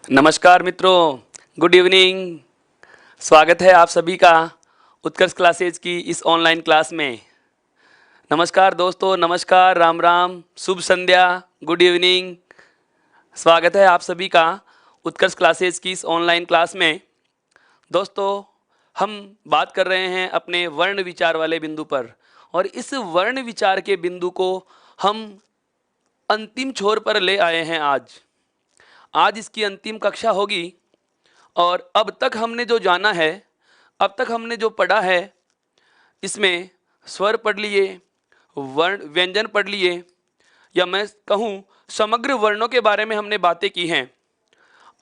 नमस्कार मित्रों, good evening. स्वागत है आप सभी का उत्कर्ष क्लासेज की इस ऑनलाइन क्लास में। नमस्कार दोस्तों, नमस्कार, राम राम, शुभ संध्या, गुड इवनिंग। स्वागत है आप सभी का उत्कर्ष क्लासेज की इस ऑनलाइन क्लास में। दोस्तों, हम बात कर रहे हैं अपने वर्ण विचार वाले बिंदु पर, और इस वर्ण विचार के बिंदु को हम अंतिम छोर पर ले आए हैं। आज इसकी अंतिम कक्षा होगी। और अब तक हमने जो जाना है, अब तक हमने जो पढ़ा है, इसमें स्वर पढ़ लिए, वर्ण व्यंजन पढ़ लिए, या मैं कहूँ समग्र वर्णों के बारे में हमने बातें की हैं।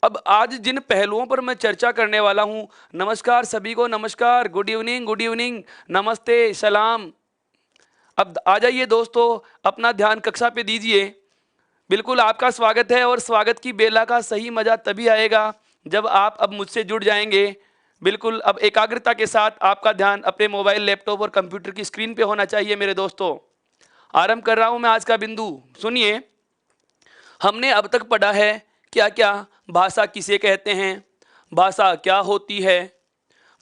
अब आज जिन पहलुओं पर मैं चर्चा करने वाला हूँ, नमस्कार सभी को, नमस्कार, गुड इवनिंग, नमस्ते, सलाम। अब आ जाइए दोस्तों, अपना ध्यान कक्षा पे दीजिए। बिल्कुल आपका स्वागत है, और स्वागत की बेला का सही मजा तभी आएगा जब आप अब मुझसे जुड़ जाएंगे। बिल्कुल अब एकाग्रता के साथ आपका ध्यान अपने मोबाइल, लैपटॉप और कंप्यूटर की स्क्रीन पे होना चाहिए मेरे दोस्तों। आरंभ कर रहा हूं मैं आज का बिंदु। सुनिए, हमने अब तक पढ़ा है क्या क्या, भाषा किसे कहते हैं, भाषा क्या होती है,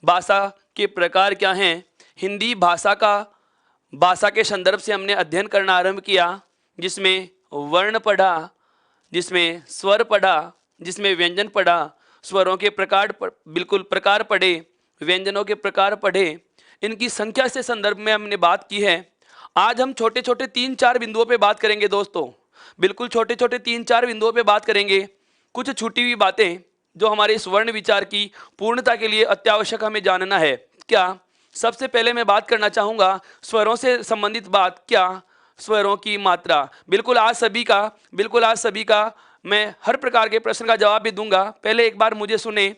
भाषा के प्रकार क्या हैं, हिंदी भाषा के संदर्भ से हमने अध्ययन करना आरंभ किया, जिसमें वर्ण पढ़ा, जिसमें स्वर पढ़ा, जिसमें व्यंजन पढ़ा, स्वरों के बिल्कुल प्रकार पढ़े, व्यंजनों के प्रकार पढ़े, इनकी संख्या से संदर्भ में हमने बात की है। आज हम छोटे छोटे 3-4 बिंदुओं पे बात करेंगे दोस्तों। बिल्कुल छोटे छोटे 3-4 बिंदुओं पे बात करेंगे। कुछ छूटी हुई बातें जो हमारे इस वर्ण विचार की पूर्णता के लिए अत्यावश्यक हमें जानना है। क्या? सबसे पहले मैं बात करना चाहूँगा स्वरों से संबंधित बात। क्या? स्वरों की मात्रा। बिल्कुल आज सभी का मैं हर प्रकार के प्रश्न का जवाब भी दूंगा। पहले एक बार मुझे सुने।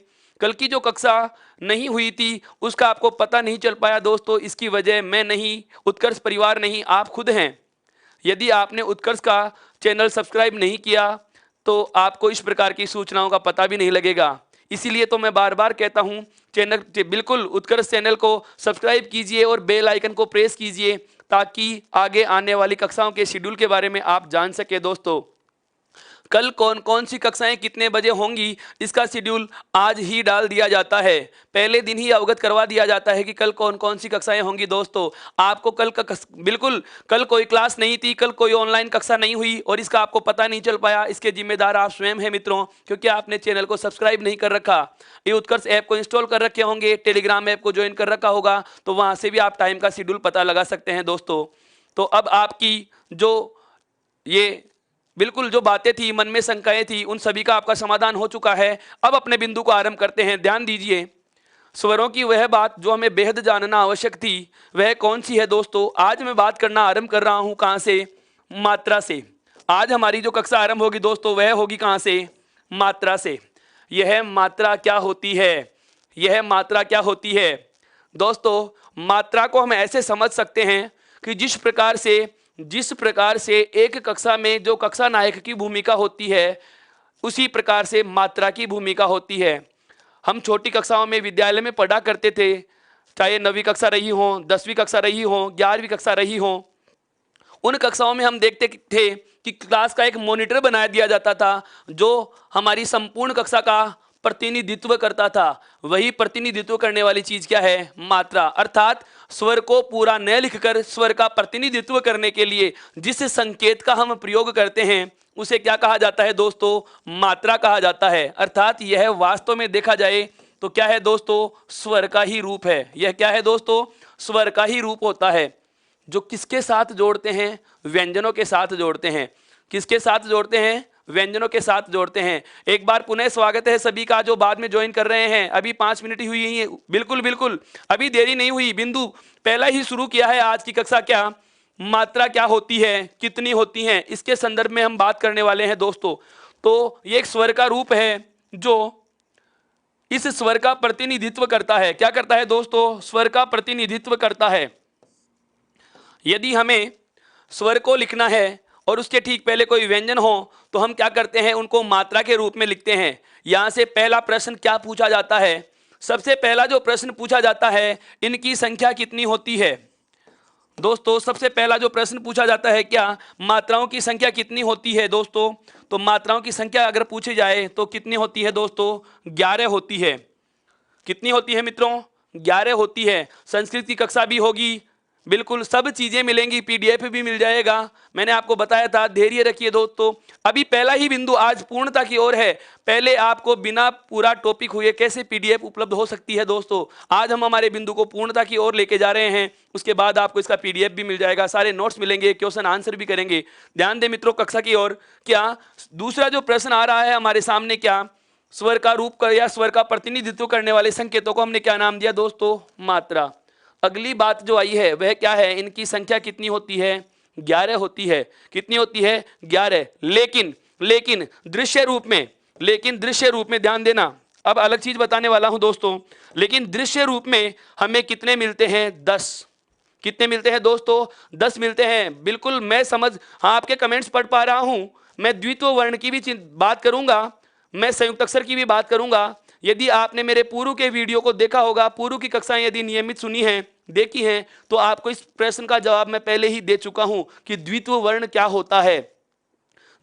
कल की जो कक्षा नहीं हुई थी उसका आपको पता नहीं चल पाया दोस्तों, इसकी वजह मैं नहीं, उत्कर्ष परिवार नहीं, आप खुद हैं। यदि आपने उत्कर्ष का चैनल सब्सक्राइब नहीं किया तो आपको इस प्रकार की सूचनाओं का पता भी नहीं लगेगा। इसीलिए तो मैं बार बार कहता हूं, बिल्कुल उत्कर्ष चैनल को सब्सक्राइब कीजिए और बेल आइकन को प्रेस कीजिए, ताकि आगे आने वाली कक्षाओं के शेड्यूल के बारे में आप जान सके दोस्तों। कल कौन कौन सी कक्षाएं कितने बजे होंगी, इसका शेड्यूल आज ही डाल दिया जाता है। पहले दिन ही अवगत करवा दिया जाता है कि कल कौन कौन सी कक्षाएं होंगी दोस्तों। आपको बिल्कुल कल कोई क्लास नहीं थी, कल कोई ऑनलाइन कक्षा नहीं हुई और इसका आपको पता नहीं चल पाया, इसके जिम्मेदार आप स्वयं हैं मित्रों, क्योंकि आपने चैनल को सब्सक्राइब नहीं कर रखा। ये उत्कर्ष ऐप को इंस्टॉल कर रखे होंगे, टेलीग्राम ऐप को ज्वाइन कर रखा होगा, तो वहां से भी आप टाइम का शेड्यूल पता लगा सकते हैं दोस्तों। तो अब आपकी जो ये बिल्कुल जो बातें थी, मन में शंकाएं थी, उन सभी का आपका समाधान हो चुका है। अब अपने बिंदु को आरंभ करते हैं। ध्यान दीजिए, स्वरों की वह बात जो हमें बेहद जानना आवश्यक थी, वह कौन सी है दोस्तों। आज मैं बात करना आरंभ कर रहा हूं कहां से? मात्रा से। आज हमारी जो कक्षा आरंभ होगी दोस्तों, वह होगी कहां से? मात्रा से। यह मात्रा क्या होती है? यह मात्रा क्या होती है दोस्तों? मात्रा को हम ऐसे समझ सकते हैं कि जिस प्रकार से एक कक्षा में जो कक्षा नायक की भूमिका होती है, उसी प्रकार से मात्रा की भूमिका होती है। हम छोटी कक्षाओं में विद्यालय में पढ़ा करते थे, चाहे 9वीं कक्षा रही हो, 10वीं कक्षा रही हो, 11वीं कक्षा रही हो, उन कक्षाओं में हम देखते थे कि क्लास का एक मॉनिटर बनाया दिया जाता था, जो हमारी संपूर्ण कक्षा का प्रतिनिधित्व करता था। वही प्रतिनिधित्व करने वाली चीज क्या है? मात्रा। अर्थात स्वर को पूरा न लिखकर स्वर का प्रतिनिधित्व करने के लिए जिस संकेत का हम प्रयोग करते हैं, उसे क्या कहा जाता है दोस्तों? मात्रा कहा जाता है। अर्थात यह वास्तव में देखा जाए तो क्या है दोस्तों? स्वर का ही रूप है। यह क्या है दोस्तों? स्वर का ही रूप होता है, जो किसके साथ जोड़ते हैं? व्यंजनों के साथ जोड़ते हैं। किसके साथ जोड़ते हैं? व्यंजनों के साथ जोड़ते हैं। एक बार पुनः स्वागत है सभी का जो बाद में ज्वाइन कर रहे हैं। अभी 5 मिनट ही हुई है। बिल्कुल अभी देरी नहीं हुई, बिंदु पहला ही शुरू किया है। आज की कक्षा क्या, मात्रा क्या होती है, कितनी होती है, इसके संदर्भ में हम बात करने वाले हैं दोस्तों। तो ये एक स्वर का रूप है जो इस स्वर का प्रतिनिधित्व करता है। क्या करता है दोस्तों? स्वर का प्रतिनिधित्व करता है। यदि हमें स्वर को लिखना है और उसके ठीक पहले कोई व्यंजन हो, तो हम क्या करते हैं? उनको मात्रा के रूप में लिखते हैं। यहां से पहला प्रश्न क्या पूछा जाता है? सबसे पहला जो प्रश्न पूछा जाता है, इनकी संख्या कितनी होती है दोस्तों सबसे पहला जो प्रश्न पूछा जाता है, क्या मात्राओं की संख्या कितनी होती है दोस्तों? तो मात्राओं की संख्या अगर पूछी जाए तो कितनी होती है दोस्तों? 11 होती है। कितनी होती है मित्रों? 11 होती है। संस्कृत की कक्षा भी होगी, बिल्कुल सब चीजें मिलेंगी, पीडीएफ भी मिल जाएगा। मैंने आपको बताया था, धैर्य रखिए दोस्तों। अभी पहला ही बिंदु आज पूर्णता की ओर है। पहले आपको बिना पूरा टॉपिक हुए कैसे पीडीएफ उपलब्ध हो सकती है दोस्तों? आज हम हमारे बिंदु को पूर्णता की ओर लेके जा रहे हैं। उसके बाद आपको इसका पीडीएफ भी मिल जाएगा, सारे नोट्स मिलेंगे, क्वेश्चन आंसर भी करेंगे। ध्यान दें मित्रों कक्षा की ओर। क्या दूसरा जो प्रश्न आ रहा है हमारे सामने, क्या स्वर का रूप या स्वर का प्रतिनिधित्व करने वाले संकेतों को हमने क्या नाम दिया दोस्तों? मात्रा। अगली बात जो आई है वह क्या है? इनकी संख्या कितनी होती है? 11 होती है। कितनी होती है? 11। लेकिन दृश्य रूप में ध्यान देना, अब अलग चीज बताने वाला हूं दोस्तों। लेकिन दृश्य रूप में हमें कितने मिलते हैं? 10। कितने मिलते हैं दोस्तों? 10 मिलते हैं। बिल्कुल मैं हाँ, आपके कमेंट्स पढ़ पा रहा हूं। मैं द्वित्व वर्ण की भी बात करूंगा, मैं संयुक्त अक्षर की भी बात करूंगा। यदि आपने मेरे पूर्व के वीडियो को देखा होगा, पूर्व की कक्षाएं यदि नियमित सुनी है, देखी है, तो आपको इस प्रश्न का जवाब मैं पहले ही दे चुका हूं कि द्वित्व वर्ण क्या होता है।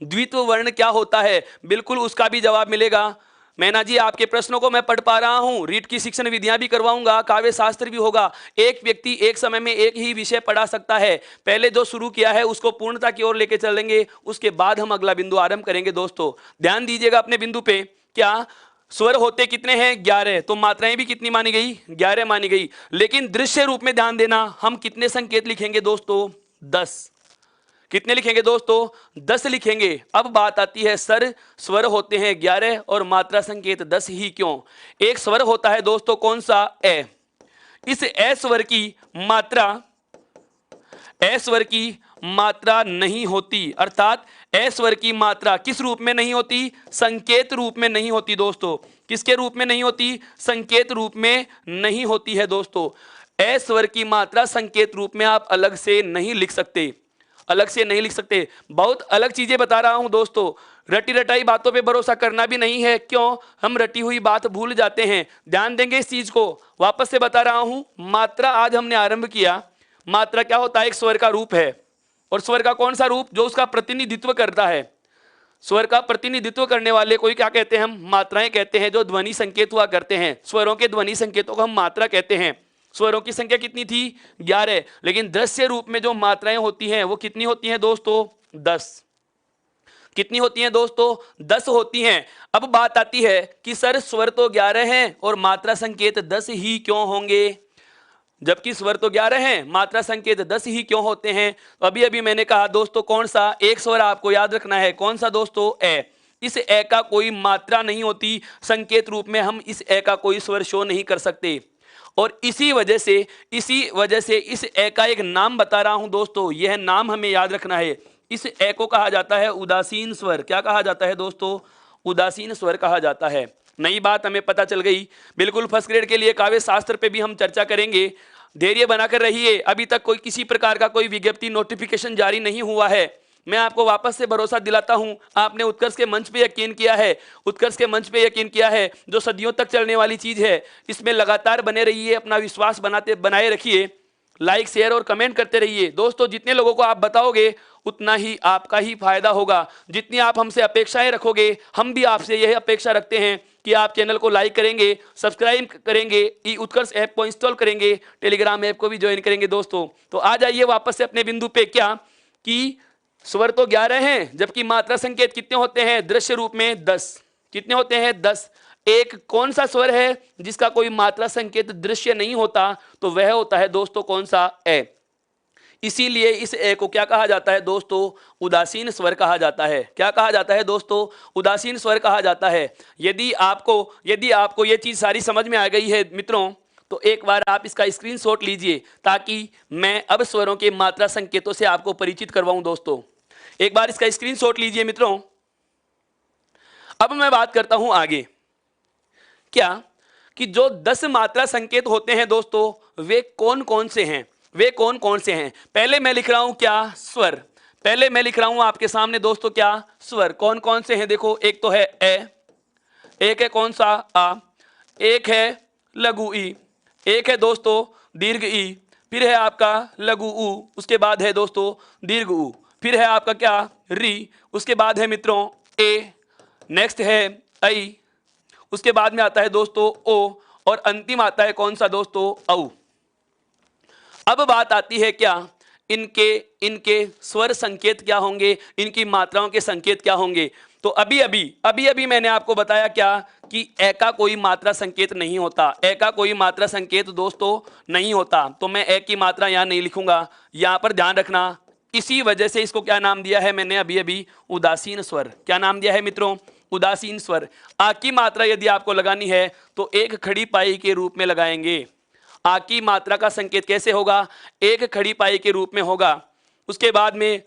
द्वित्व वर्ण क्या होता है, बिल्कुल उसका भी जवाब मिलेगा। मैना जी आपके प्रश्नों को मैं पढ़ पा रहा हूं, रीट की शिक्षण विधियां भी करवाऊंगा, काव्य शास्त्र भी होगा। एक व्यक्ति एक समय में एक ही विषय पढ़ा सकता है। पहले जो शुरू किया है उसको पूर्णता की ओर लेके चलेंगे, उसके बाद हम अगला बिंदु आरंभ करेंगे। दोस्तों ध्यान दीजिएगा अपने बिंदु पे। क्या स्वर होते कितने हैं? 11। तो मात्राएं भी कितनी मानी गई? 11 मानी गई। लेकिन दृश्य रूप में ध्यान देना, हम कितने संकेत लिखेंगे दोस्तों? 10। कितने लिखेंगे दोस्तों? 10 लिखेंगे। अब बात आती है सर स्वर होते हैं 11 और मात्रा संकेत 10 ही क्यों? एक स्वर होता है दोस्तों, कौन सा? ए। इस ए स्वर की मात्रा नहीं होती, अर्थात ए स्वर की मात्रा किस रूप में नहीं होती? संकेत रूप में नहीं होती दोस्तों। किसके रूप में नहीं होती? संकेत रूप में नहीं होती है दोस्तों। ए स्वर की मात्रा संकेत रूप में आप अलग से नहीं लिख सकते, बहुत अलग चीजें बता रहा हूं दोस्तों। रटी रटाई बातों पे भरोसा करना भी नहीं है। क्यों? हम रटी हुई बात भूल जाते हैं। ध्यान देंगे इस चीज को। वापस से बता रहा हूं, मात्रा आज हमने आरंभ किया। मात्रा क्या होता है? एक स्वर का रूप है। और स्वर का कौन सा रूप? जो उसका प्रतिनिधित्व करता है। स्वर का प्रतिनिधित्व करने वाले कोई क्या कहते हैं? हम मात्राएं कहते हैं। जो ध्वनि संकेत हुआ करते हैं, स्वरों के ध्वनि संकेतों को हम मात्रा कहते हैं। स्वरों की संख्या कितनी थी? 11। लेकिन दृश्य रूप में जो मात्राएं होती हैं वो कितनी होती हैं दोस्तों? 10। कितनी होती हैं दोस्तों? 10 होती हैं। अब बात आती है कि सर स्वर तो 11 हैं और मात्रा संकेत 10 ही क्यों होंगे? जबकि स्वर तो 11 हैं, मात्रा संकेत 10 ही क्यों होते हैं? तो अभी अभी मैंने कहा दोस्तों, कौन सा एक स्वर आपको याद रखना है? कौन सा दोस्तों? ए। इस ए का कोई मात्रा नहीं होती, संकेत रूप में हम इस ए का कोई स्वर शो नहीं कर सकते। और इसी वजह से इस ए का एक नाम बता रहा हूं दोस्तों। यह नाम हमें याद रखना है। इस ए को कहा जाता है उदासीन स्वर। क्या कहा जाता है दोस्तों? उदासीन स्वर कहा जाता है। नई बात हमें पता चल गई। बिल्कुल फर्स्ट ग्रेड के लिए काव्य शास्त्र पे भी हम चर्चा करेंगे। धैर्य बनाकर रहिए। अभी तक कोई किसी प्रकार का कोई विज्ञप्ति नोटिफिकेशन जारी नहीं हुआ है। मैं आपको वापस से भरोसा दिलाता हूं, आपने उत्कर्ष के मंच पे यकीन किया है, जो सदियों तक चलने वाली चीज है। इसमें लगातार बने रहिए, अपना विश्वास बनाए रखिए, लाइक शेयर और कमेंट करते रहिए। दोस्तों जितने लोगों को आप बताओगे उतना ही आपका ही फायदा होगा। जितनी आप हमसे अपेक्षाएं रखोगे, हम भी आपसे यह अपेक्षा रखते हैं कि आप चैनल को लाइक करेंगे, सब्सक्राइब करेंगे, ई उत्कर्ष ऐप को इंस्टॉल करेंगे, टेलीग्राम ऐप को भी ज्वाइन करेंगे। दोस्तों तो आ जाइए वापस से अपने बिंदु पे। क्या कि स्वर तो 11 हैं, जबकि मात्रा संकेत कितने होते हैं? दृश्य रूप में 10। कितने होते हैं? 10। एक कौन सा स्वर है जिसका कोई मात्रा संकेत दृश्य नहीं होता? तो वह होता है दोस्तों कौन सा? ए। इसीलिए इस ए को क्या कहा जाता है दोस्तों? उदासीन स्वर कहा जाता है। क्या कहा जाता है दोस्तों? उदासीन स्वर कहा जाता है। यदि आपको ये चीज सारी समझ में आ गई है मित्रों, तो एक बार आप इसका स्क्रीनशॉट लीजिए, ताकि मैं अब स्वरों के मात्रा संकेतों से आपको परिचित करवाऊं। दोस्तों एक बार इसका स्क्रीनशॉट लीजिए मित्रों। अब मैं बात करता हूं आगे। क्या कि जो 10 मात्रा संकेत होते हैं दोस्तों, वे कौन कौन से हैं? पहले मैं लिख रहा हूं क्या? स्वर। पहले मैं लिख रहा हूं आपके सामने दोस्तों क्या? स्वर। कौन कौन से हैं? देखो, एक तो है ए, एक है कौन सा? आ, एक है लघु ई, एक है दोस्तों दीर्घ ई, फिर है आपका लघु ऊ, उसके बाद है दोस्तों दीर्घ ऊ, फिर है आपका क्या री, उसके बाद है मित्रों ए, नेक्स्ट है आई, उसके बाद में आता है दोस्तों ओ, और अंतिम आता है कौन सा दोस्तों औ। अब बात आती है क्या, इनके इनके स्वर संकेत क्या होंगे, इनकी मात्राओं के संकेत क्या होंगे। तो अभी अभी मैंने आपको बताया क्या कि ए का कोई मात्रा संकेत नहीं होता, ए का कोई मात्रा संकेत दोस्तों नहीं होता। तो मैं ए की मात्रा यहां नहीं लिखूंगा, यहां पर ध्यान रखना। इसी वजह से इसको क्या नाम दिया है मैंने अभी उदासीन स्वर। क्या नाम दिया है मित्रों, उदासीन स्वर। आ की मात्रा यदि आपको लगानी है तो एक खड़ी पाई के रूप में लगाएंगे। आ की मात्रा का संकेत कैसे होगा, एक खड़ी पाई के रूप में होगा। उसके बाद में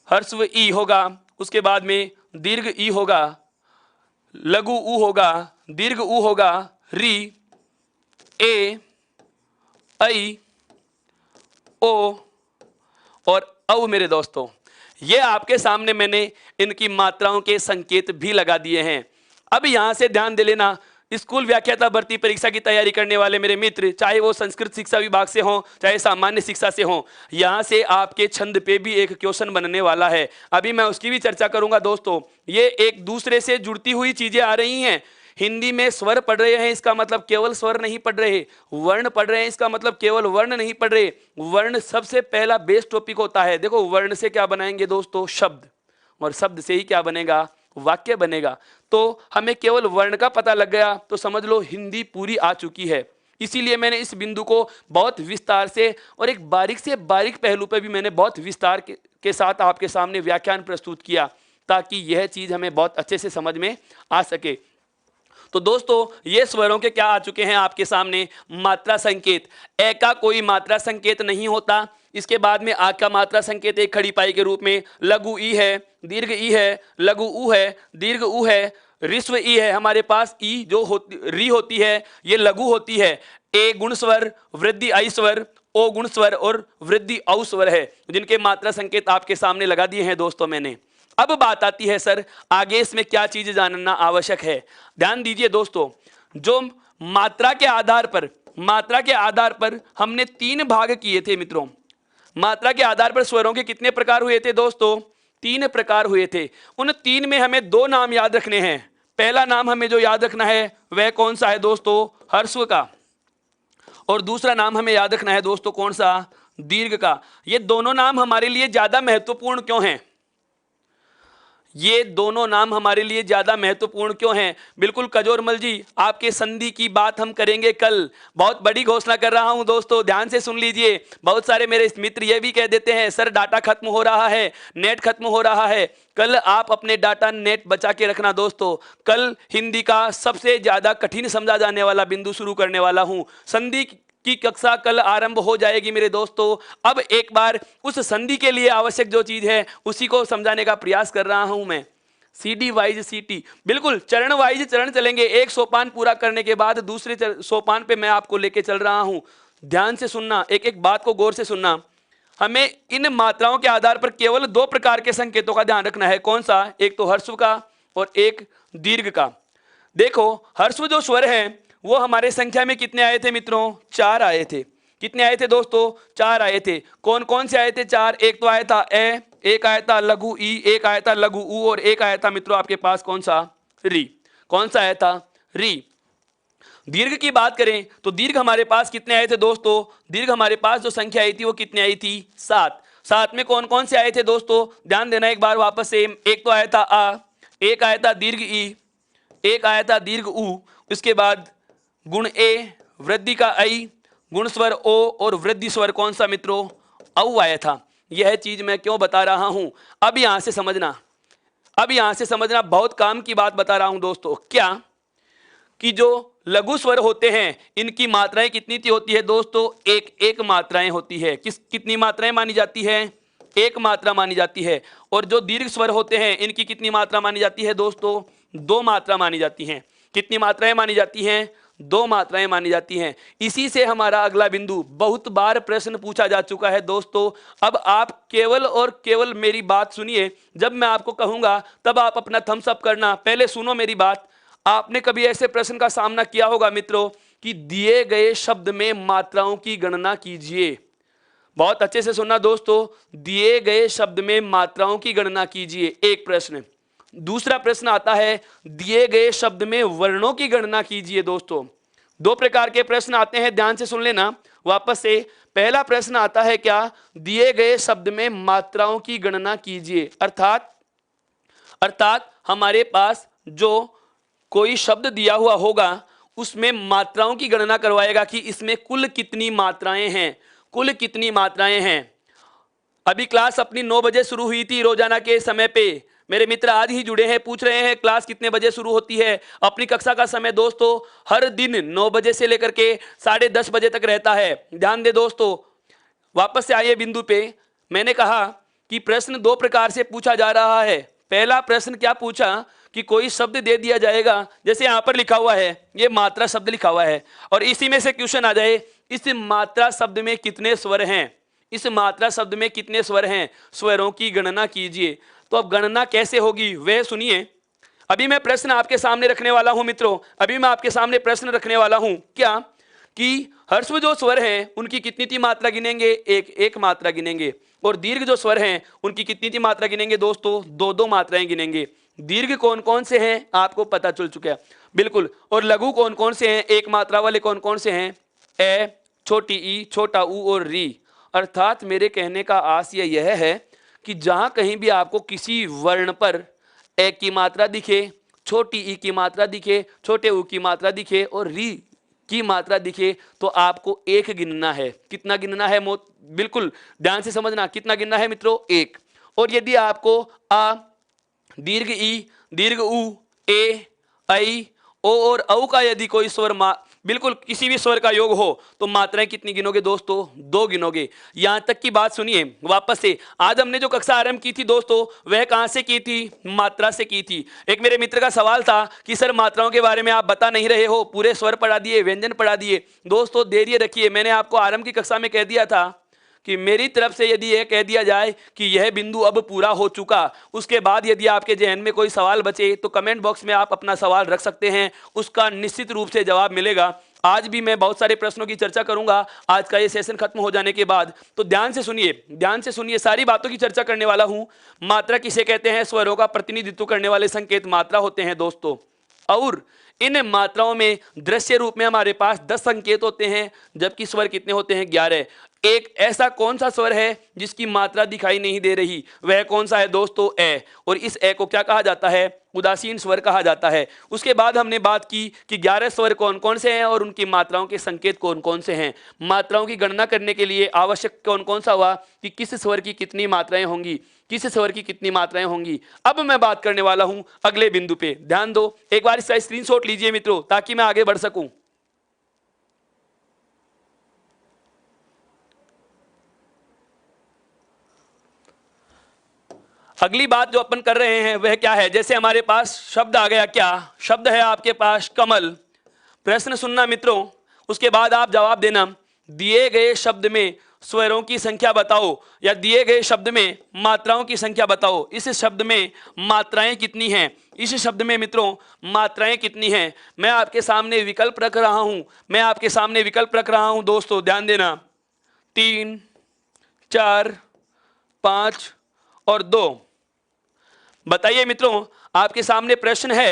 ह्रस्व ई होगा, उसके बाद में दीर्घ ई होगा, लघु ऊ होगा, दीर्घ ऊ होगा, री, ए, ऐ, ओ और औ। मेरे दोस्तों ये आपके सामने मैंने इनकी मात्राओं के संकेत भी लगा दिए हैं। अब यहां से ध्यान दे लेना, स्कूल व्याख्याता भर्ती परीक्षा की तैयारी करने वाले मेरे मित्र, चाहे वो संस्कृत शिक्षा विभाग से हों चाहे सामान्य शिक्षा से हों, यहां से आपके छंद पे भी एक क्वेश्चन बनने वाला है। अभी मैं उसकी भी चर्चा करूंगा दोस्तों। ये एक दूसरे से जुड़ती हुई चीजें आ रही हैं। हिंदी में स्वर पढ़ रहे हैं इसका मतलब केवल स्वर नहीं पढ़ रहे, वर्ण पढ़ रहे हैं इसका मतलब केवल वर्ण नहीं पढ़ रहे। वर्ण सबसे पहला बेस टॉपिक होता है। देखो वर्ण से क्या बनाएंगे दोस्तों, शब्द, और शब्द से ही क्या बनेगा, वाक्य बनेगा। तो हमें केवल वर्ण का पता लग गया तो समझ लो हिंदी पूरी आ चुकी है। इसीलिए मैंने इस बिंदु को बहुत विस्तार से और एक बारीक से बारीक पहलू पर भी मैंने बहुत विस्तार के साथ आपके सामने व्याख्यान प्रस्तुत किया, ताकि यह चीज हमें बहुत अच्छे से समझ में आ सके। तो दोस्तों ये स्वरों के क्या आ चुके हैं आपके सामने, मात्रा संकेत। ए का कोई मात्रा संकेत नहीं होता। इसके बाद में आ का मात्रा संकेत एक खड़ी पाई के रूप में लघु ई है, दीर्घ ई है, लघु ऊ है, दीर्घ ऊ है, ऋस्व ई है। हमारे पास ई जो होती री होती है ये लघु होती है। ए गुण स्वर, वृद्धि आई स्वर, ओ गुण स्वर और वृद्धि औ स्वर है, जिनके मात्रा संकेत आपके सामने लगा दिए हैं दोस्तों मैंने। अब बात आती है सर आगे इसमें क्या चीज जानना आवश्यक है। ध्यान दीजिए दोस्तों, जो मात्रा के आधार पर हमने 3 भाग किए थे मित्रों। मात्रा के आधार पर स्वरों के कितने प्रकार हुए थे दोस्तों, 3 प्रकार हुए थे। उन 3 में हमें 2 नाम याद रखने हैं। पहला नाम हमें जो याद रखना है वह कौन सा है दोस्तों, ह्रस्व का, और दूसरा नाम हमें याद रखना है दोस्तों कौन सा, दीर्घ का। ये दोनों नाम हमारे लिए ज्यादा महत्वपूर्ण क्यों हैं, ये दोनों नाम हमारे लिए ज्यादा महत्वपूर्ण क्यों हैं? बिल्कुल कजोरमल जी, आपके संधि की बात हम करेंगे कल। बहुत बड़ी घोषणा कर रहा हूं दोस्तों, ध्यान से सुन लीजिए। बहुत सारे मेरे मित्र ये भी कह देते हैं सर डाटा खत्म हो रहा है, नेट खत्म हो रहा है। कल आप अपने डाटा नेट बचा के रखना दोस्तों। कल हिंदी का सबसे ज्यादा कठिन समझा जाने वाला बिंदु शुरू करने वाला हूं। संधि की कक्षा कल आरंभ हो जाएगी मेरे दोस्तों। अब एक बार उस संधि के लिए आवश्यक जो चीज है उसी को समझाने का प्रयास कर रहा हूं मैं। सीडी वाइज सीटी, बिल्कुल चरण वाइज चरण चलेंगे। एक सोपान पूरा करने के बाद दूसरे सोपान पे मैं आपको लेके चल रहा हूं। ध्यान से सुनना, एक एक बात को गौर से सुनना। हमें इन मात्राओं के आधार पर केवल 2 प्रकार के संकेतों का ध्यान रखना है। कौन सा, एक तो ह्रस्व का और एक दीर्घ का। देखो ह्रस्व जो स्वर है वो हमारे संख्या में कितने आए थे मित्रों, 4 आए थे। कितने आए थे दोस्तों, 4 आए थे। कौन कौन से आए थे 4, एक तो आया था ए, एक आया था लघु ई, एक आया था लघु ऊ और एक आया था मित्रों आपके पास कौन सा, री। कौन सा आया था, री। दीर्घ की बात करें तो दीर्घ हमारे पास कितने आए थे दोस्तों, दीर्घ हमारे पास जो संख्या आई थी वो कितनी आई थी, 7। 7 में कौन कौन से आए थे दोस्तों, ध्यान देना एक बार वापस से। एक तो आया था आ, एक आया था दीर्घ ई, एक आया था दीर्घ ऊ, उसके बाद गुण ए, वृद्धि का आई, गुण स्वर ओ और वृद्धि स्वर कौन सा मित्रों, औ आया था। यह चीज मैं क्यों बता रहा हूं, अब यहां से समझना, अब यहां से समझना, बहुत काम की बात बता रहा हूं दोस्तों। क्या कि जो लघु स्वर होते हैं इनकी मात्राएं कितनी होती है दोस्तों, एक मात्राएं होती है। कितनी मात्राएं मानी जाती है, 1 मात्रा मानी जाती है। और जो दीर्घ स्वर होते हैं इनकी कितनी मात्रा मानी जाती है दोस्तों, 2 मात्रा मानी जाती हैं। कितनी मात्राएं मानी जाती हैं, 2 मात्राएं मानी जाती हैं। इसी से हमारा अगला बिंदु, बहुत बार प्रश्न पूछा जा चुका है दोस्तों। अब आप केवल और केवल मेरी बात सुनिए, जब मैं आपको कहूंगा तब आप अपना थम्स अप करना। पहले सुनो मेरी बात। आपने कभी ऐसे प्रश्न का सामना किया होगा मित्रों कि दिए गए शब्द में मात्राओं की गणना कीजिए। बहुत अच्छे से सुनना दोस्तों, दिए गए शब्द में मात्राओं की गणना कीजिए, एक प्रश्न। दूसरा प्रश्न आता है दिए गए शब्द में वर्णों की गणना कीजिए। दोस्तों दो प्रकार के प्रश्न आते हैं, ध्यान से सुन लेना वापस से। पहला प्रश्न आता है क्या, दिए गए शब्द में मात्राओं की गणना कीजिए। अर्थात हमारे पास जो कोई शब्द दिया हुआ होगा उसमें मात्राओं की गणना करवाएगा कि इसमें कुल कितनी मात्राएं हैं, कुल कितनी मात्राएं हैं। अभी क्लास अपनी 9 बजे शुरू हुई थी रोजाना के समय पे। मेरे मित्र आज ही जुड़े हैं, पूछ रहे हैं क्लास कितने बजे शुरू होती है। अपनी कक्षा का समय दोस्तों हर दिन 9 बजे से लेकर के 10:30 बजे तक रहता है। ध्यान दे दोस्तों, वापस से आइए बिंदु पे। मैंने कहा कि प्रश्न दो प्रकार से पूछा जा रहा है। पहला प्रश्न क्या पूछा कि कोई शब्द दे दिया जाएगा, जैसे यहां पर लिखा हुआ है, ये मात्रा शब्द लिखा हुआ है, और इसी में से क्वेश्चन आ जाए इस मात्रा शब्द में कितने स्वर हैं, इस मात्रा शब्द में कितने स्वर हैं, स्वरों की गणना कीजिए। तो अब गणना कैसे होगी वह सुनिए। अभी मैं प्रश्न आपके सामने रखने वाला हूं मित्रों, अभी मैं आपके सामने प्रश्न रखने वाला हूं क्या कि ह्रस्व जो स्वर हैं उनकी कितनी मात्रा गिनेंगे, एक मात्रा गिनेंगे, और दीर्घ जो स्वर हैं उनकी कितनी मात्रा गिनेंगे दोस्तों, दो मात्राएं गिनेंगे। दीर्घ कौन कौन से हैं आपको पता चल चुका है, बिल्कुल। और लघु कौन कौन से हैं, एक मात्रा वाले कौन कौन से हैं, ए, छोटी ई, छोटा ऊ और री। अर्थात मेरे कहने का आशय यह है कि जहां कहीं भी आपको किसी वर्ण पर ए की मात्रा दिखे, छोटी ई की मात्रा दिखे, छोटे ऊ की मात्रा दिखे और री की मात्रा दिखे, तो आपको एक गिनना है। कितना गिनना है, बिल्कुल ध्यान से समझना, कितना गिनना है मित्रों, एक। और यदि आपको आ, दीर्घ ई, दीर्घ ऊ, ए, ऐ, ओ और औ का यदि कोई स्वर बिल्कुल किसी भी स्वर का योग हो तो मात्राएं कितनी गिनोगे दोस्तों, दो गिनोगे। यहां तक की बात सुनिए वापस से। आज हमने जो कक्षा आरंभ की थी दोस्तों वह कहां से की थी, मात्रा से की थी। एक मेरे मित्र का सवाल था कि सर मात्राओं के बारे में आप बता नहीं रहे हो, पूरे स्वर पढ़ा दिए, व्यंजन पढ़ा दिए। दोस्तों धैर्य रखिए, मैंने आपको आरंभ की कक्षा में कह दिया था कि मेरी तरफ से यदि यह कह दिया जाए कि यह बिंदु अब पूरा हो चुका, उसके बाद यदि आपके जहन में कोई सवाल बचे तो कमेंट बॉक्स में आप अपना सवाल रख सकते हैं, उसका निश्चित रूप से जवाब मिलेगा। आज भी मैं बहुत सारे प्रश्नों की चर्चा करूंगा आज का ये सेशन खत्म हो जाने के बाद, तो ध्यान से सुनिए, ध्यान से सुनिए, सारी बातों की चर्चा करने वाला हूं। मात्रा किसे कहते हैं, स्वरों का प्रतिनिधित्व करने वाले संकेत मात्रा होते हैं दोस्तों। और इन मात्राओं में दृश्य रूप में हमारे पास 10 संकेत होते हैं, जबकि स्वर कितने होते हैं, 11। एक ऐसा कौन सा स्वर है जिसकी मात्रा दिखाई नहीं दे रही, वह कौन सा है दोस्तों, ए। और इस ए को क्या कहा जाता है, उदासीन स्वर कहा जाता है। उसके बाद हमने बात की कि 11 स्वर कौन कौन से हैं और उनकी मात्राओं के संकेत कौन कौन से हैं। मात्राओं की गणना करने के लिए आवश्यक कौन कौन सा हुआ कि किस स्वर की कितनी मात्राएं होंगी, किस स्वर की कितनी मात्राएं होंगी। अब मैं बात करने वाला हूं अगले बिंदु पे, ध्यान दो। एक बार इसका स्क्रीनशॉट लीजिए मित्रों ताकि मैं आगे बढ़ सकूं। अगली बात जो अपन कर रहे हैं वह क्या है, जैसे हमारे पास शब्द आ गया, क्या शब्द है आपके पास, कमल। प्रश्न सुनना मित्रों, उसके बाद आप जवाब देना। दिए गए शब्द में स्वरों की संख्या बताओ, या दिए गए शब्द में मात्राओं की संख्या बताओ। इस शब्द में मात्राएं कितनी हैं, इस शब्द में मित्रों मात्राएं कितनी हैं। मैं आपके सामने विकल्प रख रहा हूं, मैं आपके सामने विकल्प रख रहा हूं दोस्तों, ध्यान देना। 3, 4, 5 और 2। बताइए मित्रों, आपके सामने प्रश्न है,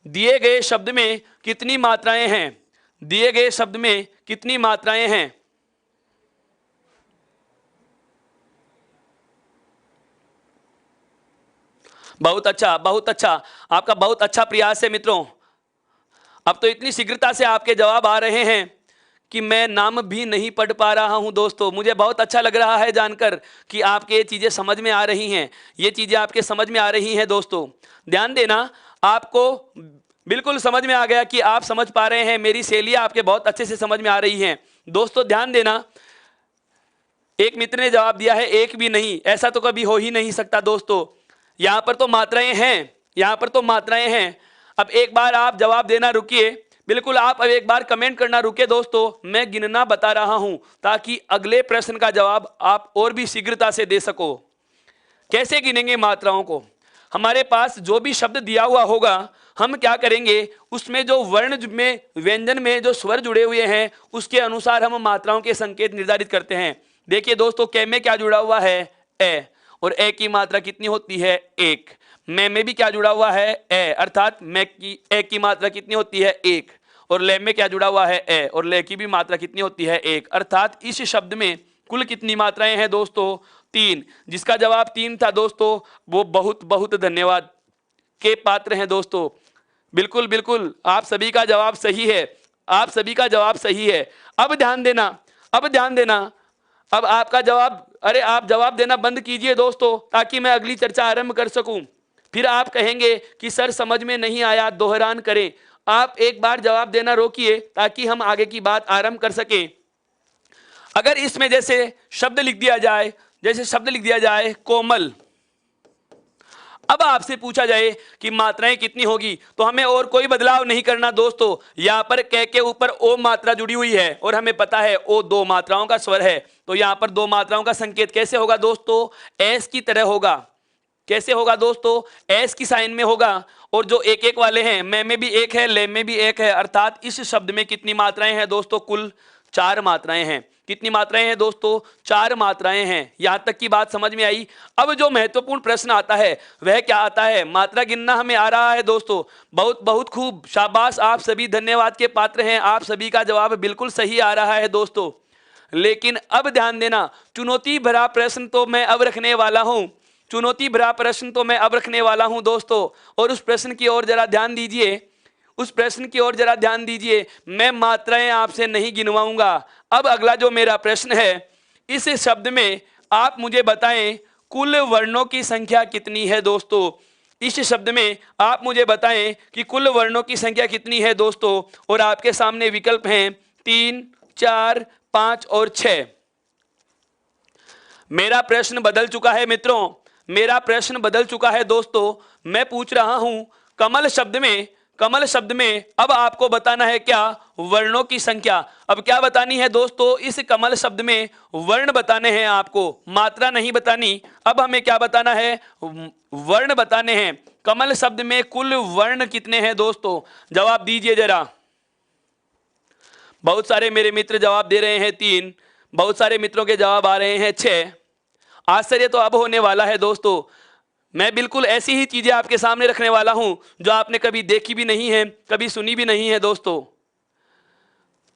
दिए गए शब्द में कितनी मात्राएं हैं, दिए गए शब्द में कितनी मात्राएं हैं। बहुत अच्छा, बहुत अच्छा, आपका बहुत अच्छा प्रयास है मित्रों। अब तो इतनी शीघ्रता से आपके जवाब आ रहे हैं कि मैं नाम भी नहीं पढ़ पा रहा हूं दोस्तों। मुझे बहुत अच्छा लग रहा है जानकर कि आपके ये चीज़ें समझ में आ रही हैं, ये चीज़ें आपके समझ में आ रही हैं दोस्तों। ध्यान देना, आपको बिल्कुल समझ में आ गया कि आप समझ पा रहे हैं, मेरी शैली आपके बहुत अच्छे से समझ में आ रही है दोस्तों। ध्यान देना, एक मित्र ने जवाब दिया है एक भी नहीं, ऐसा तो कभी हो ही नहीं सकता दोस्तों। यहां पर तो मात्राएं हैं, यहां पर तो मात्राएं हैं। अब एक बार आप जवाब देना रुकिए, बिल्कुल आप अब एक बार कमेंट करना रुके दोस्तों, मैं गिनना बता रहा हूं ताकि अगले प्रश्न का जवाब आप और भी शीघ्रता से दे सको। कैसे गिनेंगे मात्राओं को, हमारे पास जो भी शब्द दिया हुआ होगा हम क्या करेंगे, उसमें जो वर्ण में व्यंजन में जो स्वर जुड़े हुए हैं उसके अनुसार हम मात्राओं के संकेत निर्धारित करते हैं। देखिए दोस्तों, कै में क्या जुड़ा हुआ है, ए, और ए की मात्रा कितनी होती है, एक। में भी क्या जुड़ा हुआ है, ए, अर्थात मैं की ए की मात्रा कितनी होती है, एक। और ले में क्या जुड़ा हुआ है, ए, और ले की भी मात्रा कितनी होती है, एक। अर्थात इस शब्द में कुल कितनी मात्राएं हैं दोस्तों, तीन। जिसका जवाब तीन था दोस्तों, वो बहुत बहुत धन्यवाद के पात्र हैं दोस्तों। बिल्कुल बिल्कुल, आप सभी का जवाब सही है, आप सभी का जवाब सही है। अब ध्यान देना, अब ध्यान देना, अब आपका जवाब, अरे आप जवाब देना बंद कीजिए दोस्तों, ताकि मैं अगली चर्चा आरंभ कर सकूं। फिर आप कहेंगे कि सर समझ में नहीं आया, दोहरान करें। आप एक बार जवाब देना रोकिए ताकि हम आगे की बात आरंभ कर सकें। अगर इसमें जैसे शब्द लिख दिया जाए, जैसे शब्द लिख दिया जाए कोमल, अब आपसे पूछा जाए कि मात्राएं कितनी होगी, तो हमें और कोई बदलाव नहीं करना दोस्तों। यहां पर क के ऊपर ओ मात्रा जुड़ी हुई है और हमें पता है ओ दो मात्राओं का स्वर है, तो यहां पर दो मात्राओं का संकेत कैसे होगा दोस्तों, एस की तरह होगा। कैसे होगा दोस्तों, एस की साइन में होगा। और जो एक एक वाले हैं, में भी एक है, ले में भी एक है, अर्थात इस शब्द में कितनी मात्राएं हैं दोस्तों, कुल चार मात्राएं हैं। कितनी मात्राएं हैं दोस्तों, चार मात्राएं हैं। यहां तक की बात समझ में आई। अब जो महत्वपूर्ण प्रश्न आता है वह क्या आता है, मात्रा गिनना हमें आ रहा है दोस्तों। बहुत बहुत खूब, शाबाश, आप सभी धन्यवाद के पात्र हैं, आप सभी का जवाब बिल्कुल सही आ रहा है दोस्तों। लेकिन अब ध्यान देना, चुनौती भरा प्रश्न तो मैं अब रखने वाला हूं, चुनौती भरा प्रश्न तो मैं अब रखने वाला हूं दोस्तों। और उस प्रश्न की ओर जरा ध्यान दीजिए, उस प्रश्न की ओर जरा ध्यान दीजिए। मैं मात्राएं आपसे नहीं गिनवाऊंगा। अब अगला जो मेरा प्रश्न है, इस शब्द में आप मुझे बताएं कुल वर्णों की संख्या कितनी है दोस्तों। इस शब्द में आप मुझे बताएं कि कुल वर्णों की संख्या कितनी है दोस्तों। और आपके सामने विकल्प हैं 3, 4, 5 और 6। मेरा प्रश्न बदल चुका है मित्रों, मेरा प्रश्न बदल चुका है दोस्तों। मैं पूछ रहा हूं कमल शब्द में, कमल शब्द में अब आपको बताना है क्या, वर्णों की संख्या। अब क्या बतानी है दोस्तों, इस कमल शब्द में वर्ण बताने हैं आपको, मात्रा नहीं बतानी। अब हमें क्या बताना है, वर्ण बताने हैं। कमल शब्द में कुल वर्ण कितने हैं दोस्तों, जवाब दीजिए जरा। बहुत सारे मेरे मित्र जवाब दे रहे हैं 3, बहुत सारे मित्रों के जवाब आ रहे हैं 6। आश्चर्य तो अब होने वाला है दोस्तों। मैं बिल्कुल ऐसी ही चीजें आपके सामने रखने वाला हूं जो आपने कभी देखी भी नहीं है, कभी सुनी भी नहीं है दोस्तों।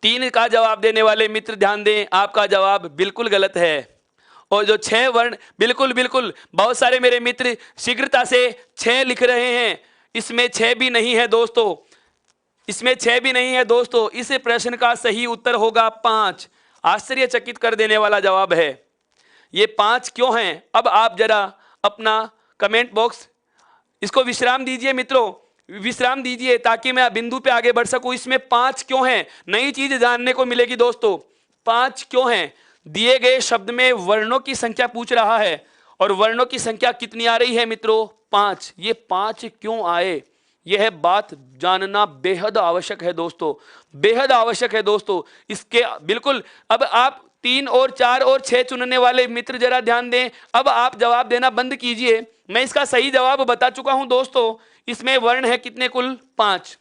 3 का जवाब देने वाले मित्र ध्यान दें, आपका जवाब बिल्कुल गलत है। और जो 6 वर्ण, बिल्कुल बिल्कुल, बहुत सारे मेरे मित्र शीघ्रता से 6 लिख रहे हैं। इसमें 6 भी नहीं है दोस्तों, इसमें 6 भी नहीं है दोस्तों। इस प्रश्न का सही उत्तर होगा 5। आश्चर्यचकित कर देने वाला जवाब है। ये 5 क्यों हैं, अब आप जरा अपना कमेंट बॉक्स, इसको विश्राम दीजिए मित्रों, विश्राम दीजिए ताकि मैं बिंदु पे आगे बढ़ सकूं। इसमें 5 क्यों हैं, नई चीज जानने को मिलेगी दोस्तों। 5 क्यों हैं, दिए गए शब्द में वर्णों की संख्या पूछ रहा है और वर्णों की संख्या कितनी आ रही है मित्रों, 5। ये 5 क्यों आए, यह बात जानना बेहद आवश्यक है दोस्तों, बेहद आवश्यक है दोस्तों। इसके बिल्कुल, अब आप 3 और 4 और 6 चुनने वाले मित्र जरा ध्यान दें। अब आप जवाब देना बंद कीजिए, मैं इसका सही जवाब बता चुका हूं दोस्तों। इसमें वर्ण है कितने, कुल 5।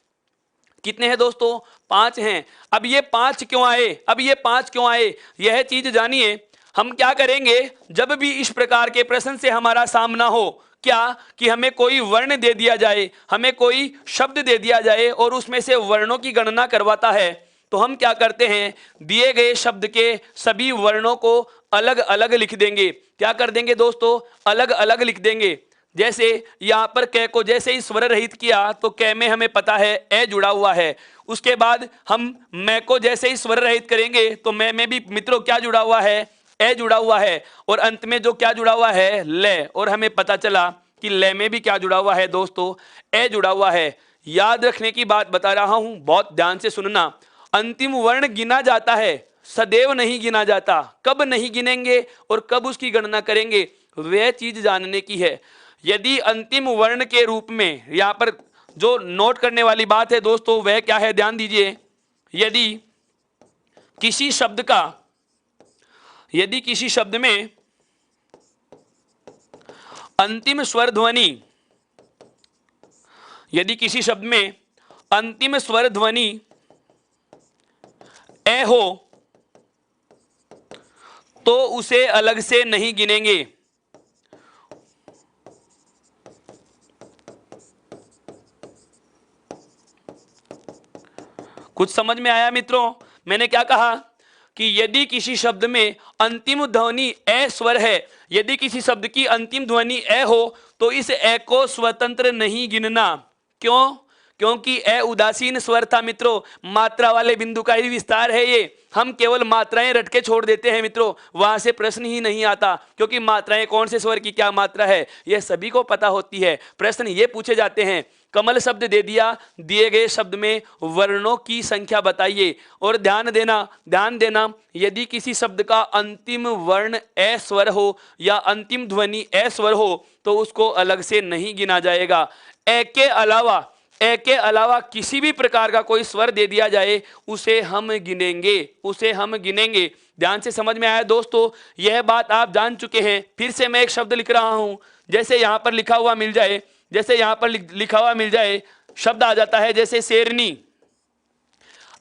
कितने हैं दोस्तों, 5 हैं। अब ये 5 क्यों आए, अब ये 5 क्यों आए, यह चीज जानिए। हम क्या करेंगे, जब भी इस प्रकार के प्रश्न से हमारा सामना हो, क्या कि हमें कोई वर्ण दे दिया जाए, हमें कोई शब्द दे दिया जाए और उसमें से वर्णों की गणना करवाता है, तो हम क्या करते हैं, दिए गए शब्द के सभी वर्णों को अलग अलग लिख देंगे। क्या कर देंगे दोस्तों, अलग अलग लिख देंगे। जैसे यहां पर कै को जैसे ही स्वर रहित किया तो कै में हमें पता है ए जुड़ा हुआ है। उसके बाद हम मैं को जैसे ही स्वर रहित करेंगे तो मैं में भी मित्रों क्या जुड़ा हुआ है, ए जुड़ा हुआ है। और अंत में जो क्या जुड़ा हुआ है, ले। और हमें पता चला कि ले में भी क्या जुड़ा हुआ है दोस्तों, ए जुड़ा हुआ है। याद रखने की बात बता रहा हूं, बहुत ध्यान से सुनना। अंतिम वर्ण गिना जाता है, सदैव नहीं गिना जाता। कब नहीं गिनेंगे और कब उसकी गणना करेंगे, वह चीज जानने की है। यदि अंतिम वर्ण के रूप में, यहां पर जो नोट करने वाली बात है दोस्तों वह क्या है, ध्यान दीजिए। यदि किसी शब्द का, यदि किसी शब्द में अंतिम स्वर ध्वनि, यदि किसी शब्द में अंतिम स्वर ध्वनि ए हो तो उसे अलग से नहीं गिनेंगे। कुछ समझ में आया मित्रों? मैंने क्या कहा कि यदि किसी शब्द में अंतिम ध्वनि ए स्वर है, यदि किसी शब्द की अंतिम ध्वनि ए हो तो इस ए को स्वतंत्र नहीं गिनना। क्यों? क्योंकि ए उदासीन स्वर था मित्रों, मात्रा वाले बिंदु का ही विस्तार है ये। हम केवल मात्राएं रट के छोड़ देते हैं मित्रों, वहां से प्रश्न ही नहीं आता, क्योंकि मात्राएं कौन से स्वर की क्या मात्रा है यह सभी को पता होती है। प्रश्न ये पूछे जाते हैं, कमल शब्द दे दिया, दिए गए शब्द में वर्णों की संख्या बताइए। और ध्यान देना, यदि किसी शब्द का अंतिम वर्ण ए स्वर हो या अंतिम ध्वनि ए स्वर हो तो उसको अलग से नहीं गिना जाएगा। ए के अलावा किसी भी प्रकार का कोई स्वर दे दिया जाए उसे हम गिनेंगे। ध्यान से समझ में आया दोस्तों? यह बात आप जान चुके हैं। फिर से मैं एक शब्द लिख रहा हूं, जैसे यहां पर लिखा हुआ मिल जाए, शब्द आ जाता है जैसे शेरनी।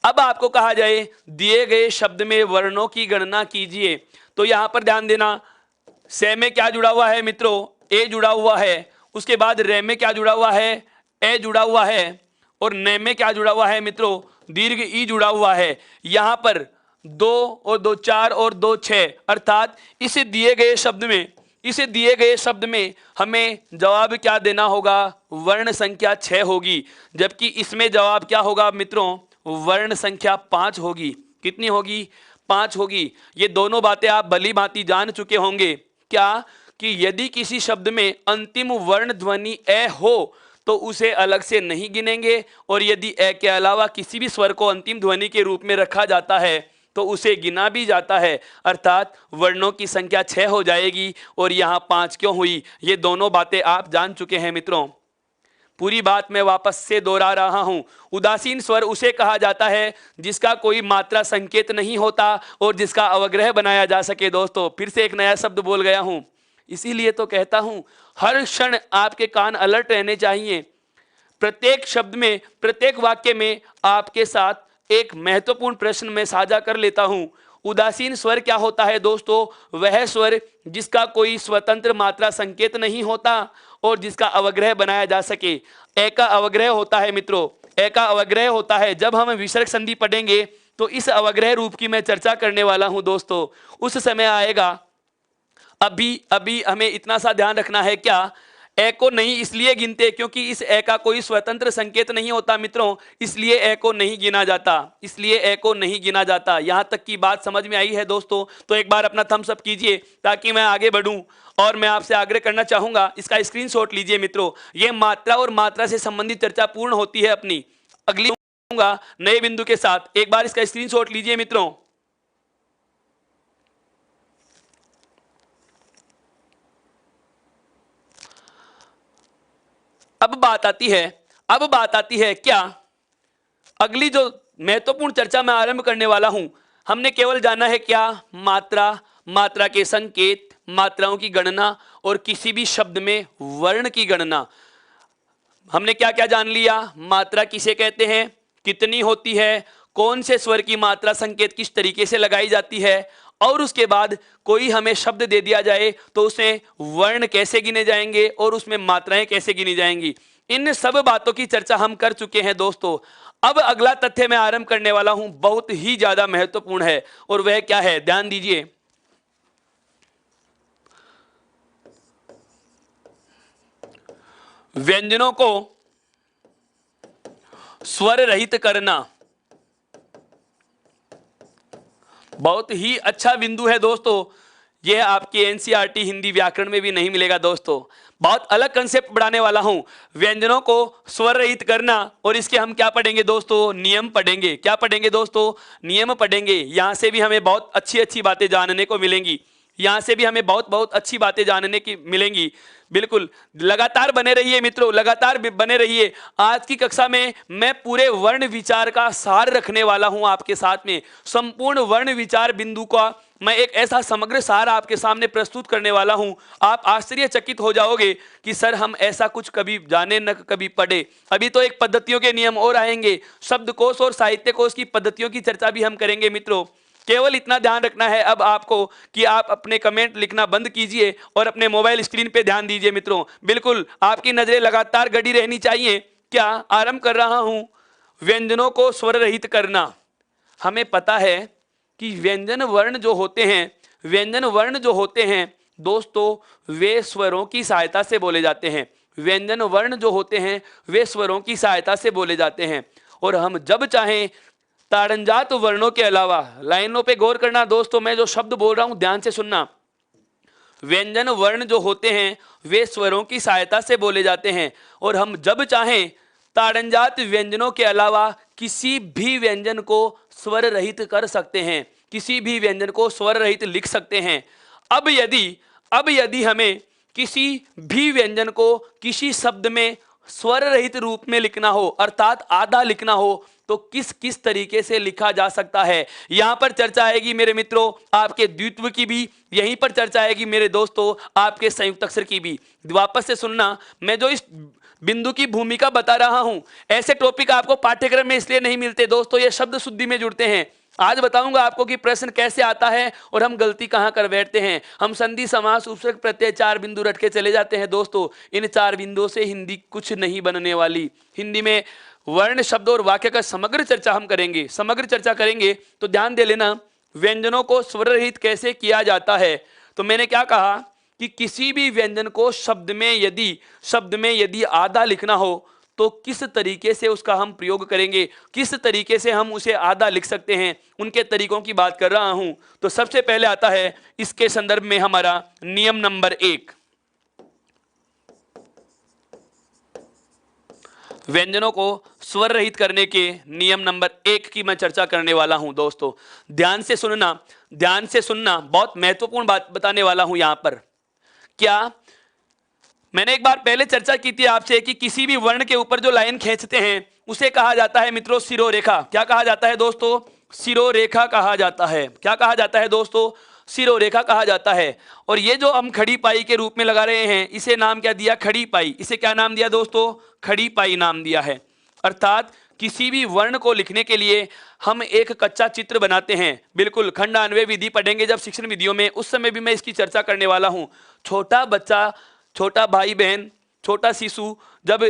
अब आपको कहा जाए दिए गए शब्द में वर्णों की गणना कीजिए, तो यहां पर ध्यान देना, से में क्या जुड़ा हुआ है मित्रों? ए जुड़ा हुआ है। उसके बाद रे में क्या जुड़ा हुआ है? ए जुड़ा हुआ है। और ने में क्या जुड़ा हुआ है मित्रों? दीर्घ ई जुड़ा हुआ है। यहां पर 2 और 2 4 और 2 6, अर्थात इस दिए गए शब्द में हमें जवाब क्या देना होगा? वर्ण संख्या 6 होगी, जबकि इसमें जवाब क्या होगा मित्रों? वर्ण संख्या 5 होगी। कितनी होगी? 5 होगी। ये दोनों बातें आप भली भांति जान चुके होंगे। क्या? कि यदि किसी शब्द में अंतिम वर्ण ध्वनि ए हो तो उसे अलग से नहीं गिनेंगे, और यदि ए के अलावा किसी भी स्वर को अंतिम ध्वनि के रूप में रखा जाता है तो उसे गिना भी जाता है, अर्थात वर्णों की संख्या 6 हो जाएगी। और यहाँ 5 क्यों हुई? ये दोनों बातें आप जान चुके हैं मित्रों। पूरी बात मैं वापस से दोहरा रहा हूं। उदासीन स्वर उसे कहा जाता है जिसका कोई मात्रा संकेत नहीं होता और जिसका अवग्रह बनाया जा सके। दोस्तों फिर से एक नया शब्द बोल गया हूं, इसीलिए तो कहता हूं हर क्षण आपके कान अलर्ट रहने चाहिए। प्रत्येक शब्द में, प्रत्येक वाक्य में आपके साथ एक महत्वपूर्ण प्रश्न मैं साझा कर लेता हूं। उदासीन स्वर क्या होता है दोस्तों? वह स्वर जिसका कोई स्वतंत्र मात्रा संकेत नहीं होता और जिसका अवग्रह बनाया जा सके। ए का अवग्रह होता है मित्रों, ए का अवग्रह होता है। जब हम विसर्ग संधि पढ़ेंगे तो इस अवग्रह रूप की मैं चर्चा करने वाला हूं दोस्तों, उस समय आएगा। अभी हमें इतना सा ध्यान रखना है, क्या ए को नहीं इसलिए गिनते क्योंकि इस ए का कोई स्वतंत्र संकेत नहीं होता मित्रों, इसलिए ए को नहीं गिना जाता। यहां तक की बात समझ में आई है दोस्तों? तो एक बार अपना थम्स अप कीजिए ताकि मैं आगे बढ़ूं। और मैं आपसे आग्रह करना चाहूंगा, इसका स्क्रीनशॉट लीजिए मित्रों। यह मात्रा और मात्रा से संबंधित चर्चा पूर्ण होती है अपनी। अगली नए बिंदु के साथ, एक बार इसका स्क्रीनशॉट लीजिए मित्रों। अब बात आती है क्या अगली जो महत्वपूर्ण चर्चा मैं आरंभ करने वाला हूं। हमने केवल जाना है क्या? मात्रा के संकेत, मात्राओं की गणना और किसी भी शब्द में वर्ण की गणना। हमने क्या क्या जान लिया? मात्रा किसे कहते हैं, कितनी होती है, कौन से स्वर की मात्रा संकेत किस तरीके से लगाई जाती है, और उसके बाद कोई हमें शब्द दे दिया जाए तो उसमें वर्ण कैसे गिने जाएंगे और उसमें मात्राएं कैसे गिनी जाएंगी। इन सब बातों की चर्चा हम कर चुके हैं दोस्तों। अब अगला तथ्य मैं आरंभ करने वाला हूं, बहुत ही ज्यादा महत्वपूर्ण है, और वह क्या है? ध्यान दीजिए। व्यंजनों को स्वर रहित करना बहुत ही अच्छा बिंदु है दोस्तों। यह आपके एनसीईआरटी हिंदी व्याकरण में भी नहीं मिलेगा दोस्तों। बहुत अलग कंसेप्ट बढ़ाने वाला हूं, व्यंजनों को स्वर रहित करना। और इसके हम क्या पढ़ेंगे दोस्तों? नियम पढ़ेंगे। क्या पढ़ेंगे दोस्तों? नियम पढ़ेंगे। यहां से भी हमें बहुत अच्छी बातें जानने को मिलेंगी। बिल्कुल लगातार बने रहिए मित्रों, लगातार बने रहिए। आज की कक्षा में मैं पूरे वर्ण विचार का सार रखने वाला हूं आपके साथ में। संपूर्ण वर्ण विचार बिंदु का मैं एक ऐसा समग्र सार आपके सामने प्रस्तुत करने वाला हूं, आप आश्चर्यचकित हो जाओगे कि सर हम ऐसा कुछ कभी जाने न कभी पढ़े। अभी तो एक पद्धतियों के नियम और आएंगे, शब्दकोश और साहित्य कोश की पद्धतियों की चर्चा भी हम करेंगे मित्रों। केवल इतना ध्यान रखना है अब आपको कि आप अपने कमेंट लिखना बंद कीजिए और अपने मोबाइल स्क्रीन पे ध्यान दीजिए मित्रों। बिल्कुल आपकी नजरें लगातार गड़ी रहनी चाहिए। क्या आरंभ कर रहा हूं, व्यंजनों को स्वर रहित करना। हमें पता है कि व्यंजन वर्ण जो होते हैं, व्यंजन वर्ण जो होते हैं दोस्तों, वे स्वरों की सहायता से बोले जाते हैं। व्यंजन वर्ण जो होते हैं वे स्वरों की सहायता से बोले जाते हैं। और हम जब चाहें ताड़नजात वर्णों के अलावा, लाइनों पे गौर करना दोस्तों, मैं जो शब्द बोल रहा हूं ध्यान से सुनना। व्यंजन वर्ण जो होते हैं वे स्वरों की सहायता से बोले जाते हैं और हम जब चाहें ताड़नजात व्यंजनों के अलावा किसी भी व्यंजन को स्वर रहित कर सकते हैं, किसी भी व्यंजन को स्वर रहित लिख सकते हैं। अब यदि हमें किसी भी व्यंजन को किसी शब्द में स्वर रहित रूप में लिखना हो, अर्थात आधा लिखना हो, तो किस किस तरीके से लिखा जा सकता है, यहां पर चर्चा आएगी मेरे मित्रों। आपके द्वित्व की भी यहीं पर चर्चा आएगी मेरे दोस्तों, आपके संयुक्त अक्षर की भी। वापस से सुनना, मैं जो इस बिंदु की भूमिका बता रहा हूं, ऐसे टॉपिक आपको पाठ्यक्रम में इसलिए नहीं मिलते दोस्तों, ये शब्द शुद्धि में जुड़ते हैं। आज बताऊंगा आपको कि प्रश्न कैसे आता है और हम गलती कहां कर बैठते हैं। हम संधि समास उपसर्ग प्रत्यय 4 बिंदु रट के चले जाते हैं दोस्तों। इन 4 बिंदुओं से हिंदी कुछ नहीं बनने वाली। हिंदी में वर्ण, शब्द और वाक्य का समग्र चर्चा हम करेंगे, समग्र चर्चा करेंगे। तो ध्यान दे लेना, व्यंजनों को स्वर रहित कैसे किया जाता है। तो मैंने क्या कहा कि किसी भी व्यंजन को शब्द में यदि आधा लिखना हो तो किस तरीके से उसका हम प्रयोग करेंगे, किस तरीके से हम उसे आधा लिख सकते हैं, उनके तरीकों की बात कर रहा हूं। तो सबसे पहले आता है इसके संदर्भ में हमारा नियम नंबर 1, व्यंजनों को स्वर रहित करने के नियम नंबर 1 की मैं चर्चा करने वाला हूं दोस्तों। ध्यान से सुनना, ध्यान से सुनना, बहुत महत्वपूर्ण बात बताने वाला हूं यहां पर। क्या मैंने एक बार पहले चर्चा की थी आपसे कि किसी भी वर्ण के ऊपर जो लाइन खींचते हैं उसे कहा जाता है मित्रों शिरोरेखा। क्या कहा जाता है दोस्तों? शिरोरेखा कहा जाता है। क्या कहा जाता है दोस्तों? शिरोरेखा कहा जाता है। और ये जो हम खड़ी पाई के रूप में लगा रहे हैं, इसे नाम क्या दिया? खड़ी पाई। इसे क्या नाम दिया दोस्तों? खड़ी पाई नाम दिया है। अर्थात किसी भी वर्ण को लिखने के लिए हम एक कच्चा चित्र बनाते हैं। बिल्कुल खंडान्वय विधि पढ़ेंगे जब शिक्षण विधियों में, उस समय भी मैं इसकी चर्चा करने वाला हूं। छोटा बच्चा, छोटा भाई बहन, छोटा शिशु जब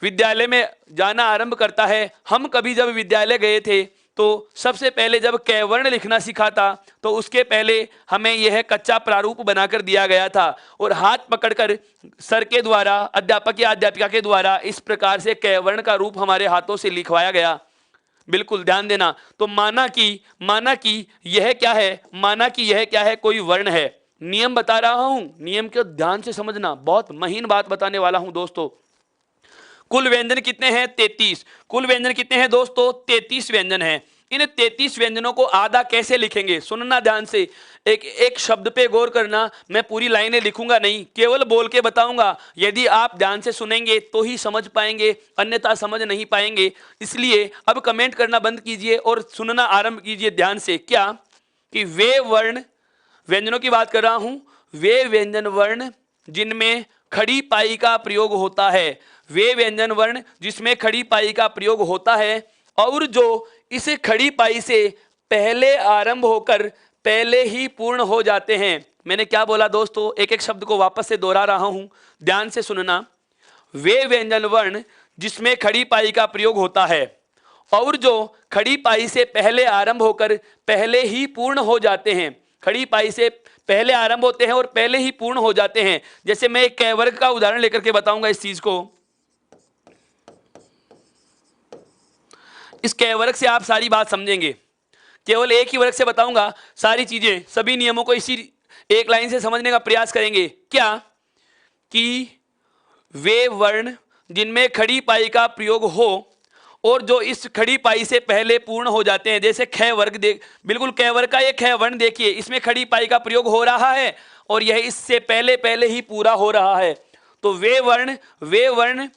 विद्यालय में जाना आरंभ करता है, हम कभी जब विद्यालय गए थे तो सबसे पहले जब कै वर्ण लिखना सीखा था तो उसके पहले हमें यह कच्चा प्रारूप बनाकर दिया गया था और हाथ पकड़कर सर के द्वारा, अध्यापक या अध्यापिका के द्वारा इस प्रकार से कै वर्ण का रूप हमारे हाथों से लिखवाया गया। बिल्कुल ध्यान देना। तो माना कि यह क्या है? माना कि यह क्या है? कोई वर्ण है। नियम बता रहा हूं, नियम को ध्यान से समझना, बहुत महीन बात बताने वाला हूं दोस्तों। कुल व्यंजन कितने हैं? 33। कुल व्यंजन कितने हैं दोस्तों? 33 व्यंजन हैं। इन 33 व्यंजनों को आधा कैसे लिखेंगे? सुनना ध्यान से, एक एक शब्द पे गौर करना। मैं पूरी लाइनें लिखूंगा नहीं, केवल बोल के बताऊंगा। यदि आप ध्यान से सुनेंगे तो ही समझ पाएंगे, अन्यथा समझ नहीं पाएंगे। इसलिए अब कमेंट करना बंद कीजिए और सुनना आरंभ कीजिए ध्यान से। क्या कि वे वर्ण, व्यंजनों की बात कर रहा हूं, वे व्यंजन वर्ण जिनमें खड़ी पाई का प्रयोग होता है, वे व्यंजन वर्ण जिसमें खड़ी पाई का प्रयोग होता है और जो इस खड़ी पाई से पहले आरंभ होकर पहले ही पूर्ण हो जाते हैं। मैंने क्या बोला दोस्तों? एक एक शब्द को वापस से दोहरा रहा हूं, ध्यान से सुनना। वे व्यंजन वर्ण जिसमें खड़ी पाई का प्रयोग होता है और जो खड़ी पाई से पहले आरंभ होकर पहले ही पूर्ण हो जाते हैं। खड़ी पाई से पहले आरंभ होते हैं और पहले ही पूर्ण हो जाते हैं। जैसे मैं एक कै वर्ग का उदाहरण लेकर के बताऊंगा इस चीज को। इस कै वर्ग से आप सारी बात समझेंगे। केवल एक ही वर्ग से बताऊंगा, सारी चीजें, सभी नियमों को इसी एक लाइन से समझने का प्रयास करेंगे। क्या कि वे वर्ण जिनमें खड़ी पाई का प्रयोग हो और जो इस खड़ी पाई से पहले पूर्ण हो जाते हैं। जैसे ख वर्ग बिल्कुल कै वर्ग का ये ख वर्ण देखिए, इसमें खड़ी पाई का प्रयोग हो रहा है और यह इससे पहले पहले ही पूरा हो रहा है। तो वे वर्ण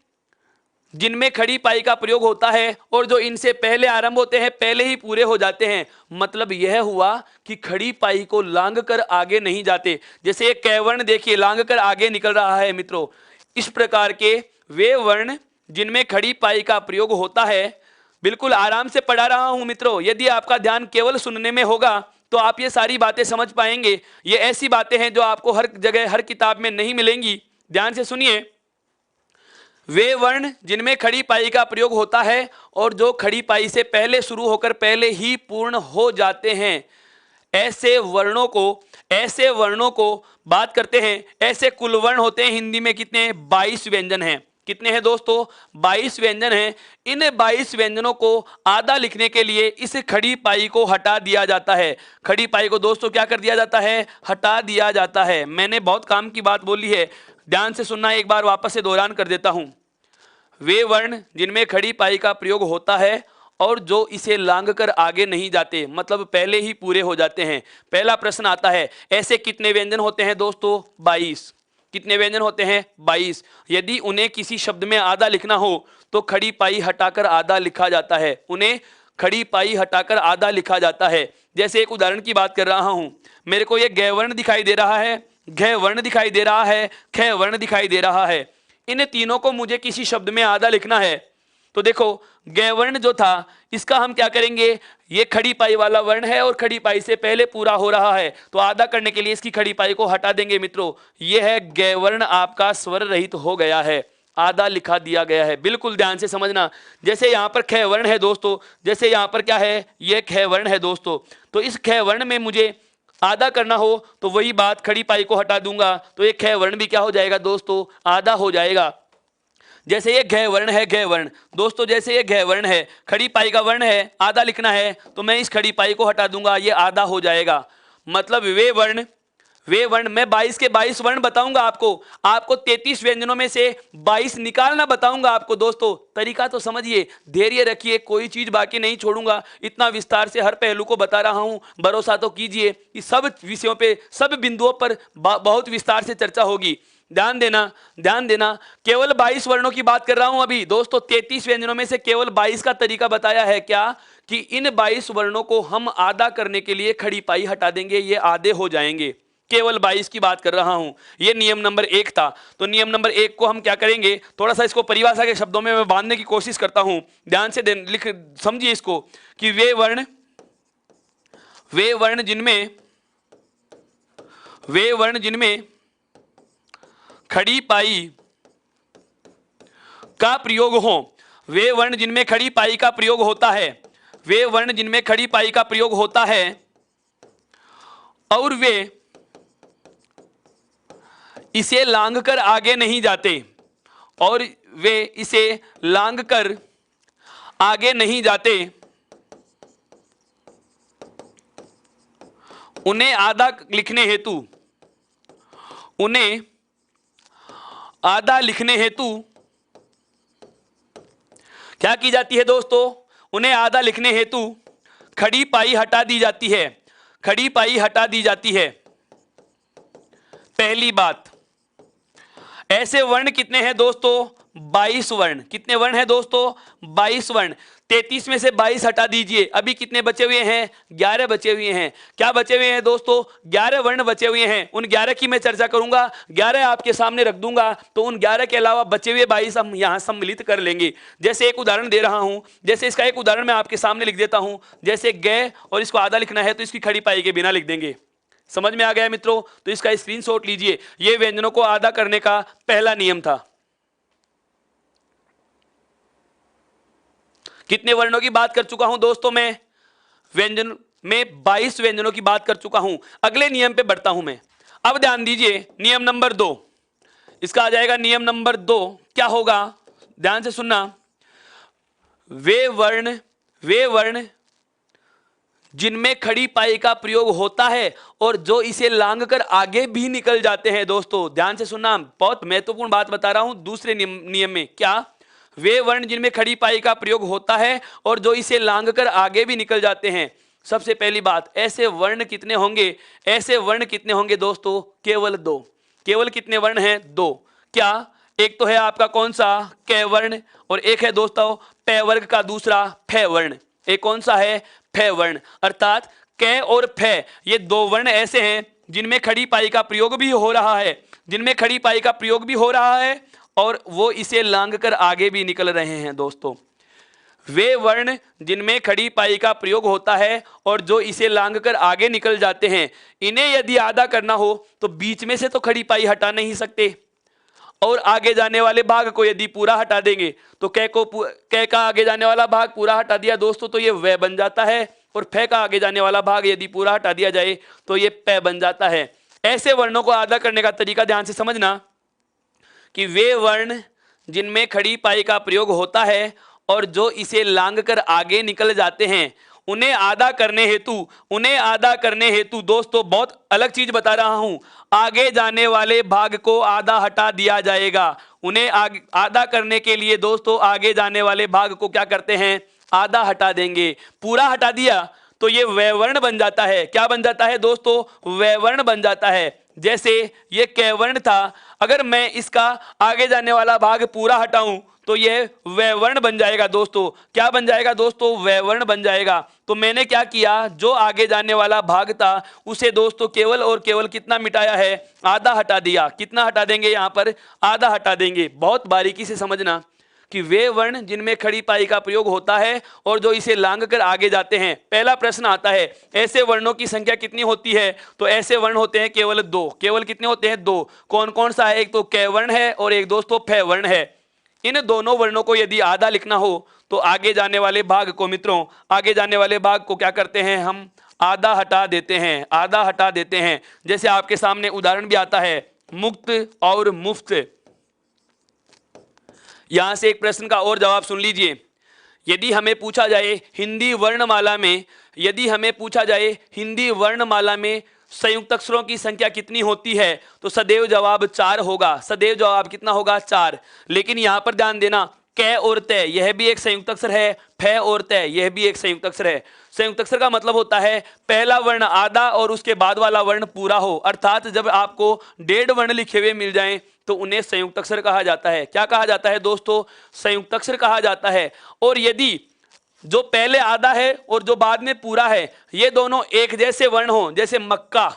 जिनमें खड़ी पाई का प्रयोग होता है और जो इनसे पहले आरंभ होते हैं पहले ही पूरे हो जाते हैं। मतलब यह हुआ कि खड़ी पाई को लांग कर आगे नहीं जाते। जैसे एक कै वर्ण देखिए लांग कर आगे निकल रहा है मित्रों। इस प्रकार के वे वर्ण जिनमें खड़ी पाई का प्रयोग होता है, बिल्कुल आराम से पढ़ा रहा हूं मित्रों। यदि आपका ध्यान केवल सुनने में होगा तो आप ये सारी बातें समझ पाएंगे। ये ऐसी बातें हैं जो आपको हर जगह हर किताब में नहीं मिलेंगी। ध्यान से सुनिए। वे वर्ण जिनमें खड़ी पाई का प्रयोग होता है और जो खड़ी पाई से पहले शुरू होकर पहले ही पूर्ण हो जाते हैं, ऐसे वर्णों को बात करते हैं। ऐसे कुल वर्ण होते हैं हिंदी में कितने? 22 व्यंजन हैं। कितने हैं दोस्तों? 22 व्यंजन हैं। इन 22 व्यंजनों को आधा लिखने के लिए इस खड़ी पाई को हटा दिया जाता है। खड़ी पाई को दोस्तों क्या कर दिया जाता है? हटा दिया जाता है। मैंने बहुत काम की बात बोली है, ध्यान से सुनना, एक बार वापस से दोहरान कर देता हूं। वे वर्ण जिनमें खड़ी पाई का प्रयोग होता है और जो इसे लांग कर आगे नहीं जाते, मतलब पहले ही पूरे हो जाते हैं। पहला प्रश्न आता है, ऐसे कितने व्यंजन होते हैं दोस्तों? 22। कितने व्यंजन होते हैं? 22। यदि उन्हें किसी शब्द में आधा लिखना हो तो खड़ी पाई हटाकर आधा लिखा जाता है। उन्हें खड़ी पाई हटाकर आधा लिखा जाता है। जैसे एक उदाहरण की बात कर रहा हूं, मेरे को यह ग वर्ण दिखाई दे रहा है, घ वर्ण दिखाई दे रहा है, ख वर्ण दिखाई दे रहा है। इन तीनों को मुझे किसी शब्द में आधा लिखना है तो देखो ग वर्ण जो था इसका हम क्या करेंगे? ये खड़ी पाई वाला वर्ण है और खड़ी पाई से पहले पूरा हो रहा है, तो आधा करने के लिए इसकी खड़ी पाई को हटा देंगे मित्रों। यह है ग वर्ण आपका स्वर रहित हो गया है, आधा लिखा दिया गया है। बिल्कुल ध्यान से समझना। जैसे यहां पर ख वर्ण है दोस्तों, जैसे यहां पर क्या है? यह ख वर्ण है दोस्तों। तो इस ख वर्ण में मुझे आधा करना हो तो वही बात, खड़ी पाई को हटा दूंगा तो ये ख वर्ण भी क्या हो जाएगा दोस्तों? आधा हो जाएगा। जैसे ये घ वर्ण है, घ वर्ण दोस्तों, जैसे ये घ वर्ण है, खड़ी पाई का वर्ण है, आधा लिखना है तो मैं इस खड़ी पाई को हटा दूंगा, ये आधा हो जाएगा। मतलब वे वर्ण मैं 22 के 22 वर्ण बताऊंगा आपको 33 व्यंजनों में से 22 निकालना बताऊंगा आपको। दोस्तों तरीका तो समझिए, धैर्य रखिए, कोई चीज बाकी नहीं छोड़ूंगा। इतना विस्तार से हर पहलू को बता रहा हूं, भरोसा तो कीजिए कि सब विषयों पे, सब बिंदुओं पर बहुत विस्तार से चर्चा होगी। ध्यान देना। केवल 22 वर्णों की बात कर रहा हूं अभी दोस्तों। 33 व्यंजनों में से केवल 22 का तरीका बताया है। क्या कि इन 22 वर्णों को हम आधा करने के लिए खड़ी पाई हटा देंगे, ये आधे हो जाएंगे। केवल 22 की बात कर रहा हूं। ये नियम नंबर 1 था। तो नियम नंबर 1 को हम क्या करेंगे? थोड़ा सा इसको परिभाषा के शब्दों में मैं बांधने की कोशिश करता हूं। ध्यान से लिख समझिए इसको कि वे वर्ण जिनमें खड़ी पाई का प्रयोग हो, वे वर्ण जिनमें खड़ी पाई का प्रयोग होता है, वे वर्ण जिनमें खड़ी पाई का प्रयोग होता है और वे इसे लांघ कर आगे नहीं जाते, और वे इसे लांघ कर आगे नहीं जाते, उन्हें आधा लिखने हेतु क्या की जाती है दोस्तों? उन्हें आधा लिखने हेतु खड़ी पाई हटा दी जाती है। खड़ी पाई हटा दी जाती है। पहली बात, ऐसे वर्ण कितने हैं दोस्तों? 22 वर्ण। कितने वर्ण हैं दोस्तों? 22 वर्ण। 33 में से 22 हटा दीजिए, अभी कितने बचे हुए हैं? 11 बचे हुए हैं। क्या बचे हुए हैं दोस्तों? 11 वर्ण बचे हुए हैं। उन 11 की मैं चर्चा करूंगा, 11 आपके सामने रख दूंगा, तो उन 11 के अलावा बचे हुए 22 हम यहां सम्मिलित कर लेंगे। जैसे एक उदाहरण दे रहा हूं, जैसे इसका एक उदाहरण मैं आपके सामने लिख देता हूं। जैसे ग, और इसको आधा लिखना है तो इसकी खड़ी पाई के बिना लिख देंगे। समझ में आ गया मित्रों? तो इसका स्क्रीनशॉट लीजिए। यह व्यंजनों को आधा करने का पहला नियम था। कितने वर्णों की बात कर चुका हूं दोस्तों? मैं व्यंजन में 22 व्यंजनों की बात कर चुका हूं। अगले नियम पे बढ़ता हूं मैं। अब ध्यान दीजिए, नियम नंबर 2, इसका आ जाएगा नियम नंबर 2। क्या होगा? ध्यान से सुनना। वे वर्ण जिनमें खड़ी पाई का प्रयोग होता है और जो इसे लांघ कर आगे भी निकल जाते हैं। दोस्तों ध्यान से सुनना, बहुत महत्वपूर्ण बात बता रहा हूं दूसरे नियम में। क्या? वे वर्ण जिनमें खड़ी पाई का प्रयोग होता है और जो इसे लांघ कर आगे भी निकल जाते हैं। सबसे पहली बात, ऐसे वर्ण कितने होंगे? ऐसे वर्ण कितने होंगे दोस्तों? केवल 2। केवल कितने वर्ण हैं? 2। क्या? एक तो है आपका कौन सा कै वर्ण, और एक है दोस्तों पै वर्ग का दूसरा फै वर्ण। एक कौन सा है फै वर्ण, अर्थात कै और फै ये दो वर्ण ऐसे हैं जिनमें खड़ी पाई का प्रयोग भी हो रहा है, जिनमें खड़ी पाई का प्रयोग भी हो रहा है और वो इसे लांग कर आगे भी निकल रहे हैं दोस्तों। वे वर्ण जिनमें खड़ी पाई का प्रयोग होता है और जो इसे लांग कर आगे निकल जाते हैं, इन्हें यदि आधा करना हो तो बीच में से तो खड़ी पाई हटा नहीं सकते, और आगे जाने वाले भाग को यदि पूरा हटा देंगे तो कै का आगे जाने वाला भाग पूरा हटा दिया दोस्तों तो ये वह बन जाता है, और फै का आगे जाने वाला भाग यदि पूरा हटा दिया जाए तो ये पै बन जाता है। ऐसे वर्णों को आधा करने का तरीका ध्यान से समझना कि वे वर्ण जिनमें खड़ी पाई का प्रयोग होता है और जो इसे लांग कर आगे निकल जाते हैं, उन्हें आधा करने हेतु दोस्तों बहुत अलग चीज बता रहा हूं, आगे जाने वाले भाग को आधा हटा दिया जाएगा। उन्हें आधा करने के लिए दोस्तों आगे जाने वाले भाग को क्या करते हैं, आधा हटा देंगे। पूरा हटा दिया तो ये वैवर्ण बन जाता है। क्या बन जाता है दोस्तों, वैवर्ण बन जाता है। जैसे ये कैवर्ण था, अगर मैं इसका आगे जाने वाला भाग पूरा हटाऊं तो यह वैवर्ण बन जाएगा दोस्तों। क्या बन जाएगा दोस्तों, वैवर्ण बन जाएगा। तो मैंने क्या किया, जो आगे जाने वाला भाग था उसे दोस्तों केवल और केवल कितना मिटाया है, आधा हटा दिया। कितना हटा देंगे, यहां पर आधा हटा देंगे। बहुत बारीकी से समझना कि वे वर्ण जिनमें खड़ी पाई का प्रयोग होता है और जो इसे लांग कर आगे जाते हैं। पहला प्रश्न आता है ऐसे वर्णों की संख्या कितनी होती है, तो ऐसे वर्ण होते हैं केवल दो। केवल कितने होते हैं, दो। कौन कौन सा है, एक तो कै वर्ण है और एक दोस्तों फै वर्ण है। इन दोनों वर्णों को यदि आधा लिखना हो तो आगे जाने वाले भाग को मित्रों, आगे जाने वाले भाग को क्या करते हैं, हम आधा हटा देते हैं, आधा हटा देते हैं। जैसे आपके सामने उदाहरण भी आता है, मुक्त और मुफ्त। यहां से एक प्रश्न का और जवाब सुन लीजिए। यदि हमें पूछा जाए हिंदी वर्णमाला में, यदि हमें पूछा जाए हिंदी वर्णमाला में संयुक्त अक्षरों की संख्या कितनी होती है, तो सदैव जवाब 4 होगा। सदैव जवाब कितना होगा, 4। लेकिन यहां पर ध्यान देना, कै और तय यह भी एक संयुक्त अक्षर है, फै और तय यह भी एक संयुक्त अक्षर है। संयुक्त अक्षर का मतलब होता है पहला वर्ण आधा और उसके बाद वाला वर्ण पूरा हो। अर्थात जब आपको 1.5 वर्ण लिखे हुए मिल जाएं तो उन्हें संयुक्त अक्षर कहा जाता है। क्या कहा जाता है दोस्तों, संयुक्त अक्षर कहा जाता है। और यदि जो पहले आधा है और जो बाद में पूरा है, ये दोनों एक जैसे वर्ण हो, जैसे मक्का,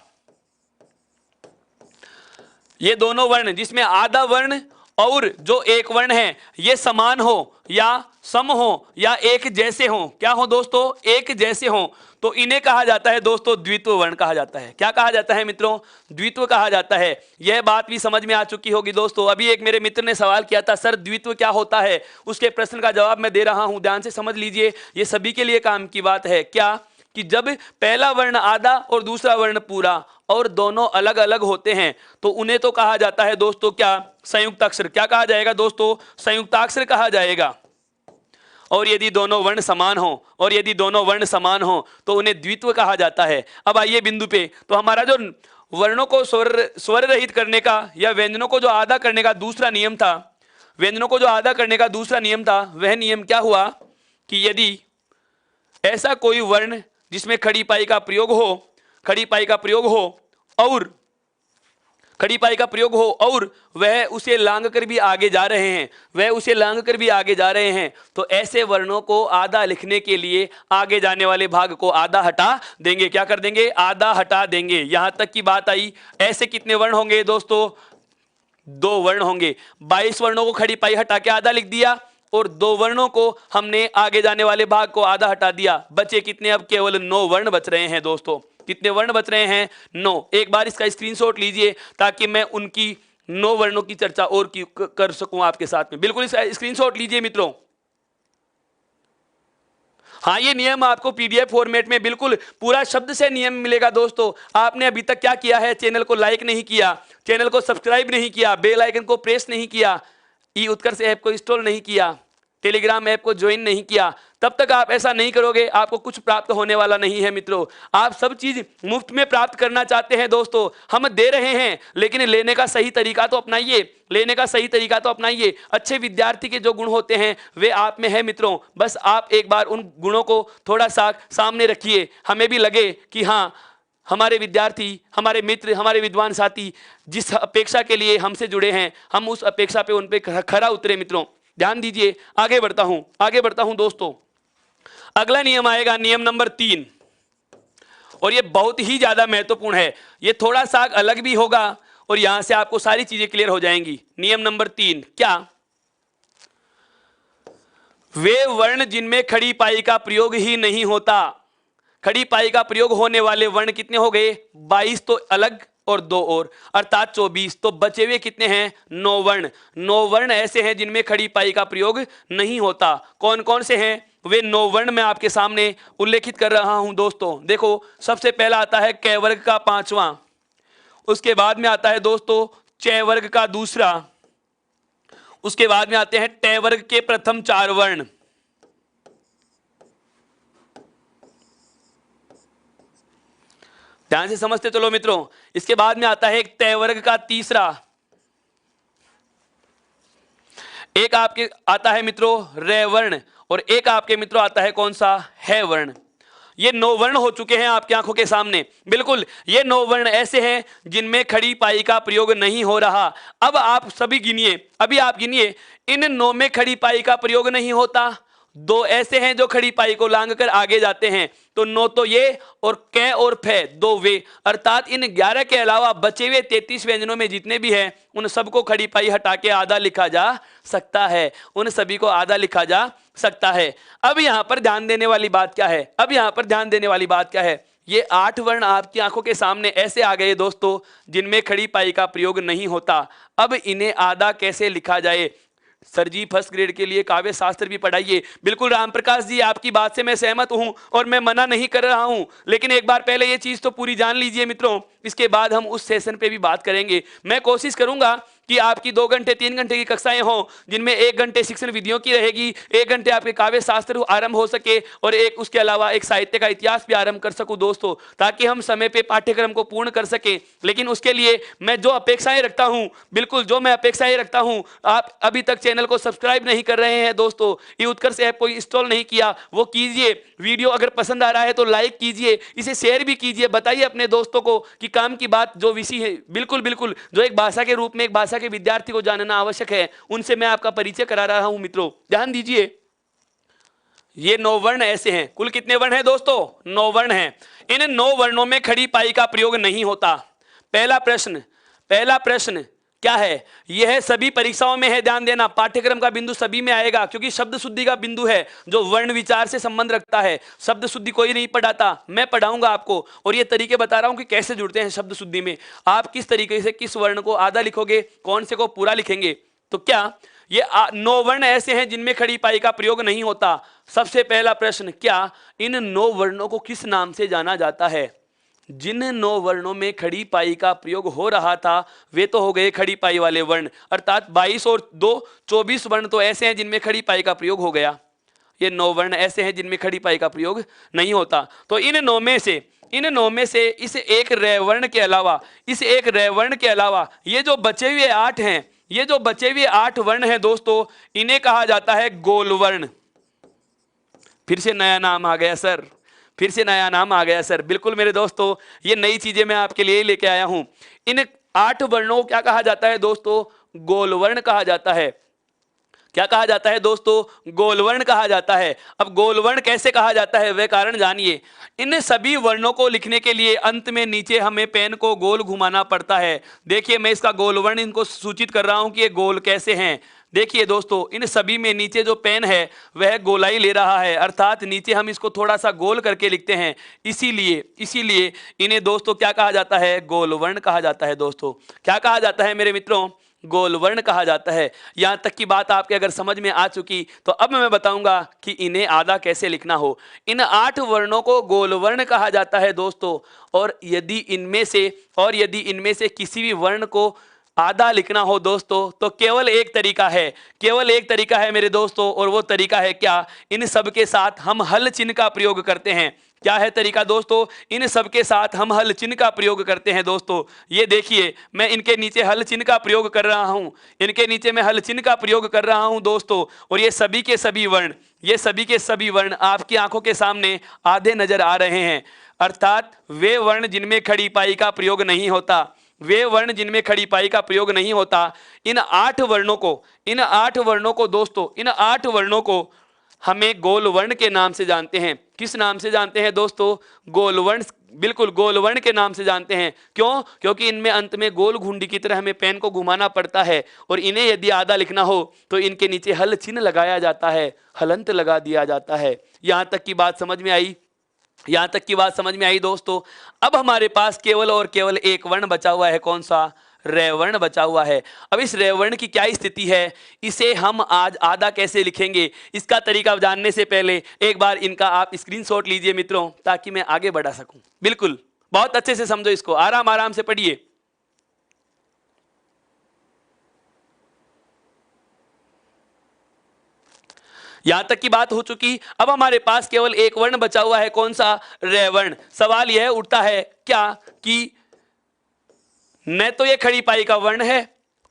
ये दोनों वर्ण जिसमें आधा वर्ण और जो एक वर्ण है ये समान हो या सम हो या एक जैसे हो। क्या हो दोस्तों, एक जैसे हो, तो इन्हें कहा जाता है दोस्तों द्वित्व वर्ण कहा जाता है। क्या कहा जाता है मित्रों, द्वित्व कहा जाता है। यह बात भी समझ में आ चुकी होगी दोस्तों। अभी एक मेरे मित्र ने सवाल किया था, सर द्वित्व क्या होता है, उसके प्रश्न का जवाब मैं दे रहा हूं, ध्यान से समझ लीजिए। ये सभी के लिए काम की बात है। क्या कि जब पहला वर्ण आधा और दूसरा वर्ण पूरा और दोनों अलग अलग होते हैं तो उन्हें तो कहा जाता है दोस्तों क्या, संयुक्त अक्षर। क्या कहा जाएगा दोस्तों, संयुक्ताक्षर कहा जाएगा। और यदि दोनों वर्ण समान हो, और यदि दोनों वर्ण समान हो तो उन्हें द्वित्व कहा जाता है। अब आइए बिंदु पे, तो हमारा जो वर्णों को स्वर रहित करने का या व्यंजनों को जो आधा करने का दूसरा नियम था, व्यंजनों को जो आधा करने का दूसरा नियम था, वह नियम क्या हुआ कि यदि ऐसा कोई वर्ण जिसमें खड़ी पाई का प्रयोग हो, खड़ी पाई का प्रयोग हो और खड़ी पाई का प्रयोग हो और वह उसे लांग कर भी आगे जा रहे हैं, वह उसे लांग कर भी आगे जा रहे हैं, तो ऐसे वर्णों को आधा लिखने के लिए आगे जाने वाले भाग को आधा हटा देंगे। क्या कर देंगे, आधा हटा देंगे। यहां तक की बात आई। ऐसे कितने वर्ण होंगे दोस्तों, 2 वर्ण होंगे। 22 वर्णों को खड़ी पाई हटा के आधा लिख दिया और 2 वर्णों को हमने आगे जाने वाले भाग को आधा हटा दिया। बचे कितने, अब केवल 9 वर्ण बच रहे हैं दोस्तों। कितने वर्ण बच रहे हैं, 9। एक बार इसका स्क्रीनशॉट लीजिए ताकि मैं उनकी 9 वर्णों की चर्चा और कर सकूं आपके साथ में। बिल्कुल इसका स्क्रीनशॉट लीजिए मित्रों। हाँ, ये नियम आपको पीडीएफ फॉर्मेट में बिल्कुल पूरा शब्द से नियम मिलेगा दोस्तों। आपने अभी तक क्या किया है, चैनल को लाइक नहीं किया, चैनल को सब्सक्राइब नहीं किया, बेल आइकन को प्रेस नहीं किया, ई उत्कर्ष ऐप को इंस्टॉल नहीं किया, टेलीग्राम ऐप को ज्वाइन नहीं किया, तब तक आप ऐसा नहीं करोगे आपको कुछ प्राप्त होने वाला नहीं है मित्रों। आप सब चीज मुफ्त में प्राप्त करना चाहते हैं दोस्तों, हम दे रहे हैं, लेकिन लेने का सही तरीका तो अपनाइए, लेने का सही तरीका तो अपनाइए। अच्छे विद्यार्थी के जो गुण होते हैं वे आप में है मित्रों। बस आप एक बार उन गुणों को थोड़ा सा सामने रखिए, हमें भी लगे कि हाँ हमारे विद्यार्थी, हमारे मित्र, हमारे विद्वान साथी जिस अपेक्षा के लिए हमसे जुड़े हैं, हम उस अपेक्षा पे उन पे खरा उतरे मित्रों। ध्यान दीजिए, आगे बढ़ता हूं दोस्तों। अगला नियम आएगा नियम नंबर 3, और ये बहुत ही ज्यादा महत्वपूर्ण है। ये थोड़ा सा अलग भी होगा और यहां से आपको सारी चीजें क्लियर हो जाएंगी। नियम नंबर 3 क्या? वे वर्ण जिनमें खड़ी पाई का प्रयोग ही नहीं होता। खड़ी पाई का प्रयोग होने वाले वर्ण कितने हो गए? 22 तो अलग और 2 और, अर्थात 24। तो बचे हुए कितने हैं? 9 वर्ण। 9 वर्ण ऐसे हैं जिनमें खड़ी पाई का प्रयोग नहीं होता। कौन कौन से हैं वे 9 वर्ण? मैं आपके सामने उल्लेखित कर रहा हूं दोस्तों। देखो, सबसे पहला आता है क वर्ग का 5वां, उसके बाद में आता है दोस्तों च वर्ग का दूसरा, उसके बाद में आते हैं ट वर्ग के प्रथम 4 वर्ण, ध्यान से समझते चलो मित्रों। इसके बाद में आता है एक तय वर्ग का तीसरा, एक आपके आता है मित्रों रे वर्ण, और एक आपके मित्रों आता है कौन सा? है वर्ण। ये 9 वर्ण हो चुके हैं आपकी आंखों के सामने। बिल्कुल, ये 9 वर्ण ऐसे हैं जिनमें खड़ी पाई का प्रयोग नहीं हो रहा। अब आप सभी गिनिए, अभी आप गिनिए, इन 9 में खड़ी पाई का प्रयोग नहीं होता। 2 ऐसे हैं जो खड़ी पाई को लांग कर आगे जाते हैं। तो 9 तो ये, और क और फे 2 वे, अर्थात इन 11 के अलावा बचे हुए 33 व्यंजनों में जितने भी हैं उन सबको खड़ी पाई हटा के आधा लिखा जा सकता है। उन सभी को आधा लिखा जा सकता है। अब यहां पर ध्यान देने वाली बात क्या है? अब यहां पर ध्यान देने वाली बात क्या है? ये 8 वर्ण आपकी आंखों के सामने ऐसे आ गए दोस्तों जिनमें खड़ी पाई का प्रयोग नहीं होता। अब इन्हें आधा कैसे लिखा जाए? सर जी फर्स्ट ग्रेड के लिए काव्य शास्त्र भी पढ़ाइए। बिल्कुल राम प्रकाश जी, आपकी बात से मैं सहमत हूं और मैं मना नहीं कर रहा हूं, लेकिन एक बार पहले ये चीज तो पूरी जान लीजिए मित्रों, इसके बाद हम उस सेशन पे भी बात करेंगे। मैं कोशिश करूंगा कि आपकी 2 घंटे 3 घंटे की कक्षाएं हों, जिनमें 1 घंटे शिक्षण विधियों की रहेगी, 1 घंटे आपके काव्य शास्त्र आरंभ हो सके, और एक उसके अलावा एक साहित्य का इतिहास भी आरंभ कर सकूं दोस्तों, ताकि हम समय पे पाठ्यक्रम को पूर्ण कर सके। लेकिन उसके लिए मैं जो अपेक्षाएं रखता हूं, बिल्कुल जो मैं अपेक्षाएं रखता हूं, आप अभी तक चैनल को सब्सक्राइब नहीं कर रहे हैं दोस्तों, ये उत्कर्ष ऐप को इंस्टॉल नहीं किया, वो कीजिए। वीडियो अगर पसंद आ रहा है तो लाइक कीजिए, इसे शेयर भी कीजिए, बताइए अपने दोस्तों को कि काम की बात जो विषय है, बिल्कुल बिल्कुल जो एक भाषा के रूप में एक भाषा के विद्यार्थी को जानना आवश्यक है, उनसे मैं आपका परिचय करा रहा हूं मित्रों। ध्यान दीजिए, ये 9 वर्ण ऐसे हैं। कुल कितने वर्ण हैं दोस्तों? 9 वर्ण हैं। इन 9 वर्णों में खड़ी पाई का प्रयोग नहीं होता। पहला प्रश्न क्या है? यह सभी परीक्षाओं में है, ध्यान देना, पाठ्यक्रम का बिंदु सभी में आएगा, क्योंकि शब्द शुद्धि का बिंदु है जो वर्ण विचार से संबंध रखता है। शब्द शुद्धि कोई नहीं पढ़ाता, मैं पढ़ाऊंगा आपको, और ये तरीके बता रहा हूं कि कैसे जुड़ते हैं शब्द शुद्धि में। आप किस तरीके से किस वर्ण को आधा लिखोगे, कौन से को पूरा लिखेंगे। तो क्या ये 9 वर्ण ऐसे हैं जिनमें खड़ी पाई का प्रयोग नहीं होता? सबसे पहला प्रश्न, क्या इन 9 वर्णों को किस नाम से जाना जाता है? जिन 9 वर्णों में खड़ी पाई का प्रयोग हो रहा था वे तो हो गए खड़ी पाई वाले वर्ण, अर्थात 22 और 2 24 वर्ण तो ऐसे हैं जिनमें खड़ी पाई का प्रयोग हो गया। ये 9 वर्ण ऐसे हैं जिनमें खड़ी पाई का प्रयोग नहीं होता। तो इन 9 में से इस एक रैवर्ण के अलावा ये जो बचे हुए 8 हैं, ये जो बचे हुए 8 वर्ण हैं दोस्तों, इन्हें कहा जाता है गोल वर्ण। फिर से नया नाम आ गया सर, बिल्कुल मेरे दोस्तों, ये नई चीजें मैं आपके लिए लेके आया हूं। इन 8 वर्णों को क्या कहा जाता है दोस्तों? गोल वर्ण कहा जाता है। क्या कहा जाता है दोस्तों? गोल वर्ण कहा जाता है। अब गोल वर्ण कैसे कहा जाता है वह कारण जानिए। इन सभी वर्णों को लिखने के लिए अंत में नीचे हमें पेन को गोल घुमाना पड़ता है। देखिए, मैं इसका गोल वर्ण इनको सूचित कर रहा हूं कि ये गोल कैसे हैं। देखिए दोस्तों, इन सभी में नीचे जो पेन है वह गोलाई ले रहा है, अर्थात नीचे हम इसको थोड़ा सा गोल करके लिखते हैं। इसीलिए इन्हें दोस्तों क्या कहा जाता है? गोल वर्ण कहा जाता है दोस्तों। क्या कहा जाता है मेरे मित्रों? गोल वर्ण कहा जाता है। यहां तक की बात आपके अगर समझ में आ चुकी तो अब मैं बताऊंगा कि इन्हें आधा कैसे लिखना हो। इन 8 वर्णों को गोल वर्ण कहा जाता है दोस्तों, और यदि इनमें से किसी भी वर्ण को आधा लिखना हो दोस्तों तो केवल एक तरीका है मेरे दोस्तों, और वो तरीका है क्या? इन सब के साथ हम हल चिन्ह का प्रयोग करते हैं। क्या है तरीका दोस्तों? इन सब के साथ हम हल चिन्ह का प्रयोग करते हैं दोस्तों। ये देखिए, मैं इनके नीचे हल चिन्ह का प्रयोग कर रहा हूं, दोस्तों, और ये सभी के सभी वर्ण ये सभी के सभी वर्ण आपकी आंखों के सामने आधे नजर आ रहे हैं, अर्थात वे वर्ण जिनमें खड़ी पाई का प्रयोग नहीं होता, वे वर्ण जिनमें खड़ी पाई का प्रयोग नहीं होता। इन 8 वर्णों को दोस्तों, इन 8 वर्णों को हमें गोल वर्ण के नाम से जानते हैं। किस नाम से जानते हैं दोस्तों? गोल वर्ण, बिल्कुल गोल वर्ण के नाम से जानते हैं। क्यों? क्योंकि इनमें अंत में गोल घुंडी की तरह हमें पेन को घुमाना पड़ता है, और इन्हें यदि आधा लिखना हो तो इनके नीचे हल चिन्ह लगाया जाता है, हलंत लगा दिया जाता है। यहां तक की बात समझ में आई? यहां तक की बात समझ में आई दोस्तों? अब हमारे पास केवल और केवल एक वर्ण बचा हुआ है। कौन सा? रैवर्ण बचा हुआ है। अब इस रैवर्ण की क्या स्थिति है, इसे हम आज आधा कैसे लिखेंगे, इसका तरीका जानने से पहले एक बार इनका आप स्क्रीनशॉट लीजिए मित्रों, ताकि मैं आगे बढ़ा सकूं। बिल्कुल बहुत अच्छे से समझो इसको, आराम आराम से पढ़िए। यहां तक की बात हो चुकी। अब हमारे पास केवल एक वर्ण बचा हुआ है। कौन सा? रैवर्ण। सवाल यह उठता है क्या कि न तो ये खड़ी पाई का वर्ण है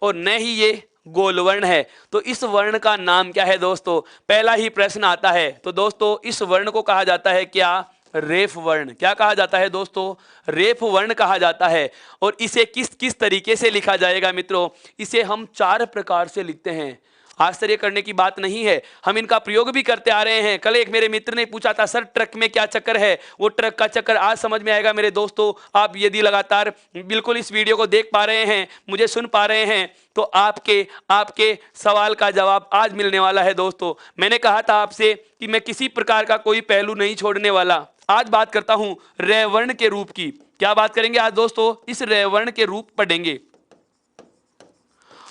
और न ही ये गोल वर्ण है, तो इस वर्ण का नाम क्या है दोस्तों? पहला ही प्रश्न आता है। तो दोस्तों इस वर्ण को कहा जाता है क्या? रेफ वर्ण। क्या कहा जाता है दोस्तों? रेफ वर्ण कहा जाता है। और इसे किस किस तरीके से लिखा जाएगा मित्रों? इसे हम 4 प्रकार से लिखते हैं। आश्चर्य करने की बात नहीं है, हम इनका प्रयोग भी करते आ रहे हैं। कल एक मेरे मित्र ने पूछा था, सर ट्रक में क्या चक्कर है? वो ट्रक का चक्कर आज समझ में आएगा मेरे दोस्तों। आप यदि लगातार बिल्कुल इस वीडियो को देख पा रहे हैं, मुझे सुन पा रहे हैं, तो आपके सवाल का जवाब आज मिलने वाला है दोस्तों। मैंने कहा था आपसे कि मैं किसी प्रकार का कोई पहलू नहीं छोड़ने वाला। आज बात करता हूं रैवर्ण के रूप की। क्या बात करेंगे आज दोस्तों? इस रैवर्ण के रूप पढ़ेंगे।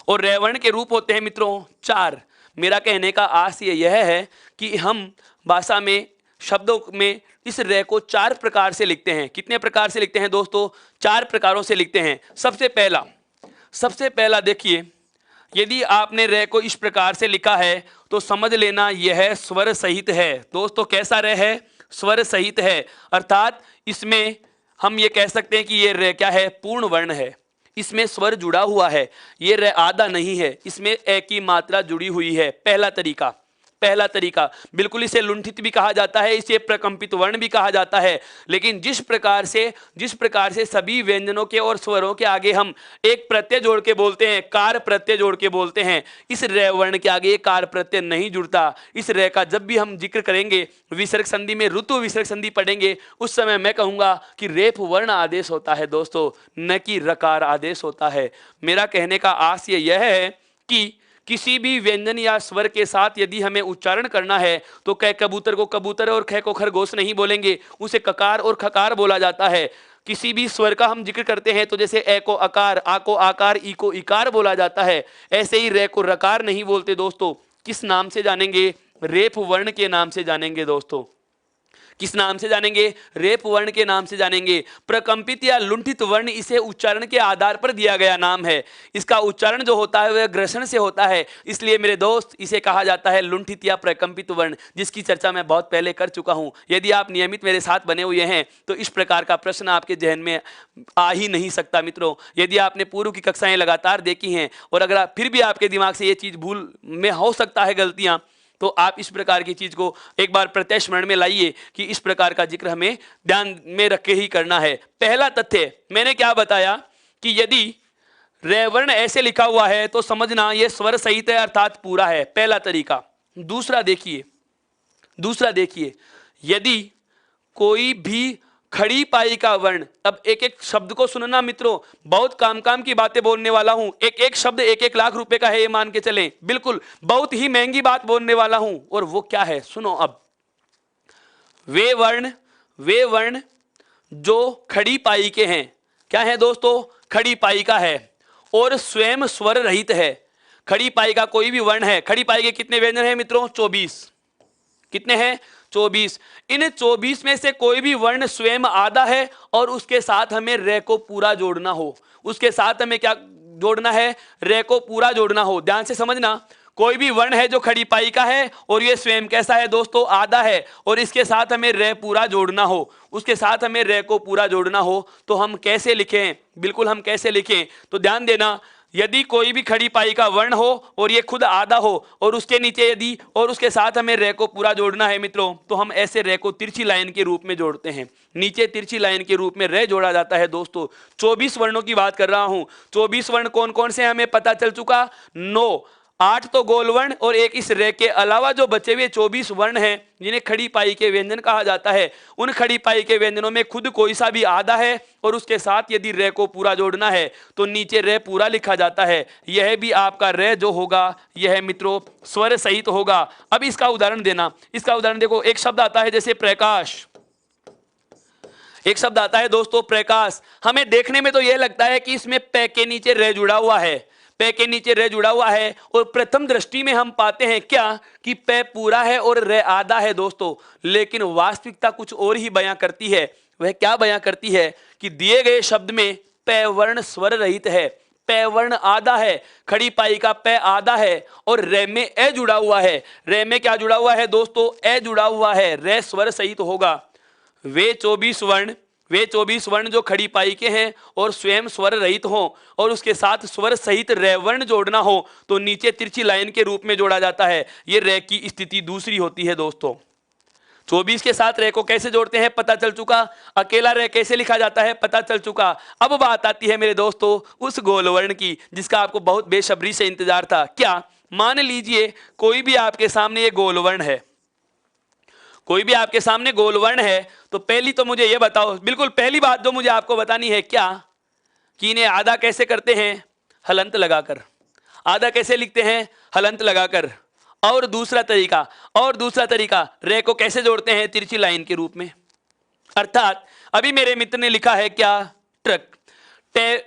और रैवर्ण के रूप होते हैं मित्रों 4। मेरा कहने का आशय यह है कि हम भाषा में, शब्दों में इस रै को 4 प्रकार से लिखते हैं। कितने प्रकार से लिखते हैं दोस्तों? 4 प्रकारों से लिखते हैं। सबसे पहला देखिए, यदि आपने रै को इस प्रकार से लिखा है तो समझ लेना यह स्वर सहित है। दोस्तों कैसा रै है? स्वर सहित है, अर्थात इसमें हम ये कह सकते हैं कि ये रै क्या है? पूर्ण वर्ण है। इसमें स्वर जुड़ा हुआ है, ये रै आधा नहीं है, इसमें ए की मात्रा जुड़ी हुई है। पहला तरीका बिल्कुल इसे लुंठित भी कहा जाता है, इसे प्रकंपित वर्ण भी कहा जाता है। लेकिन जिस प्रकार से सभी व्यंजनों के और स्वरों के आगे हम एक प्रत्यय जोड़ के बोलते हैं, कार प्रत्यय जोड़ के बोलते हैं, इस रै वर्ण के आगे कार प्रत्यय नहीं जुड़ता। इस रै का जब भी हम जिक्र करेंगे, विसर्ग संधि में ऋतु विसर्ग संधि पढ़ेंगे, उस समय मैं कहूंगा कि रेफ वर्ण आदेश होता है दोस्तों, न कि रकार आदेश होता है। मेरा कहने का आशय यह है कि किसी भी व्यंजन या स्वर के साथ यदि हमें उच्चारण करना है तो कै कबूतर को कबूतर और ख को खरगोश नहीं बोलेंगे, उसे ककार और खकार बोला जाता है। किसी भी स्वर का हम जिक्र करते हैं तो जैसे ए को अकार, आ को आकार, ई को इकार बोला जाता है, ऐसे ही रे को रकार नहीं बोलते दोस्तों। किस नाम से जानेंगे? रेफ वर्ण के नाम से जानेंगे दोस्तों। किस नाम से जानेंगे? रेफ वर्ण के नाम से जानेंगे। प्रकंपित या लुंठित वर्ण इसे उच्चारण के आधार पर दिया गया नाम है। इसका उच्चारण जो होता है वह ग्रसन से होता है, इसलिए मेरे दोस्त इसे कहा जाता है लुंठित या प्रकंपित वर्ण, जिसकी चर्चा मैं बहुत पहले कर चुका हूं। यदि आप नियमित मेरे साथ बने हुए हैं तो इस प्रकार का प्रश्न आपके जहन में आ ही नहीं सकता मित्रों। यदि आपने पूर्व की कक्षाएं लगातार देखी हैं और अगर फिर भी आपके दिमाग से ये चीज भूल में हो सकता है गलतियां, तो आप इस प्रकार की चीज को एक बार प्रत्यक्ष स्मरण में लाइए कि इस प्रकार का जिक्र हमें ध्यान में रख के ही करना है। पहला तथ्य मैंने क्या बताया कि यदि रैवर्ण ऐसे लिखा हुआ है तो समझना यह स्वर सहित है, अर्थात पूरा है। पहला तरीका। दूसरा देखिए, यदि कोई भी खड़ी पाई का वर्ण, अब एक एक शब्द को सुनना मित्रों, बहुत काम की बातें बोलने वाला हूं। एक एक शब्द 1-1 लाख रुपए का है, ये मान के चलें। बिल्कुल बहुत ही महंगी बात बोलने वाला हूं। और वो क्या है सुनो। अब वे वर्ण जो खड़ी पाई के हैं, क्या है दोस्तों? खड़ी पाई का है और स्वयं स्वर रहित है। खड़ी पाई का कोई भी वर्ण है। खड़ी पाई के कितने व्यंजन हैं मित्रों? 24। कितने हैं? 24। इन 24 में से कोई भी वर्ण स्वयं आधा है और उसके साथ हमें रे को पूरा जोड़ना हो। उसके साथ हमें क्या जोड़ना है? रे को पूरा जोड़ना हो। ध्यान से समझना, कोई भी वर्ण है जो खड़ी पाई का है और ये स्वयं कैसा है दोस्तों? आधा है, और इसके साथ हमें रे पूरा जोड़ना हो, उसके साथ हमें रे को पूरा जोड़ना हो, तो हम कैसे लिखें? बिल्कुल हम कैसे लिखें? तो ध्यान देना, यदि कोई भी खड़ी पाई का वर्ण हो और ये खुद आधा हो और उसके नीचे यदि और उसके साथ हमें रे को पूरा जोड़ना है मित्रों, तो हम ऐसे रे को तिरछी लाइन के रूप में जोड़ते हैं। नीचे तिरछी लाइन के रूप में रे जोड़ा जाता है दोस्तों। 24 वर्णों की बात कर रहा हूं। 24 वर्ण कौन कौन से हमें पता चल चुका, 9, 8 तो गोल वर्ण और एक इस रे के अलावा जो बचे हुए 24 वर्ण हैं जिन्हें खड़ी पाई के व्यंजन कहा जाता है, उन खड़ी पाई के व्यंजनों में खुद कोई सा भी आधा है और उसके साथ यदि रे को पूरा जोड़ना है तो नीचे रे पूरा लिखा जाता है। यह भी आपका रे जो होगा यह मित्रों स्वर सहित होगा। अब इसका उदाहरण देना, इसका उदाहरण देखो, एक शब्द आता है जैसे प्रकाश, एक शब्द आता है दोस्तों प्रकाश। हमें देखने में तो यह लगता है कि इसमें पे के नीचे रे जुड़ा हुआ है, पे के नीचे रे जुड़ा हुआ है और प्रथम दृष्टि में हम पाते हैं क्या कि पे पूरा है और रे आधा है दोस्तों। लेकिन वास्तविकता कुछ और ही बयां करती है। वह क्या बयां करती है कि दिए गए शब्द में पे वर्ण स्वर रहित है, पे वर्ण आधा है, खड़ी पाई का पे आधा है और रे में ए जुड़ा हुआ है। रे में क्या जुड़ा हुआ है दोस्तों, ए जुड़ा हुआ है, रे स्वर सहित होगा। वे 24 वर्ण जो खड़ी पाई के हैं और स्वयं स्वर रहित हो और उसके साथ स्वर सहित रे वर्ण जोड़ना हो तो नीचे तिरछी लाइन के रूप में जोड़ा जाता है। ये रे की स्थिति दूसरी होती है दोस्तों। 24 के साथ रे को कैसे जोड़ते हैं पता चल चुका, अकेला रे कैसे लिखा जाता है पता चल चुका। अब बात आती है मेरे दोस्तों उस गोल वर्ण की जिसका आपको बहुत बेसब्री से इंतजार था। क्या, मान लीजिए कोई भी आपके सामने ये गोल वर्ण है, कोई भी आपके सामने गोल वर्ण है, तो पहली तो मुझे ये बताओ, बिल्कुल पहली बात जो मुझे आपको बतानी है क्या, कि इन्हें आधा कैसे करते हैं, हलंत लगाकर। आधा कैसे लिखते हैं, हलंत लगाकर। और दूसरा तरीका रे को कैसे जोड़ते हैं, तिरछी लाइन के रूप में। अर्थात अभी मेरे मित्र ने लिखा है क्या, ट्रक।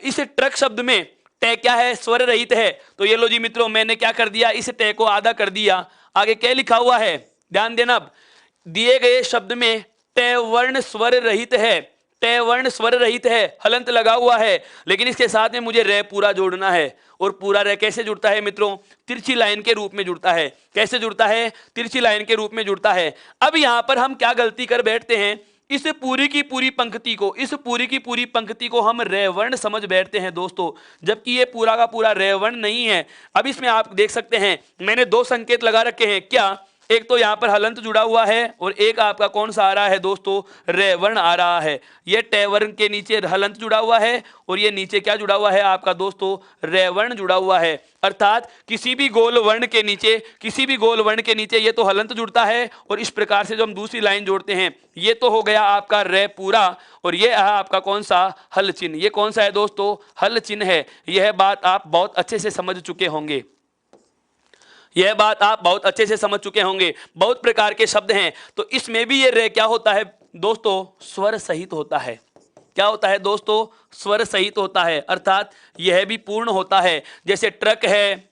इस ट्रक शब्द में टे क्या है, स्वर रहित है। तो ये लो जी मित्रों, मैंने क्या कर दिया, इस टे को आधा कर दिया। आगे क्या लिखा हुआ है, ध्यान देना। अब दिए गए शब्द में टे वर्ण स्वर रहित है, टे वर्ण स्वर रहित है, हलंत लगा हुआ है, लेकिन इसके साथ में मुझे रे पूरा जोड़ना है। और पूरा रे कैसे जुड़ता है मित्रों, तिरछी लाइन के रूप में जुड़ता है। कैसे जुड़ता है, तिरछी लाइन के रूप में जुड़ता है। अब यहां पर हम क्या गलती कर बैठते हैं, इस पूरी की पूरी पंक्ति को हम रे वर्ण समझ बैठते हैं दोस्तों, जबकि ये पूरा का पूरा रे वर्ण नहीं है। अब इसमें आप देख सकते हैं मैंने 2 संकेत लगा रखे हैं। क्या, एक तो यहां पर हलंत जुड़ा हुआ है और एक आपका कौन सा आ रहा है दोस्तों, रे वर्ण आ रहा है। ये टे वर्ण के नीचे हलंत जुड़ा हुआ है और ये नीचे क्या जुड़ा हुआ है आपका दोस्तों, रे वर्ण जुड़ा हुआ है। अर्थात किसी भी गोल वर्ण के नीचे ये तो हलंत जुड़ता है और इस प्रकार से जो हम दूसरी लाइन जोड़ते हैं ये तो हो गया आपका रे पूरा और ये है आपका कौन सा, हल चिन्ह। ये कौन सा है दोस्तों, हल चिन्ह है। यह बात आप बहुत अच्छे से समझ चुके होंगे, यह बात आप बहुत अच्छे से समझ चुके होंगे। बहुत प्रकार के शब्द हैं, तो इसमें भी ये रे क्या होता है दोस्तों, स्वर सहित होता है। क्या होता है दोस्तों, स्वर सहित होता है। अर्थात यह भी पूर्ण होता है। जैसे ट्रक है,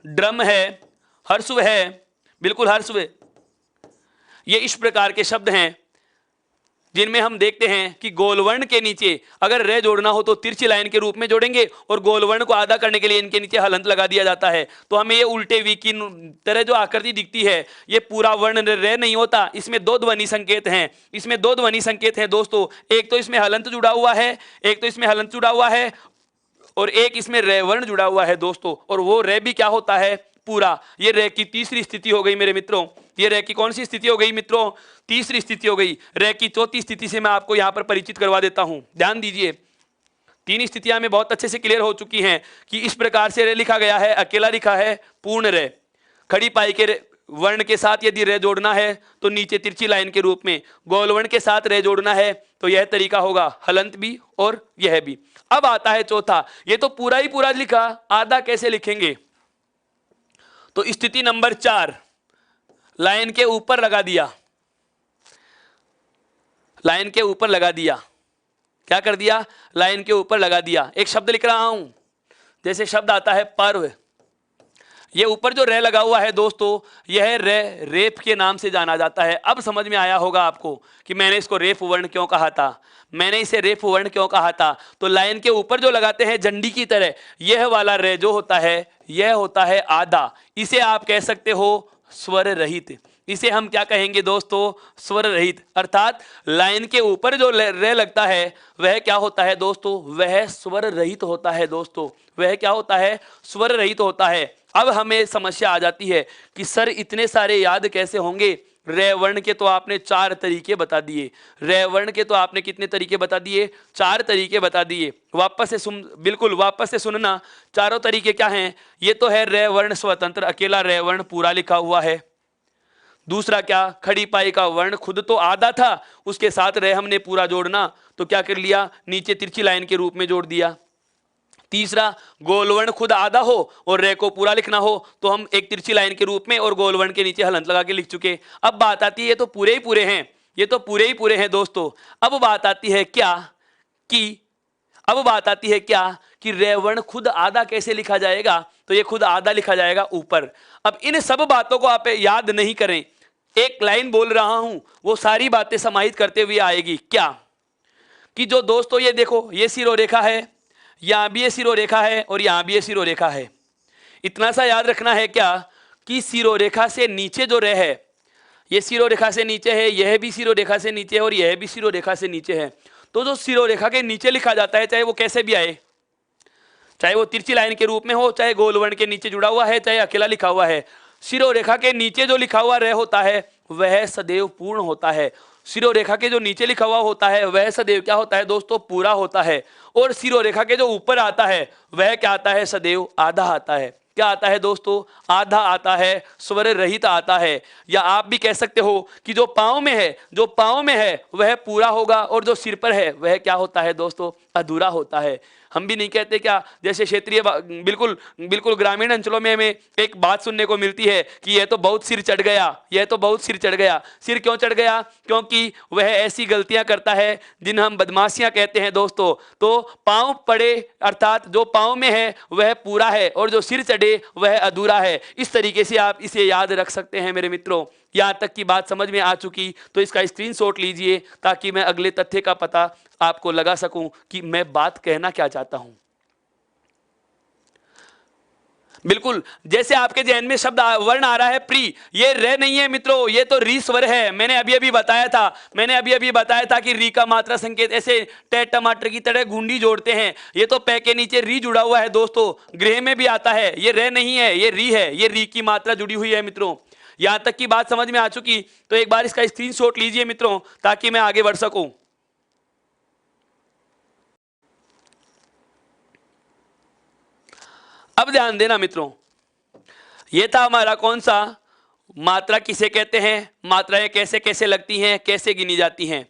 ड्रम है, हर्षव है, बिल्कुल हर्षव, ये इस प्रकार के शब्द हैं जिनमें हम देखते हैं कि गोलवर्ण के नीचे अगर रे जोड़ना हो तो तिरछी लाइन के रूप में जोड़ेंगे और गोलवर्ण को आधा करने के लिए इनके नीचे हलंत लगा दिया जाता है। तो हमें ये उल्टे वी की तरह जो आकृति दिखती है, ये पूरा वर्ण रे नहीं होता। इसमें 2 ध्वनि संकेत हैं, इसमें 2 ध्वनि संकेत हैं दोस्तों। एक तो इसमें हलंत जुड़ा हुआ है, और एक इसमें रे वर्ण जुड़ा हुआ है दोस्तों। और वो रे भी क्या होता है, पूरा। ये रे की तीसरी स्थिति हो गई मेरे मित्रों। ये रे की कौन सी स्थिति हो गई मित्रों, तीसरी स्थिति हो गई। रे की चौथी स्थिति से मैं आपको यहां पर परिचित करवा देता हूं, ध्यान दीजिए। 3 स्थितियां में बहुत अच्छे से क्लियर हो चुकी हैं कि इस प्रकार से रे लिखा गया है। अकेला लिखा है पूर्ण रे, खड़ी पाई के वर्ण के साथ यदि रे जोड़ना है तो नीचे तिरछी लाइन के रूप में, गोल वर्ण के साथ रे जोड़ना है तो यह तरीका होगा, हलंत भी और यह भी। अब आता है चौथा, ये तो पूरा ही पूरा लिखा, आधा कैसे लिखेंगे। तो स्थिति नंबर 4, लाइन के ऊपर लगा दिया, लाइन के ऊपर लगा दिया। क्या कर दिया, लाइन के ऊपर लगा दिया। एक शब्द लिख रहा हूं, जैसे शब्द आता है पर्व, ये ऊपर जो रे लगा हुआ है दोस्तों, यह रे रेप के नाम से जाना जाता है। अब समझ में आया होगा आपको कि मैंने इसको रेप वर्ण क्यों कहा था, मैंने इसे रेप वर्ण क्यों कहा था। तो लाइन के ऊपर जो लगाते हैं झंडी की तरह, यह वाला रे जो होता है, यह होता है आधा। इसे आप कह सकते हो स्वर रहित, इसे हम क्या कहेंगे दोस्तों, स्वर रहित। अर्थात लाइन के ऊपर जो रे लगता है वह क्या होता है दोस्तों, वह स्वर रहित होता है दोस्तों, वह क्या होता है, स्वर रहित होता है। अब हमें समस्या आ जाती है कि सर इतने सारे याद कैसे होंगे। रे वर्ण के तो आपने 4 तरीके बता दिए, रे वर्ण के तो आपने कितने तरीके बता दिए, 4 तरीके बता दिए। वापस से सुन, बिल्कुल वापस से सुनना, चारों तरीके क्या हैं। ये तो है रे वर्ण स्वतंत्र, अकेला रे वर्ण पूरा लिखा हुआ है। दूसरा क्या, खड़ी पाई का वर्ण खुद तो आधा था, उसके साथ रे हमने पूरा जोड़ना, तो क्या कर लिया, नीचे तिरछी लाइन के रूप में जोड़ दिया। तीसरा, गोलवर्ण खुद आधा हो और रे को पूरा लिखना हो, तो हम एक तिरछी लाइन के रूप में और गोलवर्ण के नीचे हलंत लगा के लिख चुके। अब बात आती है, ये तो पूरे ही पूरे हैं, ये तो पूरे ही पूरे हैं दोस्तों। अब बात आती है क्या कि अब बात आती है क्या कि रे वर्ण खुद आधा कैसे लिखा जाएगा, तो ये खुद आधा लिखा जाएगा ऊपर। अब इन सब बातों को आप याद नहीं करें, एक लाइन बोल रहा हूं वो सारी बातें समाहित करते हुए आएगी। क्या कि जो दोस्तों ये देखो, ये सिरोरेखा है, यहां भी ये सिरोरेखा है और यहां भी ये सिरोरेखा है। इतना सा याद रखना है क्या कि सिरोरेखा से नीचे जो रे है, ये सिरोरेखा से नीचे है, यह भी सिरोरेखा से नीचे है और यह भी सिरोरेखा से नीचे है। तो जो सिरोरेखा के नीचे लिखा जाता है, चाहे वो कैसे भी आए, चाहे वो तिरछी लाइन के रूप में हो, चाहे गोलवर्ण के नीचे जुड़ा हुआ है, चाहे अकेला लिखा हुआ है, सिरोरेखा के नीचे जो लिखा हुआ रे होता है वह सदैव पूर्ण होता है। सिरोरेखा के जो नीचे लिखा हुआ होता है वह सदैव क्या होता है दोस्तों, पूरा होता है। और सिरोरेखा के जो ऊपर आता है वह क्या आता है, सदैव आधा आता है। क्या आता है दोस्तों, आधा आता है, स्वर रहित आता है। या आप भी कह सकते हो कि जो पाँव में है, जो पाँव में है वह पूरा होगा और जो सिर पर है वह क्या होता है दोस्तों, अधूरा होता है। हम भी नहीं कहते क्या, जैसे क्षेत्रीय बिल्कुल बिल्कुल ग्रामीण अंचलों में हमें एक बात सुनने को मिलती है कि यह तो बहुत सिर चढ़ गया, यह तो बहुत सिर चढ़ गया। सिर क्यों चढ़ गया, क्योंकि वह ऐसी गलतियां करता है जिन्हें हम बदमाशियां कहते हैं दोस्तों। तो पाँव पड़े अर्थात जो पाँव में है वह पूरा है और जो सिर चढ़े वह अधूरा है। इस तरीके से आप इसे याद रख सकते हैं मेरे मित्रों। यहाँ तक की बात समझ में आ चुकी तो इसका स्क्रीनशॉट लीजिए ताकि मैं अगले तथ्य का पता आपको लगा सकूं कि मैं बात कहना क्या चाहता हूं। बिल्कुल जैसे आपके जहन में शब्द वर्ण आ रहा है प्री, ये रे नहीं है मित्रों, ये तो री स्वर है। मैंने अभी अभी बताया था कि री का मात्रा संकेत ऐसे टमाटर की तरह घुंडी जोड़ते हैं। ये तो पै के नीचे री जुड़ा हुआ है दोस्तों, गृह में भी आता है। ये रे नहीं है, ये री है, ये री की मात्रा जुड़ी हुई है मित्रों। यहां तक की बात समझ में आ चुकी तो एक बार इसका स्क्रीनशॉट लीजिए मित्रों ताकि मैं आगे बढ़ सकूं। अब ध्यान देना मित्रों, यह था हमारा कौन सा, मात्रा किसे कहते हैं, मात्राएं कैसे कैसे लगती हैं, कैसे गिनी जाती हैं,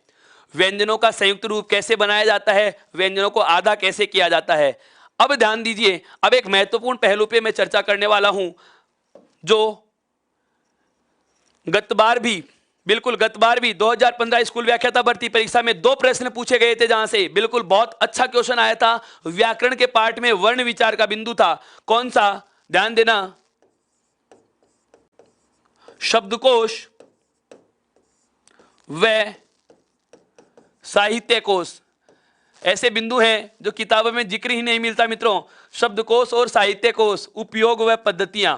व्यंजनों का संयुक्त रूप कैसे बनाया जाता है, व्यंजनों को आधा कैसे किया जाता है। अब ध्यान दीजिए, अब एक महत्वपूर्ण पहलू पे मैं चर्चा करने वाला हूं जो गत बार भी 2015 स्कूल व्याख्याता भर्ती परीक्षा में 2 प्रश्न पूछे गए थे, जहां से बिल्कुल बहुत अच्छा क्वेश्चन आया था। व्याकरण के पार्ट में वर्ण विचार का बिंदु था। कौन सा, ध्यान देना, शब्दकोश व साहित्य कोश। ऐसे बिंदु हैं जो किताबों में जिक्र ही नहीं मिलता मित्रों। शब्दकोश और साहित्य कोश, उपयोग व पद्धतियां,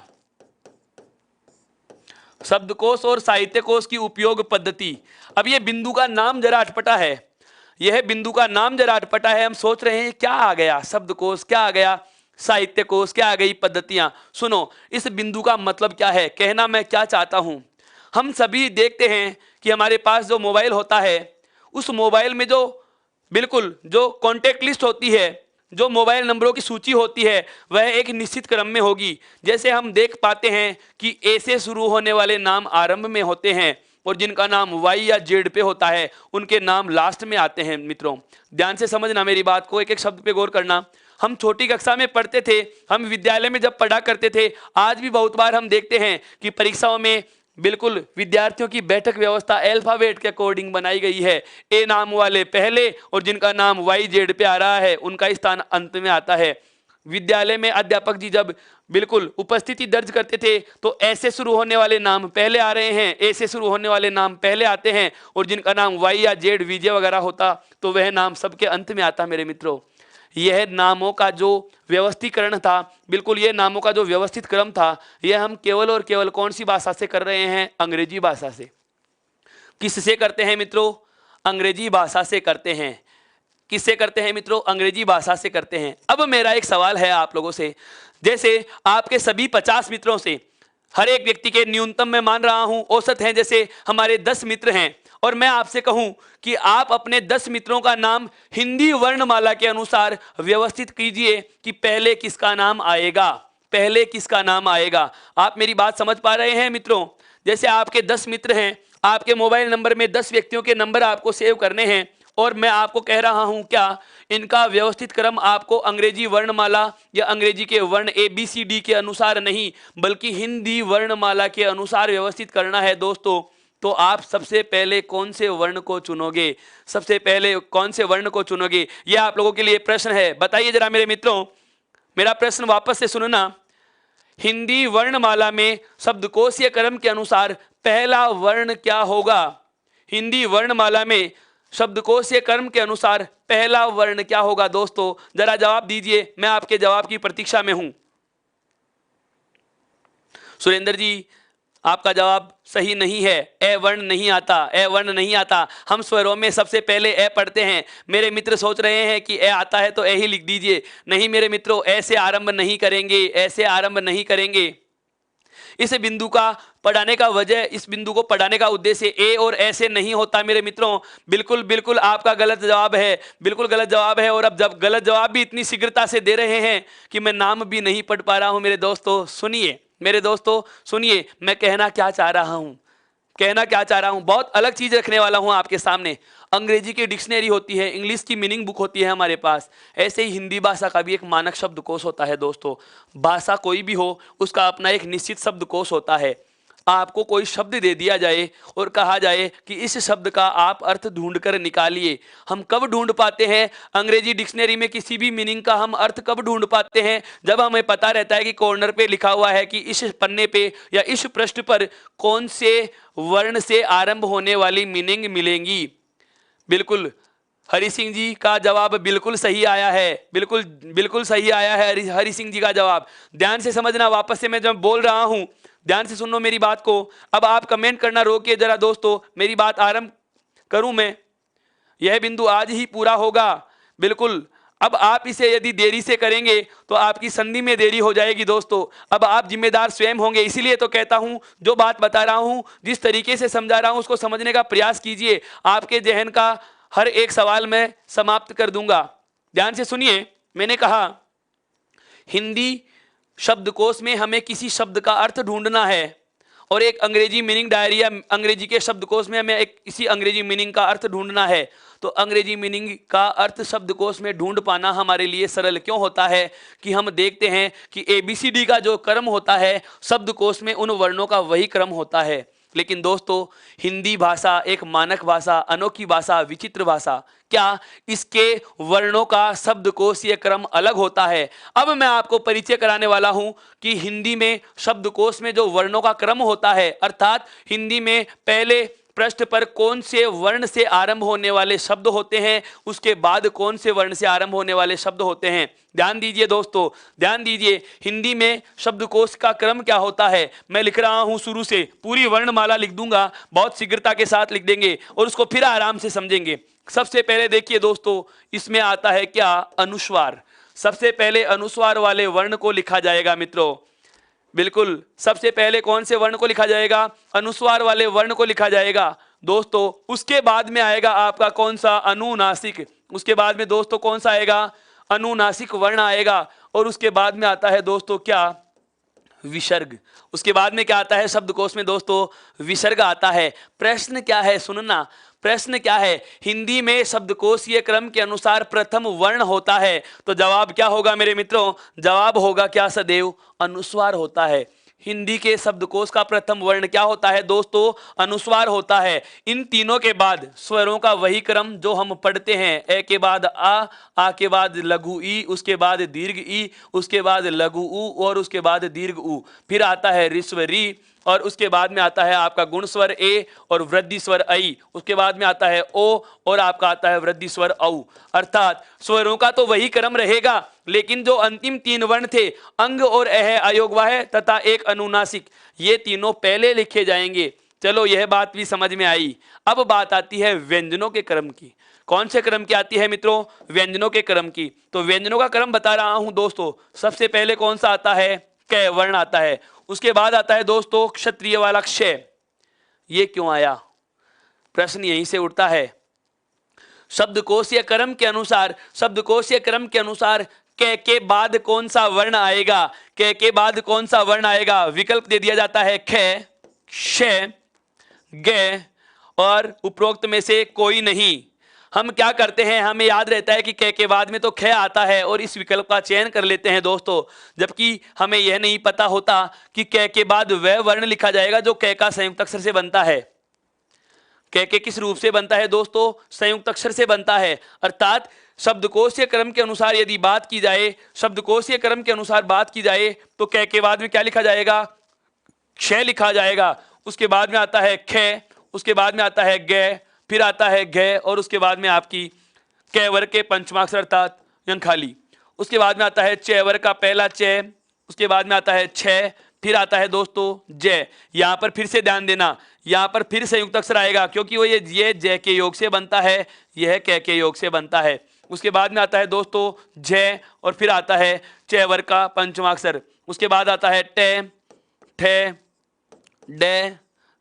शब्दकोश और साहित्य कोश की उपयोग पद्धति। अब यह बिंदु का नाम जरा अटपटा है, यह बिंदु का नाम जरा अटपटा है। हम सोच रहे हैं क्या आ गया, शब्दकोश क्या आ गया, साहित्य कोश क्या आ गई, पद्धतियां। सुनो, इस बिंदु का मतलब क्या है, कहना मैं क्या चाहता हूं। हम सभी देखते हैं कि हमारे पास जो मोबाइल होता है, उस मोबाइल में जो बिल्कुल जो कॉन्टेक्ट लिस्ट होती है, जो मोबाइल नंबरों की सूची होती है, वह एक निश्चित क्रम में होगी। जैसे हम देख पाते हैं कि ए से शुरू होने वाले नाम आरंभ में होते हैं और जिनका नाम वाई या जेड पे होता है उनके नाम लास्ट में आते हैं। मित्रों ध्यान से समझना मेरी बात को, एक एक शब्द पे गौर करना। हम छोटी कक्षा में पढ़ते थे, हम विद्यालय में जब पढ़ा करते थे, आज भी बहुत बार हम देखते हैं कि परीक्षाओं में बिल्कुल विद्यार्थियों की बैठक व्यवस्था अल्फाबेट के अकॉर्डिंग बनाई गई है। ए नाम वाले पहले और जिनका नाम वाई जेड पे आ रहा है उनका स्थान अंत में आता है। विद्यालय में अध्यापक जी जब बिल्कुल उपस्थिति दर्ज करते थे तो ऐसे शुरू होने वाले नाम पहले आ रहे हैं, ए से शुरू होने वाले नाम पहले आते हैं और जिनका नाम वाई या जेड विजय वगैरह होता तो वह नाम सबके अंत में आता। मेरे मित्रों यह नामों का जो व्यवस्थीकरण था, बिल्कुल ये नामों का जो व्यवस्थित क्रम था, यह हम केवल और केवल कौन सी भाषा से कर रहे हैं? अंग्रेजी भाषा से। किससे करते हैं मित्रों? अंग्रेजी भाषा से करते हैं। किससे करते हैं मित्रों? अंग्रेजी भाषा से करते हैं। अब मेरा एक सवाल है आप लोगों से, जैसे आपके सभी 50 मित्रों से हर एक व्यक्ति के न्यूनतम मैं मान रहा हूं औसत हैं, जैसे हमारे 10 मित्र हैं, और मैं आपसे कहूं कि आप अपने 10 मित्रों का नाम हिंदी वर्णमाला के अनुसार व्यवस्थित कीजिए कि पहले किसका नाम आएगा, पहले किसका नाम आएगा। आप मेरी बात समझ पा रहे हैं मित्रों? जैसे आपके 10 मित्र हैं, आपके मोबाइल नंबर में 10 व्यक्तियों के नंबर आपको सेव करने हैं, और मैं आपको कह रहा हूं क्या इनका व्यवस्थित क्रम आपको अंग्रेजी वर्णमाला या अंग्रेजी के वर्ण ABCD के अनुसार नहीं, बल्कि हिंदी वर्णमाला के अनुसार व्यवस्थित करना है दोस्तों। तो आप सबसे पहले कौन से वर्ण को चुनोगे? सबसे पहले कौन से वर्ण को चुनोगे? यह आप लोगों के लिए प्रश्न है। बताइए जरा मेरे मित्रों, मेरा प्रश्न वापस से सुनना। हिंदी वर्णमाला में शब्दकोशीय क्रम के अनुसार पहला वर्ण क्या होगा? हिंदी वर्णमाला में शब्दकोशीय क्रम के अनुसार पहला वर्ण क्या होगा दोस्तों? जरा जवाब दीजिए, मैं आपके जवाब की प्रतीक्षा में हूं। सुरेंद्र जी, आपका जवाब सही नहीं है। ए वर्ण नहीं आता, ए वर्ण नहीं आता। हम स्वरों में सबसे पहले ए पढ़ते हैं। मेरे मित्र सोच रहे हैं कि ए आता है तो ए ही लिख दीजिए। नहीं मेरे मित्रों, ऐसे आरंभ नहीं करेंगे, ऐसे आरंभ नहीं करेंगे। इस बिंदु का पढ़ाने का वजह, इस बिंदु को पढ़ाने का उद्देश्य ए और ऐसे नहीं होता मेरे मित्रों। बिल्कुल बिल्कुल आपका गलत जवाब है, बिल्कुल गलत जवाब है। और अब जब गलत जवाब भी इतनी शीघ्रता से दे रहे हैं कि मैं नाम भी नहीं पढ़ पा रहा हूं मेरे दोस्तों। सुनिए मेरे दोस्तों, सुनिए मैं कहना क्या चाह रहा हूं, कहना क्या चाह रहा हूं। बहुत अलग चीज रखने वाला हूं आपके सामने। अंग्रेजी की डिक्शनरी होती है, इंग्लिश की मीनिंग बुक होती है हमारे पास, ऐसे ही हिंदी भाषा का भी एक मानक शब्दकोश होता है दोस्तों। भाषा कोई भी हो, उसका अपना एक निश्चित शब्दकोश होता है। आपको कोई शब्द दे दिया जाए और कहा जाए कि इस शब्द का आप अर्थ ढूंढ कर निकालिए। हम कब ढूंढ पाते हैं अंग्रेजी डिक्शनरी में किसी भी मीनिंग का हम अर्थ कब ढूंढ पाते हैं? जब हमें पता रहता है कि कॉर्नर पे लिखा हुआ है कि इस पन्ने पे या इस पृष्ठ पर कौन से वर्ण से आरंभ होने वाली मीनिंग मिलेंगी। बिल्कुल हरि सिंह जी का जवाब बिल्कुल सही आया है, बिल्कुल बिल्कुल सही आया है हरि सिंह जी का जवाब। ध्यान से समझना, वापस से मैं जब बोल रहा हूं ध्यान से सुनो मेरी बात को। अब आप कमेंट करना रोकिए जरा दोस्तों, मेरी बात आरंभ करूं मैं। यह बिंदु आज ही पूरा होगा, बिल्कुल। अब आप इसे यदि देरी से करेंगे तो आपकी संधि में देरी हो जाएगी दोस्तों। अब आप जिम्मेदार स्वयं होंगे, इसीलिए तो कहता हूं जो बात बता रहा हूं, जिस तरीके से समझा रहा हूं उसको समझने का प्रयास कीजिए। आपके जहन का हर एक सवाल मैं समाप्त कर दूंगा। ध्यान से सुनिए, मैंने कहा हिंदी शब्दकोश में हमें किसी शब्द का अर्थ ढूंढना है, और एक अंग्रेजी मीनिंग डायरी या अंग्रेजी के शब्दकोश में हमें एक इसी अंग्रेजी मीनिंग का अर्थ ढूंढना है। तो अंग्रेजी मीनिंग का अर्थ शब्दकोश में ढूंढ पाना हमारे लिए सरल क्यों होता है कि हम देखते हैं कि ABCD का जो क्रम होता है शब्दकोश में उन वर्णों का वही क्रम होता है। लेकिन दोस्तों हिंदी भाषा एक मानक भाषा, अनोखी भाषा, विचित्र भाषा, क्या इसके वर्णों का शब्दकोशीय क्रम अलग होता है? अब मैं आपको परिचय कराने वाला हूं कि हिंदी में शब्दकोश में जो वर्णों का क्रम होता है, अर्थात हिंदी में पहले पृष्ठ पर कौन से वर्ण से आरंभ होने वाले शब्द होते हैं, उसके बाद कौन से वर्ण से आरंभ होने वाले शब्द होते हैं। ध्यान दीजिए दोस्तों, ध्यान दीजिए। हिंदी में शब्दकोश का क्रम क्या होता है, मैं लिख रहा हूं शुरू से, पूरी वर्णमाला लिख दूंगा, बहुत शीघ्रता के साथ लिख देंगे और उसको फिर आराम से समझेंगे। सबसे पहले देखिए दोस्तों, इसमें आता है क्या? अनुस्वार। सबसे पहले अनुस्वार वाले वर्ण को लिखा जाएगा मित्रों। बिल्कुल सबसे पहले कौन से वर्ण को लिखा जाएगा? अनुस्वार वाले वर्ण को लिखा जाएगा दोस्तों। उसके बाद में आएगा आपका कौन सा? अनुनासिक। उसके बाद में दोस्तों कौन सा आएगा? अनुनासिक वर्ण आएगा। और उसके बाद में आता है दोस्तों क्या? विसर्ग। उसके बाद में क्या आता है शब्दकोश में दोस्तों? विसर्ग आता है। प्रश्न क्या है सुनना, प्रश्न क्या है? हिंदी में शब्दकोशीय क्रम के अनुसार प्रथम वर्ण होता है, तो जवाब क्या होगा मेरे मित्रों? जवाब होगा क्या? सदैव अनुस्वार होता है। हिंदी के शब्दकोश का प्रथम वर्ण क्या होता है दोस्तों? अनुस्वार होता है। इन तीनों के बाद स्वरों का वही क्रम जो हम पढ़ते हैं, ए के बाद आ के बाद लघु ई, उसके बाद दीर्घ ई, उसके बाद लघु उ और उसके बाद दीर्घ उ, फिर आता है ऋस्व री और उसके बाद में आता है आपका गुण स्वर ए और वृद्धि स्वर ऐ, उसके बाद में आता है ओ और आपका आता है वृद्धि स्वर औ। अर्थात स्वरों का तो वही क्रम रहेगा, लेकिन जो अंतिम तीन वर्ण थे अंग और अह, अयोगवाह तथा एक अनुनासिक, ये तीनों पहले लिखे जाएंगे। चलो यह बात भी समझ में आई। अब बात आती है व्यंजनों के क्रम की। कौन से क्रम की आती है मित्रों? व्यंजनों के क्रम की। तो व्यंजनों का क्रम बता रहा हूं दोस्तों। सबसे पहले कौन सा आता है? क वर्ण आता है। उसके बाद आता है दोस्तों क्षत्रिय वाला क्ष। ये क्यों आया? प्रश्न यहीं से उठता है। शब्दकोशीय क्रम के अनुसार, शब्दकोशीय क्रम के अनुसार क के बाद कौन सा वर्ण आएगा? क के बाद कौन सा वर्ण आएगा? विकल्प दे दिया जाता है ख, क्ष, ग और उपरोक्त में से कोई नहीं। हम क्या करते हैं, हमें याद रहता है कि क के बाद में तो ख आता है और इस विकल्प का चयन कर लेते हैं दोस्तों, जबकि हमें यह नहीं पता होता कि क के बाद वह वर्ण लिखा जाएगा जो क का संयुक्त अक्षर से बनता है। क के किस रूप से बनता है दोस्तों? संयुक्त अक्षर से बनता है। अर्थात शब्दकोशीय क्रम के अनुसार यदि बात की जाए, शब्दकोशीय क्रम के अनुसार बात की जाए तो क के बाद में क्या लिखा जाएगा? क्ष लिखा जाएगा। उसके बाद में आता है ख, उसके बाद में आता है ग, फिर आता है घ और उसके बाद में आपकी क वर्ग के पंचमाक्षर अर्थात यंखाली। उसके बाद में आता है च वर्ग का पहला च, उसके बाद में आता है छ, फिर आता है दोस्तों जय। यहां पर फिर से ध्यान देना, यहां पर फिर संयुक्त अक्षर आएगा क्योंकि वो ये जय के योग से बनता है, यह क के योग से बनता है। उसके बाद में आता है दोस्तों जय और फिर आता है च वर्ग का पंचमाक्षर। उसके बाद आता है ट, ठ, ड,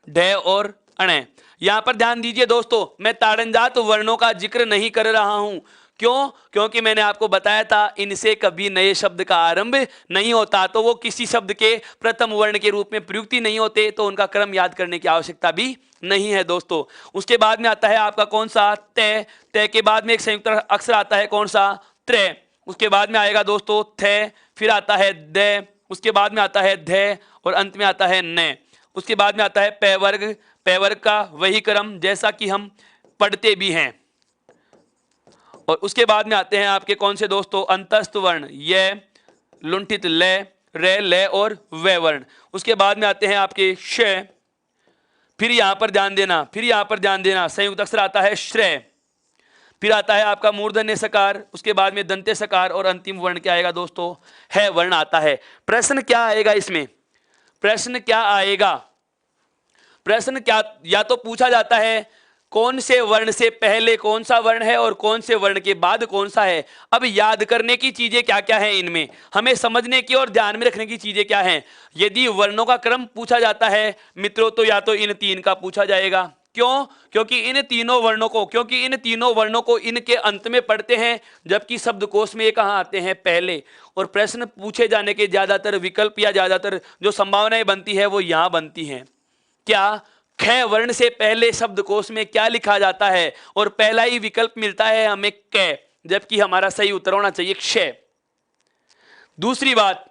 ढ और अण। यहां पर ध्यान दीजिए दोस्तों, मैं ताड़नजात वर्णों का जिक्र नहीं कर रहा हूं। क्यों? क्योंकि मैंने आपको बताया था इनसे कभी नए शब्द का आरंभ नहीं होता, तो वो किसी शब्द के प्रथम वर्ण के रूप में प्रयुक्त ही नहीं होते, तो उनका क्रम याद करने की आवश्यकता भी नहीं है दोस्तों। उसके बाद में आता है आपका कौन सा? तय। तय के बाद में एक संयुक्त अक्षर आता है कौन सा? त्रय। उसके बाद में आएगा दोस्तों थ, फिर आता है द, उसके बाद में आता है ध और अंत में आता है न। उसके बाद में आता है प वर्ग। प वर्ग का वही क्रम जैसा कि हम पढ़ते भी हैं। और उसके बाद में आते हैं आपके कौन से दोस्तों? अंतस्थ वर्ण, य, लुंठित ल, रे, ल और व वर्ण। उसके बाद में आते हैं आपके श, फिर यहां पर ध्यान देना, फिर यहां पर ध्यान देना, संयुक्त अक्षर आता है श्रेय, फिर आता है आपका मूर्धन्य सकार, उसके बाद में दंत्य सकार और अंतिम वर्ण क्या आएगा दोस्तों? है वर्ण आता है। प्रश्न क्या आएगा इसमें? प्रश्न क्या आएगा? प्रश्न क्या, या तो पूछा जाता है कौन से वर्ण से पहले कौन सा वर्ण है और कौन से वर्ण के बाद कौन सा है। अब याद करने की चीजें क्या क्या हैं इनमें, हमें समझने की और ध्यान में रखने की चीजें क्या हैं। यदि वर्णों का क्रम पूछा जाता है मित्रों, तो या तो इन तीन का पूछा जाएगा। क्यों? क्योंकि इन तीनों वर्णों को इनके अंत में पढ़ते हैं, जबकि शब्दकोश में ये कहाँ आते हैं? पहले। और प्रश्न पूछे जाने के ज्यादातर विकल्प या ज्यादातर जो संभावनाएं बनती है वो यहाँ बनती हैं। क्या? ख वर्ण से पहले शब्दकोश में क्या लिखा जाता है? और पहला ही विकल्प मिलता है हमें क, जबकि हमारा सही उत्तर होना चाहिए क्ष। दूसरी बात,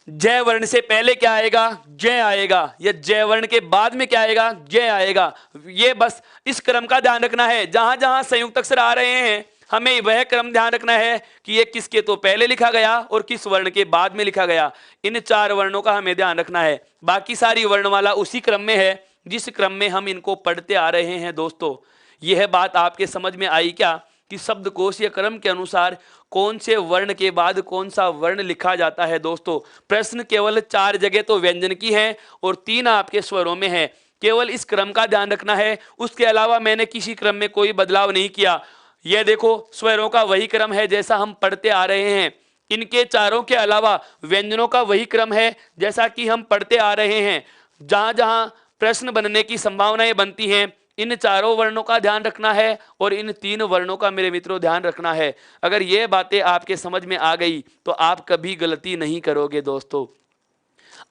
जय वर्ण से पहले क्या आएगा? जय आएगा, या जय वर्ण के बाद में क्या आएगा? जय आएगा। ये बस इस क्रम का ध्यान रखना है। जहां जहां संयुक्त अक्षर आ रहे हैं हमें वह क्रम ध्यान रखना है कि ये किसके तो पहले लिखा गया और किस वर्ण के बाद में लिखा गया। इन चार वर्णों का हमें ध्यान रखना है। बाकी सारी वर्णमाला उसी क्रम में है जिस क्रम में हम इनको पढ़ते आ रहे हैं दोस्तों। यह बात आपके समझ में आई क्या कि शब्दकोशीय क्रम के अनुसार कौन से वर्ण के बाद कौन सा वर्ण लिखा जाता है दोस्तों। प्रश्न केवल 4 जगह तो व्यंजन की है और 3 आपके स्वरों में है। केवल इस क्रम का ध्यान रखना है, उसके अलावा मैंने किसी क्रम में कोई बदलाव नहीं किया। यह देखो स्वरों का वही क्रम है जैसा हम पढ़ते आ रहे हैं। इनके चारों के अलावा व्यंजनों का वही क्रम है जैसा कि हम पढ़ते आ रहे हैं। जहां जहां प्रश्न बनने की संभावनाएं बनती हैं इन चारों वर्णों का ध्यान रखना है और इन 3 वर्णों का मेरे मित्रों ध्यान रखना है। अगर ये बातें आपके समझ में आ गई तो आप कभी गलती नहीं करोगे दोस्तों।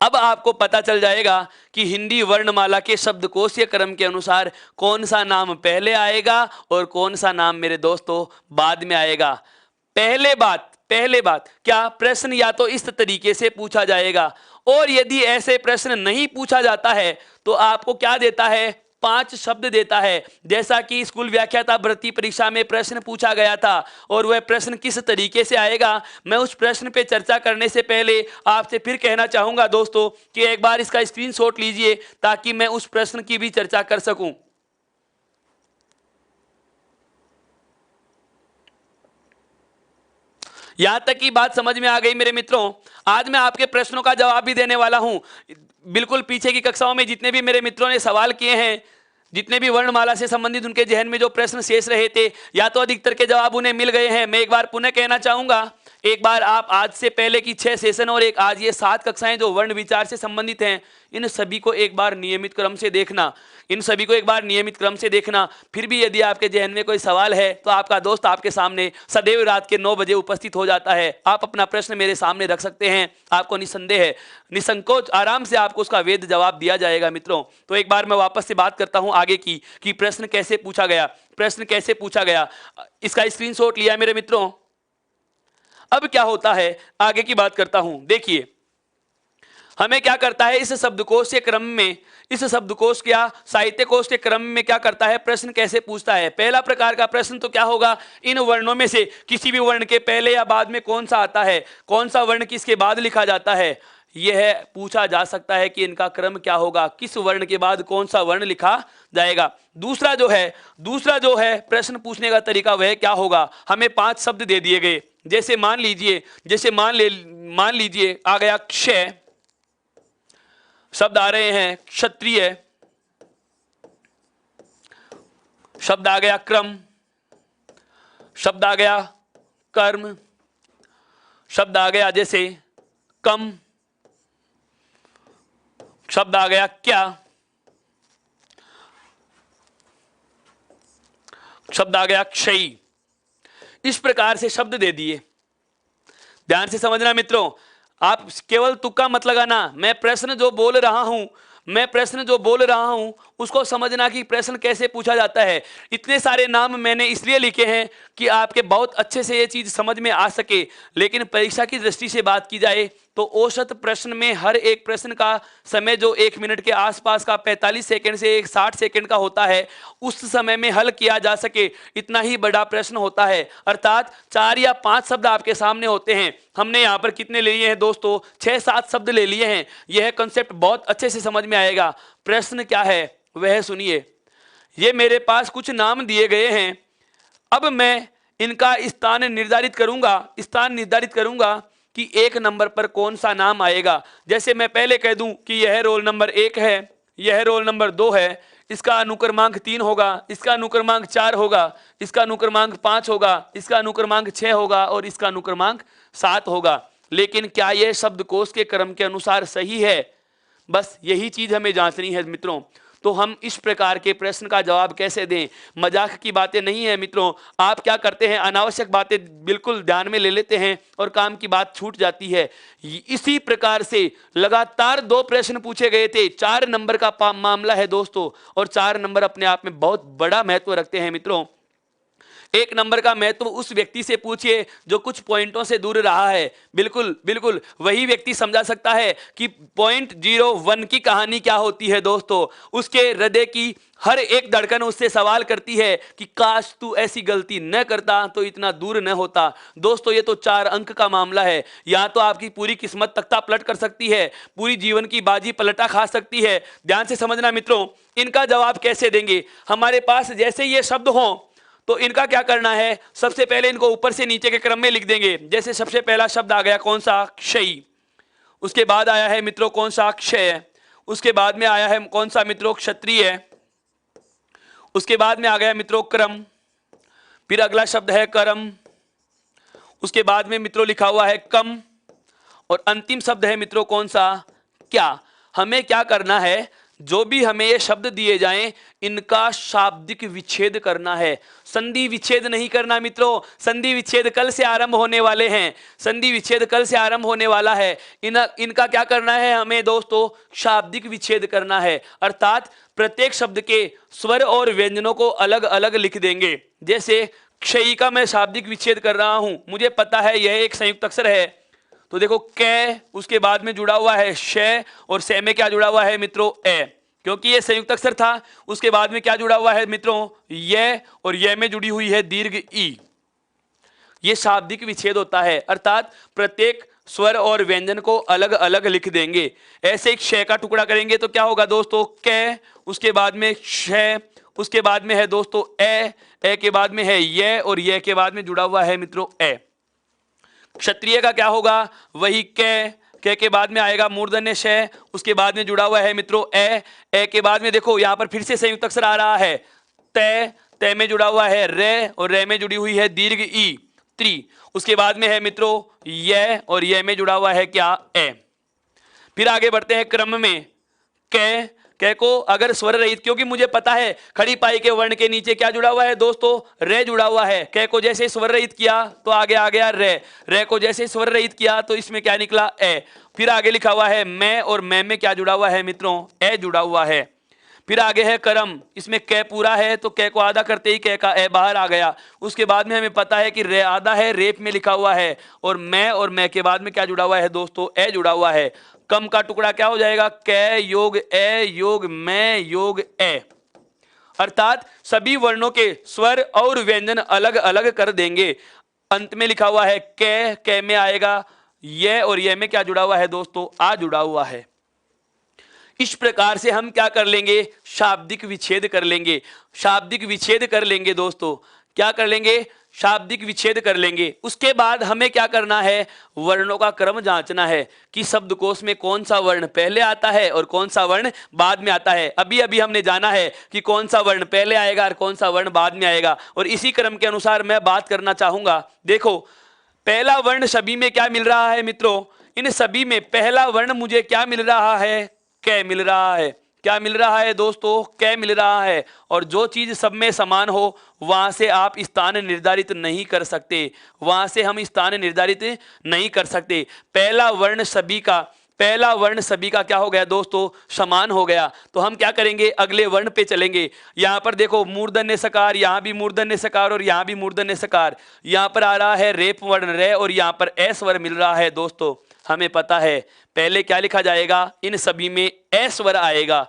अब आपको पता चल जाएगा कि हिंदी वर्णमाला के शब्दकोशीय क्रम के अनुसार कौन सा नाम पहले आएगा और कौन सा नाम मेरे दोस्तों बाद में आएगा। पहले बात क्या प्रश्न या तो इस तरीके से पूछा जाएगा, और यदि ऐसे प्रश्न नहीं पूछा जाता है तो आपको क्या देता है, 5 शब्द देता है। जैसा कि स्कूल व्याख्याता भर्ती परीक्षा में प्रश्न पूछा गया था, और वह प्रश्न किस तरीके से आएगा, मैं उस प्रश्न पे चर्चा करने से पहले आपसे फिर कहना चाहूंगा दोस्तों कि एक बार इसका स्क्रीनशॉट लीजिए ताकि मैं उस प्रश्न की भी चर्चा कर सकूं। यहां तक की बात समझ में आ गई मेरे मित्रों। आज मैं आपके प्रश्नों का जवाब भी देने वाला हूं। बिल्कुल पीछे की कक्षाओं में जितने भी मेरे मित्रों ने सवाल किए हैं, जितने भी वर्णमाला से संबंधित उनके जहन में जो प्रश्न शेष रहे थे, या तो अधिकतर के जवाब उन्हें मिल गए हैं। मैं एक बार पुनः कहना चाहूंगा, एक बार आप आज से पहले की 6 सेशन और एक आज ये 7 कक्षाएं जो वर्ण विचार से संबंधित हैं, इन सभी को एक बार नियमित क्रम से देखना, इन सभी को एक बार नियमित क्रम से देखना। फिर भी यदि आपके जहन में कोई सवाल है तो आपका दोस्त आपके सामने सदैव रात के 9 बजे उपस्थित हो जाता है। आप अपना प्रश्न मेरे सामने रख सकते हैं, आपको निसंदेह निसंकोच आराम से आपको उसका वेद जवाब दिया जाएगा मित्रों। तो एक बार मैं वापस से बात करता हूं आगे की कि प्रश्न कैसे पूछा गया, प्रश्न कैसे पूछा गया। इसका स्क्रीनशॉट लिया मेरे मित्रों। अब क्या होता है, आगे की बात करता हूं। देखिए हमें क्या करता है, इस शब्दकोश के क्रम में, इस शब्दकोश या साहित्य कोश के क्रम में क्या करता है, प्रश्न कैसे पूछता है। पहला प्रकार का प्रश्न तो क्या होगा, इन वर्णों में से किसी भी वर्ण के पहले या बाद में कौन सा आता है, कौन सा वर्ण किसके बाद लिखा जाता है, यह पूछा जा सकता है कि इनका क्रम क्या होगा, किस वर्ण के बाद कौन सा वर्ण लिखा जाएगा। दूसरा जो है प्रश्न पूछने का तरीका वह क्या होगा, हमें 5 शब्द दे दिए गए। जैसे मान लीजिए आ गया क्षय, शब्द आ रहे हैं क्षत्रिय, शब्द आ गया क्रम, शब्द आ गया कर्म, शब्द आ गया जैसे कम, शब्द आ गया क्या, शब्द आ गया क्षयी। इस प्रकार से शब्द दे दिए। ध्यान से समझना मित्रों, आप केवल तुक्का मत लगाना। मैं प्रश्न जो बोल रहा हूं उसको समझना कि प्रश्न कैसे पूछा जाता है। इतने सारे नाम मैंने इसलिए लिखे हैं कि आपके बहुत अच्छे से ये चीज समझ में आ सके। लेकिन परीक्षा की दृष्टि से बात की जाए तो औसत प्रश्न में हर एक प्रश्न का समय जो 1 मिनट के आसपास का 45 सेकंड से 60 सेकंड का होता है, उस समय में हल किया जा सके इतना ही बड़ा प्रश्न होता है। अर्थात 4 या 5 शब्द आपके सामने होते हैं। हमने यहाँ पर कितने ले लिए हैं दोस्तों, 6-7 शब्द ले लिए हैं। यह कंसेप्ट बहुत अच्छे से समझ में आएगा। प्रश्न क्या है वह सुनिए। ये मेरे पास कुछ नाम दिए गए हैं। अब मैं इनका स्थान निर्धारित करूंगा कि 1 नंबर पर कौन सा नाम आएगा। जैसे मैं पहले कह दूं कि यह रोल नंबर 1 है, यह रोल नंबर 2 है, इसका अनुक्रमांक 3 होगा, इसका अनुक्रमांक 4 होगा, इसका अनुक्रमांक 5 होगा, इसका अनुक्रमांक 6 होगा और इसका अनुक्रमांक 7 होगा। लेकिन क्या यह शब्दकोश के क्रम के अनुसार सही है? बस यही चीज हमें जांचनी है मित्रों। तो हम इस प्रकार के प्रश्न का जवाब कैसे दें? मजाक की बातें नहीं है मित्रों। आप क्या करते हैं, अनावश्यक बातें बिल्कुल ध्यान में ले लेते हैं और काम की बात छूट जाती है। इसी प्रकार से लगातार 2 प्रश्न पूछे गए थे। 4 नंबर का मामला है दोस्तों, और 4 नंबर अपने आप में बहुत बड़ा महत्व रखते हैं मित्रों। 1 नंबर का महत्व उस व्यक्ति से पूछिए जो कुछ पॉइंटों से दूर रहा है। बिल्कुल वही व्यक्ति समझा सकता है कि पॉइंट 01 की कहानी क्या होती है दोस्तों। उसके हृदय की हर एक धड़कन उससे सवाल करती है कि काश तू ऐसी गलती न करता तो इतना दूर न होता। दोस्तों ये तो 4 अंक का मामला है। यहाँ तो आपकी पूरी किस्मत तख्ता पलट कर सकती है, पूरी जीवन की बाजी पलटा खा सकती है। ध्यान से समझना मित्रों, इनका जवाब कैसे देंगे। हमारे पास जैसे ये शब्द हों तो इनका क्या करना है, सबसे पहले इनको ऊपर से नीचे के क्रम में लिख देंगे। जैसे सबसे पहला शब्द आ गया कौन सा, क्षयी। उसके बाद आया है मित्रों कौन सा, क्षय। उसके बाद में आया है कौन सा मित्रों, क्षत्रिय। उसके बाद में आ गया मित्रों क्रम। फिर अगला शब्द है कर्म। उसके बाद में मित्रों लिखा हुआ है कम। और अंतिम शब्द है मित्रों कौन सा, क्या। हमें क्या करना है, जो भी हमें ये शब्द दिए जाएं इनका शाब्दिक विच्छेद करना है। संधि विच्छेद नहीं करना मित्रों। संधि विच्छेद कल से आरंभ होने वाले हैं। संधि विच्छेद कल से आरंभ होने वाला है। इनका क्या करना है हमें दोस्तों, शाब्दिक विच्छेद करना है। अर्थात प्रत्येक शब्द के स्वर और व्यंजनों को अलग अलग लिख देंगे। जैसे क्षयी का मैं शाब्दिक विच्छेद कर रहा हूं, मुझे पता है यह एक संयुक्त अक्षर है, तो देखो कै, उसके बाद में जुड़ा हुआ है श, और से में क्या जुड़ा हुआ है मित्रों, ए, क्योंकि ये संयुक्त अक्षर था। उसके बाद में क्या जुड़ा हुआ है मित्रों, ये, और ये में जुड़ी हुई है दीर्घ ई। ये शाब्दिक विच्छेद होता है, अर्थात प्रत्येक स्वर और व्यंजन को अलग अलग लिख देंगे। ऐसे एक श का टुकड़ा करेंगे तो क्या होगा दोस्तों, कै, उसके बाद में श, उसके बाद में है दोस्तों ए के बाद में है ये, और ये के बाद में जुड़ा हुआ है मित्रों ए। क्षत्रिय का क्या होगा, वही कै के बाद में आएगा मूर्धन्य श, उसके बाद में जुड़ा हुआ है मित्रों ए के बाद में देखो यहां पर फिर से संयुक्त अक्षर आ रहा है, तय में जुड़ा हुआ है रे, और रे में जुड़ी हुई है दीर्घ ई, त्री। उसके बाद में है मित्रों ये, और ये में जुड़ा हुआ है क्या, ए। फिर आगे बढ़ते हैं क्रम में, कै को अगर स्वर रहित, क्योंकि मुझे पता है खड़ी पाई के वर्ण के नीचे क्या जुड़ा हुआ है दोस्तों, रे जुड़ा हुआ है। कै को जैसे स्वर रहित किया तो आगे आ गया रे को जैसे स्वर रहित किया तो इसमें क्या निकला, ए। फिर आगे लिखा हुआ है मैं, और मैं में क्या जुड़ा हुआ है मित्रों, ए जुड़ा हुआ है। फिर आगे है कर्म, इसमें कै पूरा है तो कै को आधा करते ही कै का ए बाहर आ गया। उसके बाद में हमें पता है कि रे आधा है, रेप में लिखा हुआ है, और मैं के बाद में क्या जुड़ा हुआ है दोस्तों, ए जुड़ा हुआ है। कम का टुकड़ा क्या हो जाएगा, कै योग ए योग मैं योग ए, अर्थात सभी वर्णों के स्वर और व्यंजन अलग अलग कर देंगे। अंत में लिखा हुआ है कै में आएगा ये, और ये में क्या जुड़ा हुआ है दोस्तों, आ जुड़ा हुआ है। इस प्रकार से हम क्या कर लेंगे, शाब्दिक विच्छेद कर लेंगे। शाब्दिक विच्छेद कर लेंगे दोस्तों, क्या कर लेंगे, शाब्दिक विच्छेद कर लेंगे। उसके बाद हमें क्या करना है, वर्णों का क्रम जांचना है कि शब्दकोश में कौन सा वर्ण पहले आता है और कौन सा वर्ण बाद में आता है। अभी अभी हमने जाना है कि कौन सा वर्ण पहले आएगा और कौन सा वर्ण बाद में आएगा, और इसी क्रम के अनुसार मैं बात करना चाहूंगा। देखो पहला वर्ण सभी में क्या मिल रहा है मित्रों, इन सभी में पहला वर्ण मुझे क्या मिल रहा है, कै मिल रहा है। क्या मिल रहा है दोस्तों, कै मिल रहा है। और जो चीज सब में समान हो वहां से आप स्थान निर्धारित नहीं कर सकते, वहां से हम स्थान निर्धारित नहीं कर सकते। पहला वर्ण सभी का क्या हो गया दोस्तों, समान हो गया। तो हम क्या करेंगे, अगले वर्ण पे चलेंगे। यहां पर देखो मूर्धन्य सकार, यहां भी मूर्धन्य सकार और यहां भी मूर्धन्य सकार। यहां पर आ रहा है रेप वर्ण रे, और यहां पर ए स्वर मिल रहा है दोस्तों। हमें पता है पहले क्या लिखा जाएगा, इन सभी में ए स्वर आएगा,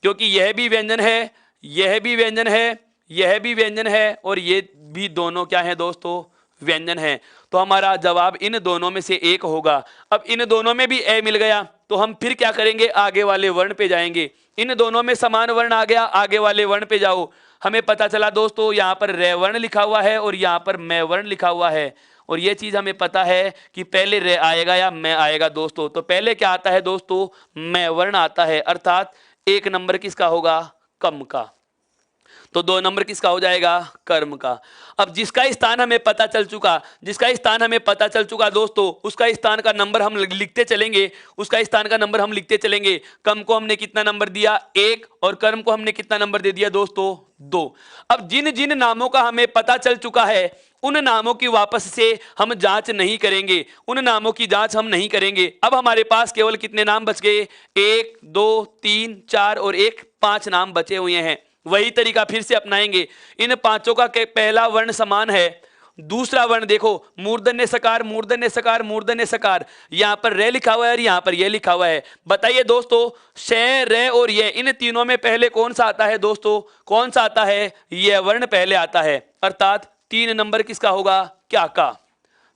क्योंकि यह भी व्यंजन है, यह भी व्यंजन है, यह भी व्यंजन है, और ये भी दोनों क्या है दोस्तों, व्यंजन है। तो हमारा जवाब इन दोनों में से एक होगा। अब इन दोनों में भी ए मिल गया तो हम फिर क्या करेंगे, आगे वाले वर्ण पे जाएंगे। इन दोनों में समान वर्ण आ गया, आगे वाले वर्ण पे जाओ। हमें पता चला दोस्तों यहाँ पर रे वर्ण लिखा हुआ है और यहाँ पर मैं वर्ण लिखा हुआ है, और ये चीज हमें पता है कि पहले रे आएगा या मैं आएगा दोस्तों। तो पहले क्या आता है दोस्तों, मैं वर्ण आता है, अर्थात 1 नंबर किसका होगा, कम का। तो 2 नंबर किसका हो जाएगा, कर्म का। अब जिसका स्थान हमें पता चल चुका दोस्तों, उसका स्थान का नंबर हम लिखते चलेंगे, उसका स्थान का नंबर हम लिखते चलेंगे। कम को हमने कितना नंबर दिया, 1, और कर्म को हमने कितना नंबर दे दिया दोस्तों, 2। अब जिन जिन नामों का हमें पता चल चुका है उन नामों की वापस से हम जांच नहीं करेंगे, उन नामों की जांच हम नहीं करेंगे। अब हमारे पास केवल कितने नाम बच गए, 1 2 3 4 और 1, 5 नाम बचे हुए हैं। वही तरीका फिर से अपनाएंगे। इन पांचों का पहला वर्ण समान है, दूसरा वर्ण देखो मूर्धन्य सकार मूर्धन्य सकार मूर्धन्य सकार, यहां पर रे लिखा हुआ है और यहां पर ये लिखा हुआ है। बताइए दोस्तों, शे रे और ये, इन तीनों में पहले कौन सा आता है दोस्तों, कौन सा आता है, यह वर्ण पहले आता है, अर्थात 3 नंबर किसका होगा, क्या का।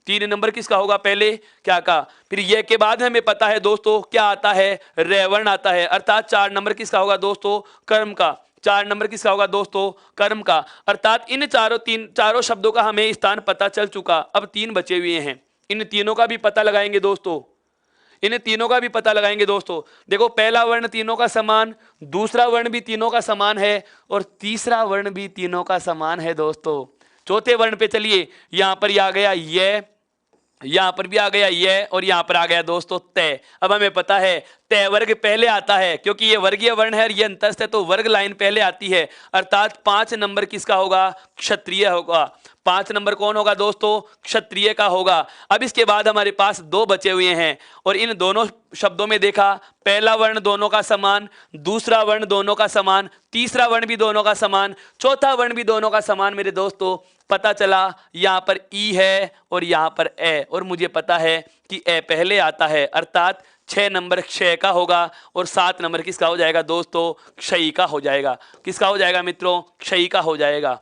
3 नंबर किसका होगा, पहले क्या का। फिर ये के बाद हमें पता है दोस्तों क्या आता है, रे वर्ण आता है, अर्थात 4 नंबर किसका होगा दोस्तों, कर्म का। 4 नंबर किसका होगा दोस्तों, कर्म का। अर्थात इन चारों शब्दों का हमें स्थान पता चल चुका। अब 3 बचे हुए हैं, इन तीनों का भी पता लगाएंगे दोस्तों, इन तीनों का भी पता लगाएंगे दोस्तों। देखो पहला वर्ण तीनों का समान, दूसरा वर्ण भी तीनों का समान है, और तीसरा वर्ण भी तीनों का समान है दोस्तों। चौथे वर्ण पे चलिए, यहां पर आ गया ये, यहां पर भी आ गया ये, और यहां पर आ गया दोस्तों तय। अब हमें पता है तय वर्ग पहले आता है, क्योंकि ये वर्गीय वर्ण है और ये अंतस्थ है, तो वर्ग लाइन पहले आती है, अर्थात 5 नंबर किसका होगा, क्षत्रिय होगा। 5 नंबर कौन होगा दोस्तों, क्षत्रिय का होगा। अब इसके बाद हमारे पास 2 बचे हुए हैं, और इन दोनों शब्दों में देखा, पहला वर्ण दोनों का समान, दूसरा वर्ण दोनों का समान, तीसरा वर्ण भी दोनों का समान, चौथा वर्ण भी दोनों का समान मेरे दोस्तों। पता चला यहाँ पर ई है और यहाँ पर ए, और मुझे पता है कि ए पहले आता है, अर्थात 6 नंबर क्षय का होगा और 7 नंबर किसका हो जाएगा दोस्तों? क्षयी का हो जाएगा। किसका हो जाएगा मित्रों? क्षयी का हो जाएगा।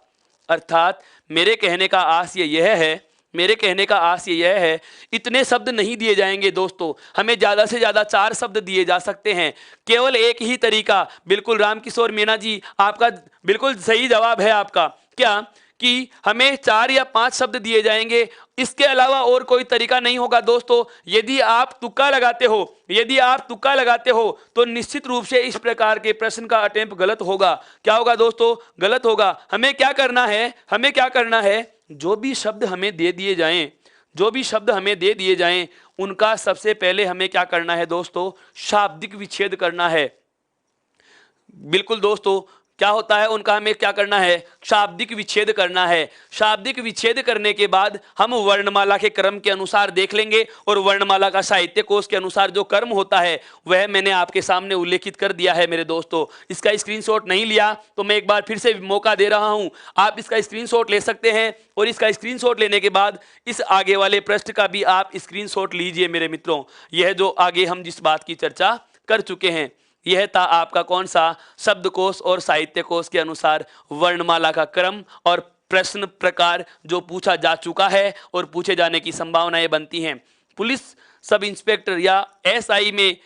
अर्थात मेरे कहने का आशय यह है, मेरे कहने का आशय यह है, इतने शब्द नहीं दिए जाएंगे दोस्तों, हमें ज़्यादा से ज़्यादा 4 शब्द दिए जा सकते हैं। केवल एक ही तरीका, बिल्कुल रामकिशोर मीणा जी आपका बिल्कुल सही जवाब है आपका, क्या कि हमें 4 या 5 शब्द दिए जाएंगे, इसके अलावा और कोई तरीका नहीं होगा दोस्तों। यदि आप तुक्का लगाते हो, यदि आप तुक्का लगाते हो तो निश्चित रूप से इस प्रकार के प्रश्न का अटेम्प्ट गलत होगा। क्या होगा दोस्तों? गलत होगा। हमें क्या करना है, हमें क्या करना है, जो भी शब्द हमें दे दिए जाएं, जो भी शब्द हमें दे दिए जाएं, उनका सबसे पहले हमें क्या करना है दोस्तों? शाब्दिक विच्छेद करना है। बिल्कुल दोस्तों, क्या होता है उनका, हमें क्या करना है? शाब्दिक विच्छेद करना है। शाब्दिक विच्छेद करने के बाद हम वर्णमाला के क्रम के अनुसार देख लेंगे, और वर्णमाला का साहित्य कोश के अनुसार जो क्रम होता है वह मैंने आपके सामने उल्लेखित कर दिया है मेरे दोस्तों। इसका स्क्रीनशॉट नहीं लिया तो मैं एक बार फिर से मौका दे रहा हूं, आप इसका स्क्रीनशॉट ले सकते हैं, और इसका स्क्रीनशॉट लेने के बाद इस आगे वाले पृष्ठ का भी आप स्क्रीनशॉट लीजिए मेरे मित्रों। यह जो आगे हम जिस बात की चर्चा कर चुके हैं, यह था आपका कौन सा? शब्दकोश और साहित्य कोश के अनुसार वर्णमाला का क्रम और प्रश्न प्रकार जो पूछा जा चुका है और पूछे जाने की संभावनाएं बनती हैं। पुलिस सब इंस्पेक्टर या एसआई में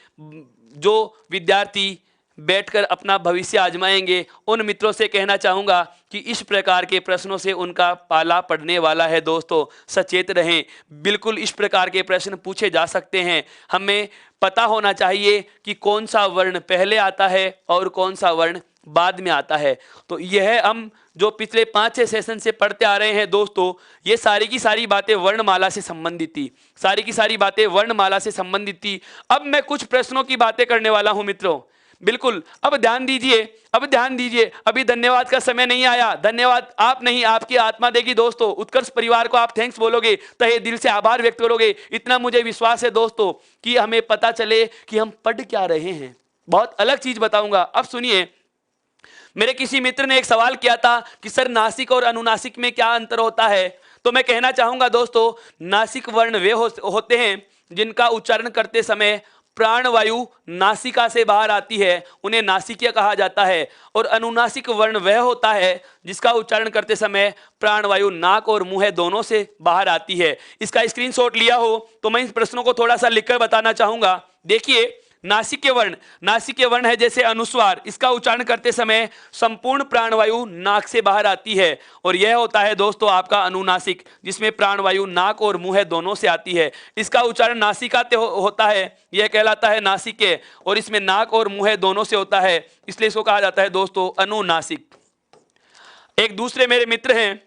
जो विद्यार्थी बैठकर अपना भविष्य आजमाएंगे, उन मित्रों से कहना चाहूँगा कि इस प्रकार के प्रश्नों से उनका पाला पड़ने वाला है दोस्तों, सचेत रहें। बिल्कुल इस प्रकार के प्रश्न पूछे जा सकते हैं। हमें पता होना चाहिए कि कौन सा वर्ण पहले आता है और कौन सा वर्ण बाद में आता है। तो यह हम जो पिछले 5-6 सेशन से पढ़ते आ रहे हैं दोस्तों, ये सारी की सारी बातें वर्णमाला से संबंधित थी, सारी की सारी बातें वर्णमाला से संबंधित थी। अब मैं कुछ प्रश्नों की बातें करने वाला हूं मित्रों। बिल्कुल, अब ध्यान दीजिए, अब ध्यान दीजिए। अभी धन्यवाद का समय नहीं आया, धन्यवाद आप नहीं, आपकी आत्मा देगी दोस्तों। उत्कर्ष परिवार को आप थैंक्स बोलोगे, तहे दिल से आभार व्यक्त करोगे। इतना मुझे विश्वास है दोस्तों कि हमें पता चले कि हम पढ़ क्या रहे हैं। बहुत अलग चीज बताऊंगा, अब सुनिए। मेरे किसी मित्र ने एक सवाल किया था कि सर नासिक और अनुनासिक में क्या अंतर होता है? तो मैं कहना चाहूंगा दोस्तों, नासिक वर्ण वे होते हैं जिनका उच्चारण करते समय प्राणवायु नासिका से बाहर आती है, उन्हें नासिकीय कहा जाता है। और अनुनासिक वर्ण वह होता है जिसका उच्चारण करते समय प्राणवायु नाक और मुंह दोनों से बाहर आती है। इसका स्क्रीनशॉट लिया हो तो मैं इन प्रश्नों को थोड़ा सा लिखकर बताना चाहूंगा। देखिए, नासिकीय वर्ण है जैसे अनुस्वार, इसका उच्चारण करते समय संपूर्ण प्राणवायु नाक से बाहर आती है, और यह होता है दोस्तों आपका अनुनासिक, जिसमें प्राणवायु नाक और मुंह दोनों से आती है। इसका उच्चारण नासिकाते होता है, यह कहलाता है नासिके, और इसमें नाक और मुंह दोनों से होता है, इसलिए इसको कहा जाता है दोस्तों अनुनासिक। एक दूसरे मेरे मित्र हैं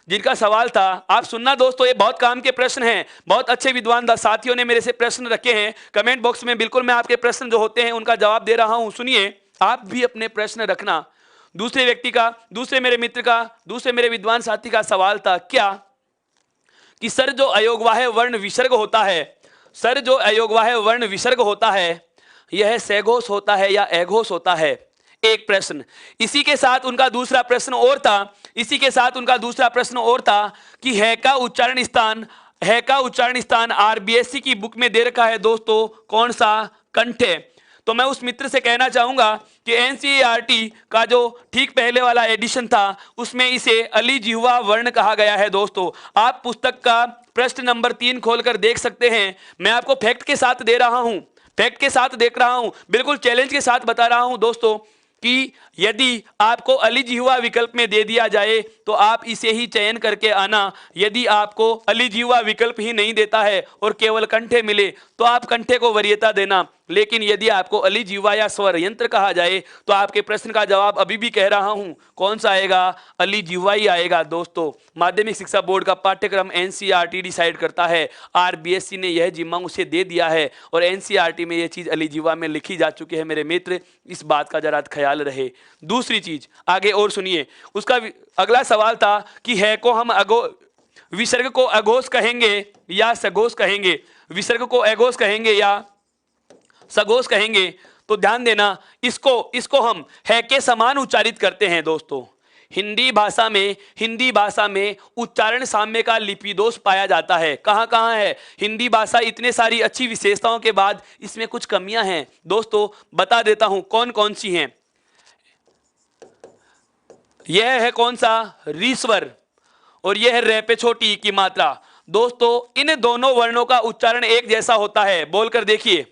जिनका सवाल था, आप सुनना दोस्तों, ये बहुत काम के प्रश्न हैं, बहुत अच्छे विद्वान साथियों ने मेरे से प्रश्न रखे हैं। कमेंट बॉक्स में बिल्कुल मैं आपके प्रश्न जो होते हैं उनका जवाब दे रहा हूं, सुनिए। आप भी अपने प्रश्न रखना। दूसरे व्यक्ति का, दूसरे मेरे मित्र का, दूसरे मेरे विद्वान साथी का सवाल था क्या कि सर जो अयोगवाह वर्ण विसर्ग होता है, सर जो अयोगवाह वर्ण विसर्ग होता है, यह सघोष होता है या अघोष होता है? एक प्रश्न। इसी के साथ उनका दूसरा प्रश्न और था, इसी के साथ उनका दूसरा प्रश्न और था कि है का उच्चारण स्थान आरबीएससी की बुक में दे रखा है दोस्तों, कौन सा? कंठे। तो मैं उस मित्र से कहना चाहूंगा कि एनसीईआरटी का जो ठीक पहले वाला एडिशन था उसमें इसे अलिजिह्वा वर्ण कहा गया है दोस्तों। आप पुस्तक का पृष्ठ नंबर 3 खोलकर देख सकते हैं। मैं आपको फैक्ट के साथ दे रहा हूं, फैक्ट के साथ देख रहा हूं, बिल्कुल चैलेंज के साथ बता रहा हूं दोस्तों कि यदि आपको अलिजिह्वा विकल्प में दे दिया जाए तो आप इसे ही चयन करके आना। यदि आपको अलिजिह्वा विकल्प ही नहीं देता है और केवल कंठे मिले तो आप कंठे को वरीयता देना। लेकिन यदि आपको अलिजिह्वा या स्वर यंत्र कहा जाए तो आपके प्रश्न का जवाब अभी भी कह रहा हूं, कौन सा आएगा? अलिजिह्वा ही आएगा दोस्तों। माध्यमिक शिक्षा बोर्ड का पाठ्यक्रम एनसीईआरटी डिसाइड करता है, आरबीएससी ने यह जिम्मा उसे दे दिया है और एनसीईआरटी में यह चीज अलिजिह्वा में लिखी जा चुकी है मेरे मित्र, इस बात का जरा ख्याल रहे। दूसरी चीज आगे और सुनिए, उसका अगला सवाल था कि है को हम विसर्ग को अघोष कहेंगे या सघोष कहेंगे, विसर्ग को अघोष कहेंगे या सघोष कहेंगे? तो ध्यान देना, इसको हम है के समान उच्चारित करते हैं दोस्तों, हिंदी भाषा में उच्चारण साम्य का लिपि दोष पाया जाता है। कहां कहां है? हिंदी भाषा इतने सारी अच्छी विशेषताओं के बाद इसमें कुछ कमियां हैं दोस्तों, बता देता हूं कौन कौन सी हैं। यह है कौन सा? री स्वर, और यह है रे पे छोटी की मात्रा। दोस्तों इन दोनों वर्णों का उच्चारण एक जैसा होता है, बोलकर देखिए,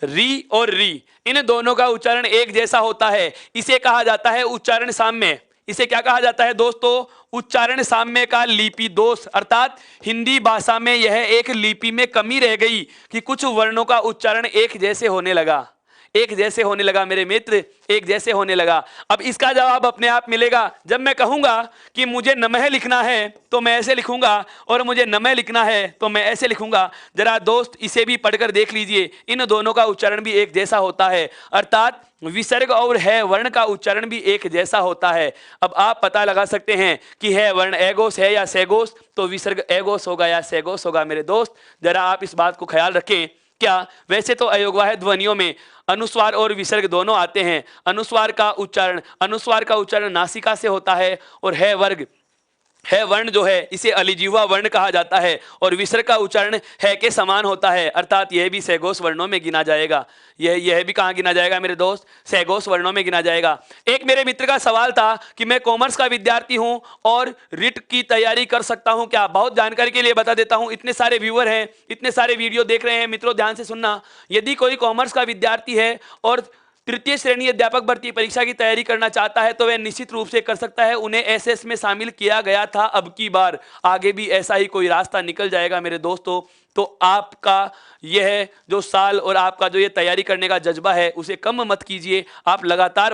री और री, इन दोनों का उच्चारण एक जैसा होता है। इसे कहा जाता है उच्चारण साम्य। इसे क्या कहा जाता है दोस्तों? उच्चारण साम्य का लिपि दोष। अर्थात हिंदी भाषा में यह एक लिपि में कमी रह गई कि कुछ वर्णों का उच्चारण एक जैसे होने लगा, एक जैसे होने लगा मेरे मित्र, एक जैसे होने लगा। अब इसका जवाब अपने आप मिलेगा जब मैं कहूंगा कि मुझे नमः लिखना है तो मैं ऐसे लिखूंगा, और मुझे नमः लिखना है तो मैं ऐसे लिखूंगा। जरा दोस्त इसे भी पढ़कर देख लीजिए, इन दोनों का उच्चारण भी एक जैसा होता है, अर्थात विसर्ग और है वर्ण का उच्चारण भी एक जैसा होता है। अब आप पता लगा सकते हैं कि है वर्ण एगोस है या सेगोस, तो विसर्ग एगोस होगा या सेगोस होगा मेरे दोस्त। जरा आप इस बात को ख्याल रखें। क्या? वैसे तो अयोगवाह ध्वनियों में अनुस्वार और विसर्ग दोनों आते हैं। अनुस्वार का उच्चारण नासिका से होता है, और है वर्ण जो है इसे अलिजिह्वा वर्ण कहा जाता है, और विसर्ग का उच्चारण है के समान होता है, अर्थात यह भी सैगोस वर्णों में गिना जाएगा। यह भी कहाँ गिना जाएगा मेरे दोस्त? सैगोस वर्णों में गिना जाएगा। एक मेरे मित्र का सवाल था कि मैं कॉमर्स का विद्यार्थी हूं और रिट की तैयारी कर सकता हूं क्या? बहुत जानकारी के लिए बता देता हूं, इतने सारे व्यूअर हैं, इतने सारे वीडियो देख रहे हैं मित्रों, ध्यान से सुनना। यदि कोई कॉमर्स का विद्यार्थी है और तृतीय श्रेणी अध्यापक भर्ती परीक्षा की तैयारी करना चाहता है तो वह निश्चित रूप से कर सकता है। उन्हें एसएस में शामिल किया गया था, अब की बार आगे भी ऐसा ही कोई रास्ता निकल जाएगा मेरे दोस्तों। तो आपका यह जो साल और आपका जो ये तैयारी करने का जज्बा है उसे कम मत कीजिए, आप लगातार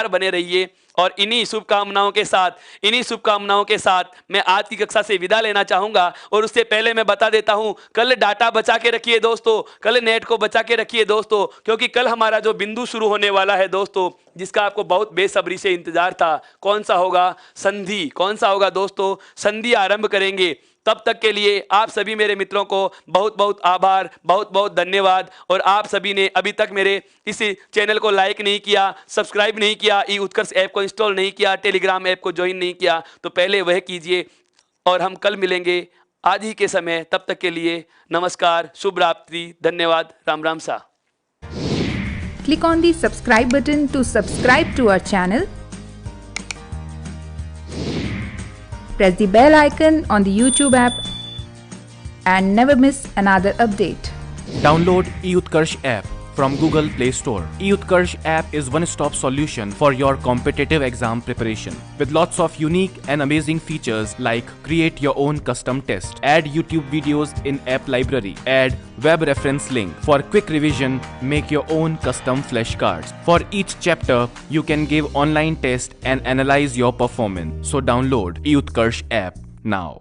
बने रहिए। और इन्हीं शुभकामनाओं के साथ मैं आज की कक्षा से विदा लेना चाहूंगा। और उससे पहले मैं बता देता हूं, कल डाटा बचा के रखिए दोस्तों, कल नेट को बचा के रखिए दोस्तों, क्योंकि कल हमारा जो बिंदु शुरू होने वाला है दोस्तों, जिसका आपको बहुत बेसब्री से इंतजार था, कौन सा होगा? संधि। कौन सा होगा दोस्तों? संधि आरंभ करेंगे। तब तक के लिए आप सभी मेरे मित्रों को बहुत बहुत आभार, बहुत बहुत धन्यवाद। और आप सभी ने अभी तक मेरे इस चैनल को लाइक नहीं किया, सब्सक्राइब नहीं किया, ई उत्कर्ष ऐप को इंस्टॉल नहीं किया, टेलीग्राम ऐप को ज्वाइन नहीं किया, तो पहले वह कीजिए। और हम कल मिलेंगे आज ही के समय। तब तक के लिए नमस्कार, शुभ रात्रि, धन्यवाद, राम राम सा। Click on the subscribe button to subscribe to our channel. Press the bell icon on the YouTube app and never miss another update. Download eUtkarsh app from Google Play Store. eUtkarsh app is one-stop solution for your competitive exam preparation with lots of unique and amazing features like create your own custom test, add YouTube videos in app library, add web reference link. For quick revision, make your own custom flashcards. For each chapter, you can give online test and analyze your performance. So download eUtkarsh app now.